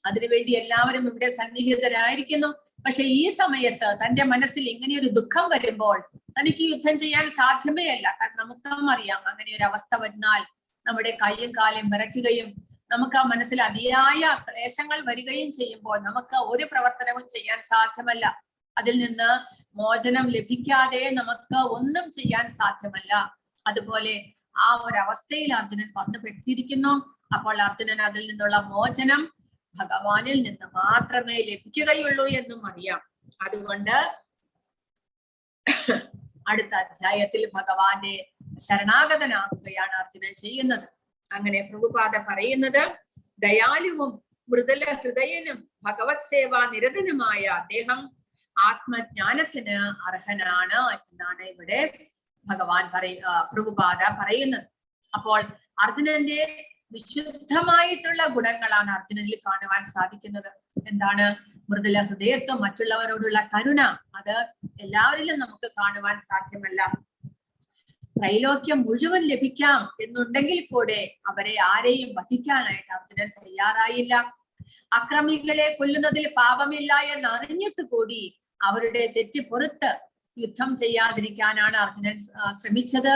അതിനുവേണ്ടി എല്ലാവരും ഇവിടെ സന്നിഹിതരായിരിക്കുന്നു. പക്ഷെ ഈ സമയത്ത് തന്റെ മനസ്സിൽ ഇങ്ങനെയൊരു ദുഃഖം വരുമ്പോൾ തനിക്ക് യുദ്ധം ചെയ്യാൻ സാധ്യമേ അല്ല. കാരണം നമുക്കും അറിയാം, അങ്ങനെ ഒരു അവസ്ഥ വന്നാൽ നമ്മുടെ കൈയും കാലും വിറയ്ക്കുകയും നമുക്ക് ആ മനസ്സിൽ അതിയായ ക്ലേശങ്ങൾ വരികയും ചെയ്യുമ്പോൾ നമുക്ക് ഒരു പ്രവർത്തനവും ചെയ്യാൻ സാധ്യമല്ല. അതിൽ നിന്ന് മോചനം ലഭിക്കാതെ നമുക്ക് ഒന്നും ചെയ്യാൻ സാധ്യമല്ല. അതുപോലെ ആ ഒരവസ്ഥയിൽ അർജുനൻ വന്നുപെട്ടിരിക്കുന്നു. അപ്പോൾ അർജുനൻ അതിൽ നിന്നുള്ള മോചനം ഭഗവാനിൽ നിന്ന് മാത്രമേ ലഭിക്കുകയുള്ളൂ എന്നും അറിയാം. അതുകൊണ്ട് അടുത്ത അധ്യായത്തിൽ ഭഗവാനെ ശരണാഗതനാക്കുകയാണ് അർജുനൻ ചെയ്യുന്നത്. അങ്ങനെ പ്രഭുപാദ പറയുന്നത്, ദയാലുവും മൃദുല ഹൃദയനും ഭഗവത് സേവാ നിരതനുമായ അദ്ദേഹം ആത്മജ്ഞാനത്തിന് അർഹനാണ് എന്നാണ് ഇവിടെ ഭഗവാൻ പ്രഭുപാദ പറയുന്നത്. അപ്പോൾ അർജുനന്റെ വിശുദ്ധമായിട്ടുള്ള ഗുണങ്ങളാണ് അർജുനനിൽ കാണുവാൻ സാധിക്കുന്നത്. എന്താണ്? മൃദുല ഹൃദയത്വം, മറ്റുള്ളവരോടുള്ള കരുണ. അത് എല്ലാവരിലും നമുക്ക് കാണുവാൻ സാധ്യമല്ല. ത്രൈലോക്യം മുഴുവൻ ലഭിക്കാം എന്നുണ്ടെങ്കിൽ കൂടെ അവരെ ആരെയും വധിക്കാനായിട്ട് അർജുനൻ തയ്യാറായില്ല. അക്രമികളെ കൊല്ലുന്നതിൽ പാപമില്ല എന്ന് അറിഞ്ഞിട്ട് കൂടി അവരുടെ തെറ്റ് പുറത്ത് യുദ്ധം ചെയ്യാതിരിക്കാനാണ് അർജുനൻ ശ്രമിച്ചത്.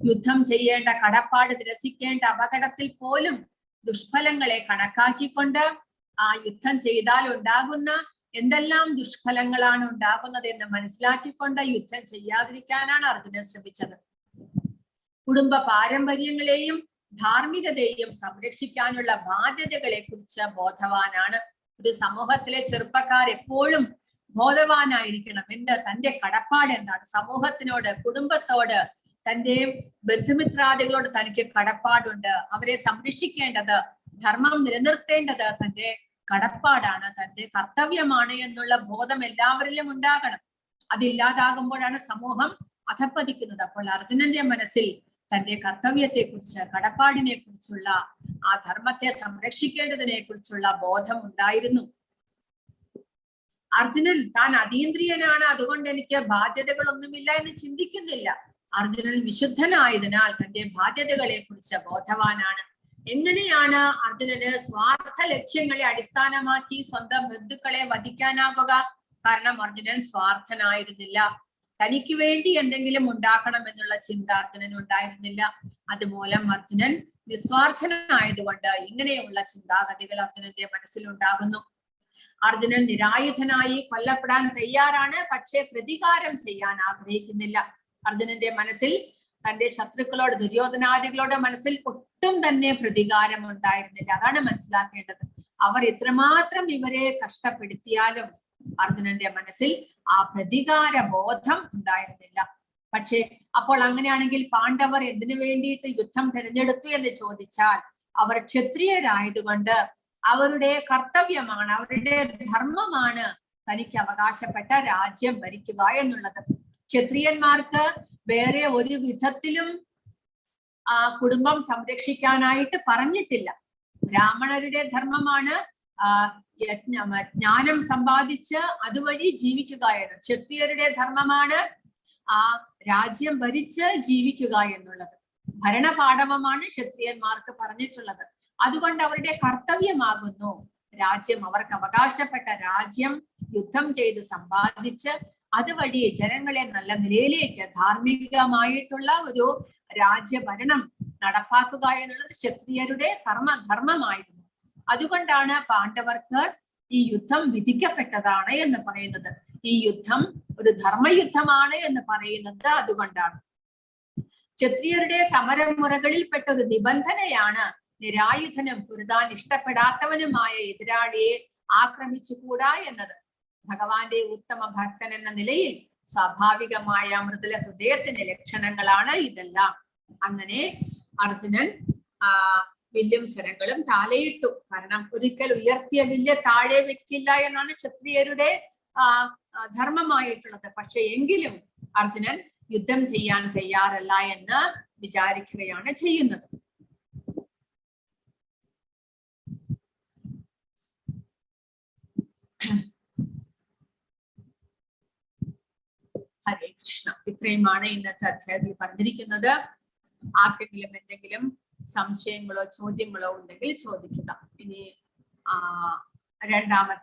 യുദ്ധം ചെയ്യേണ്ട കടപ്പാട് നിരസിക്കേണ്ട അപകടത്തിൽ പോലും ദുഷ്ഫലങ്ങളെ കണക്കാക്കിക്കൊണ്ട് ആ യുദ്ധം ചെയ്താൽ ഉണ്ടാകുന്ന എന്തെല്ലാം ദുഷ്ഫലങ്ങളാണ് ഉണ്ടാകുന്നത് എന്ന് മനസ്സിലാക്കിക്കൊണ്ട് യുദ്ധം ചെയ്യാതിരിക്കാനാണ് അർജുനൻ ശ്രമിച്ചത്. കുടുംബ പാരമ്പര്യങ്ങളെയും ധാർമ്മികതയെയും സംരക്ഷിക്കാനുള്ള ബാധ്യതകളെ കുറിച്ച് ബോധവാനാണ്. ഒരു സമൂഹത്തിലെ ചെറുപ്പക്കാർ എപ്പോഴും ബോധവാനായിരിക്കണം. തന്റെ കടപ്പാട് എന്താണ്? സമൂഹത്തിനോട്, കുടുംബത്തോട്, തന്റെ ബന്ധുമിത്രാദികളോട് തനിക്ക് കടപ്പാടുണ്ട്. അവരെ സംരക്ഷിക്കേണ്ടത്, ധർമ്മം നിലനിർത്തേണ്ടത് തന്റെ കടപ്പാടാണ്, തന്റെ കർത്തവ്യമാണ് എന്നുള്ള ബോധം എല്ലാവരിലും ഉണ്ടാകണം. അതില്ലാതാകുമ്പോഴാണ് സമൂഹം അധപ്പതിക്കുന്നത്. അപ്പോൾ അർജുനന്റെ മനസ്സിൽ തന്റെ കർത്തവ്യത്തെ കുറിച്ച്, കടപ്പാടിനെ കുറിച്ചുള്ള, ആ ധർമ്മത്തെ സംരക്ഷിക്കേണ്ടതിനെ കുറിച്ചുള്ള ബോധം ഉണ്ടായിരുന്നു. അർജുനൻ താൻ അതീന്ദ്രിയനാണ്, അതുകൊണ്ട് എനിക്ക് ബാധ്യതകളൊന്നുമില്ല എന്ന് ചിന്തിക്കുന്നില്ല. അർജുനൻ വിശുദ്ധനായതിനാൽ തന്റെ ബാധ്യതകളെ കുറിച്ച് ബോധവാനാണ്. എങ്ങനെയാണ് അർജുനന് സ്വാർത്ഥ ലക്ഷ്യങ്ങളെ അടിസ്ഥാനമാക്കി സ്വന്തം ബന്ധുക്കളെ വധിക്കാനാകുക? കാരണം അർജുനൻ സ്വാർത്ഥനായിരുന്നില്ല. തനിക്ക് വേണ്ടി എന്തെങ്കിലും ഉണ്ടാക്കണം എന്നുള്ള ചിന്ത അർജുനൻ ഉണ്ടായിരുന്നില്ല. അതുമൂലം അർജുനൻ നിസ്വാർത്ഥനായതുകൊണ്ട് ഇങ്ങനെയുള്ള ചിന്താഗതികൾ അർജുനന്റെ മനസ്സിലുണ്ടാകുന്നു. അർജുനൻ നിരായുധനായി കൊല്ലപ്പെടാൻ തയ്യാറാണ്, പക്ഷേ പ്രതികാരം ചെയ്യാൻ ആഗ്രഹിക്കുന്നില്ല. അർജുനന്റെ മനസ്സിൽ തന്റെ ശത്രുക്കളോട്, ദുര്യോധനാദികളോട് മനസ്സിൽ ഒട്ടും തന്നെ പ്രതികാരം ഉണ്ടായിരുന്നില്ല. അതാണ് മനസ്സിലാക്കേണ്ടത്. അവർ എത്രമാത്രം ഇവരെ കഷ്ടപ്പെടുത്തിയാലും അർജുനന്റെ മനസ്സിൽ ആ പ്രതികാര ബോധം ഉണ്ടായിരുന്നില്ല. പക്ഷെ അപ്പോൾ അങ്ങനെയാണെങ്കിൽ പാണ്ഡവർ എന്തിനു വേണ്ടിയിട്ട് യുദ്ധം തിരഞ്ഞെടുത്തു എന്ന് ചോദിച്ചാൽ, അവർ ക്ഷത്രിയരായതുകൊണ്ട് അവരുടെ കർത്തവ്യമാണ്, അവരുടെ ധർമ്മമാണ് തനിക്ക് അവകാശപ്പെട്ട രാജ്യം ഭരിക്കുക എന്നുള്ളത്. ക്ഷത്രിയന്മാർക്ക് വേറെ ഒരു വിധത്തിലും ആ കുടുംബം സംരക്ഷിക്കാനായിട്ട് പറഞ്ഞിട്ടില്ല. ബ്രാഹ്മണരുടെ ധർമ്മമാണ് ജ്ഞാനം സമ്പാദിച്ച് അതുവഴി ജീവിക്കുക എന്ന്. ക്ഷത്രിയരുടെ ധർമ്മമാണ് ആ രാജ്യം ഭരിച്ച് ജീവിക്കുക എന്നുള്ളത്. ഭരണപാടവമാണ് ക്ഷത്രിയന്മാർക്ക് പറഞ്ഞിട്ടുള്ളത്. അതുകൊണ്ട് അവരുടെ കർത്തവ്യമാകുന്നു രാജ്യം, അവർക്ക് അവകാശപ്പെട്ട രാജ്യം യുദ്ധം ചെയ്ത് സമ്പാദിച്ച് അതുവഴി ജനങ്ങളെ നല്ല നിലയിലേക്ക് ധാർമ്മികമായിട്ടുള്ള ഒരു രാജ്യഭരണം നടപ്പാക്കുക എന്നുള്ളത് ക്ഷത്രിയരുടെ ധർമ്മമായിരുന്നു. അതുകൊണ്ടാണ് പാണ്ഡവർക്ക് ഈ യുദ്ധം വിധിക്കപ്പെട്ടതാണ് എന്ന് പറയുന്നത്. ഈ യുദ്ധം ഒരു ധർമ്മയുദ്ധമാണ് എന്ന് പറയുന്നത് അതുകൊണ്ടാണ്. ക്ഷത്രിയരുടെ സമരമുറകളിൽപ്പെട്ട ഒരു നിബന്ധനയാണ് നിരായുധനും പൊരുതാൻ ഇഷ്ടപ്പെടാത്തവനുമായ എതിരാളിയെ ആക്രമിച്ചുകൂടാ എന്നത്. ഭഗവാന്റെ ഉത്തമ ഭക്തൻ എന്ന നിലയിൽ സ്വാഭാവികമായ മൃദുല ഹൃദയത്തിന്റെ ലക്ഷണങ്ങളാണ് ഇതെല്ലാം. അങ്ങനെ അർജുനൻ വില്ലും ശരങ്ങളും താഴെയിട്ടു. കാരണം ഒരിക്കൽ ഉയർത്തിയ വില്ല് താഴെ വെക്കില്ല എന്നാണ് ക്ഷത്രിയരുടെ ധർമ്മമായിട്ടുള്ളത്. പക്ഷെ എങ്കിലും അർജുനൻ യുദ്ധം ചെയ്യാൻ തയ്യാറല്ല എന്ന് വിചാരിക്കുകയാണ് ചെയ്യുന്നത്. ഹരേ കൃഷ്ണ. ഇത്രയുമാണ് ഇന്നത്തെ അധ്യായത്തിൽ പറഞ്ഞിരിക്കുന്നത്. ആർക്കെങ്കിലും എന്തെങ്കിലും സംശയങ്ങളോ ചോദ്യങ്ങളോ ഉണ്ടെങ്കിൽ ചോദിക്കുക. ഇനി രണ്ടാമത്തെ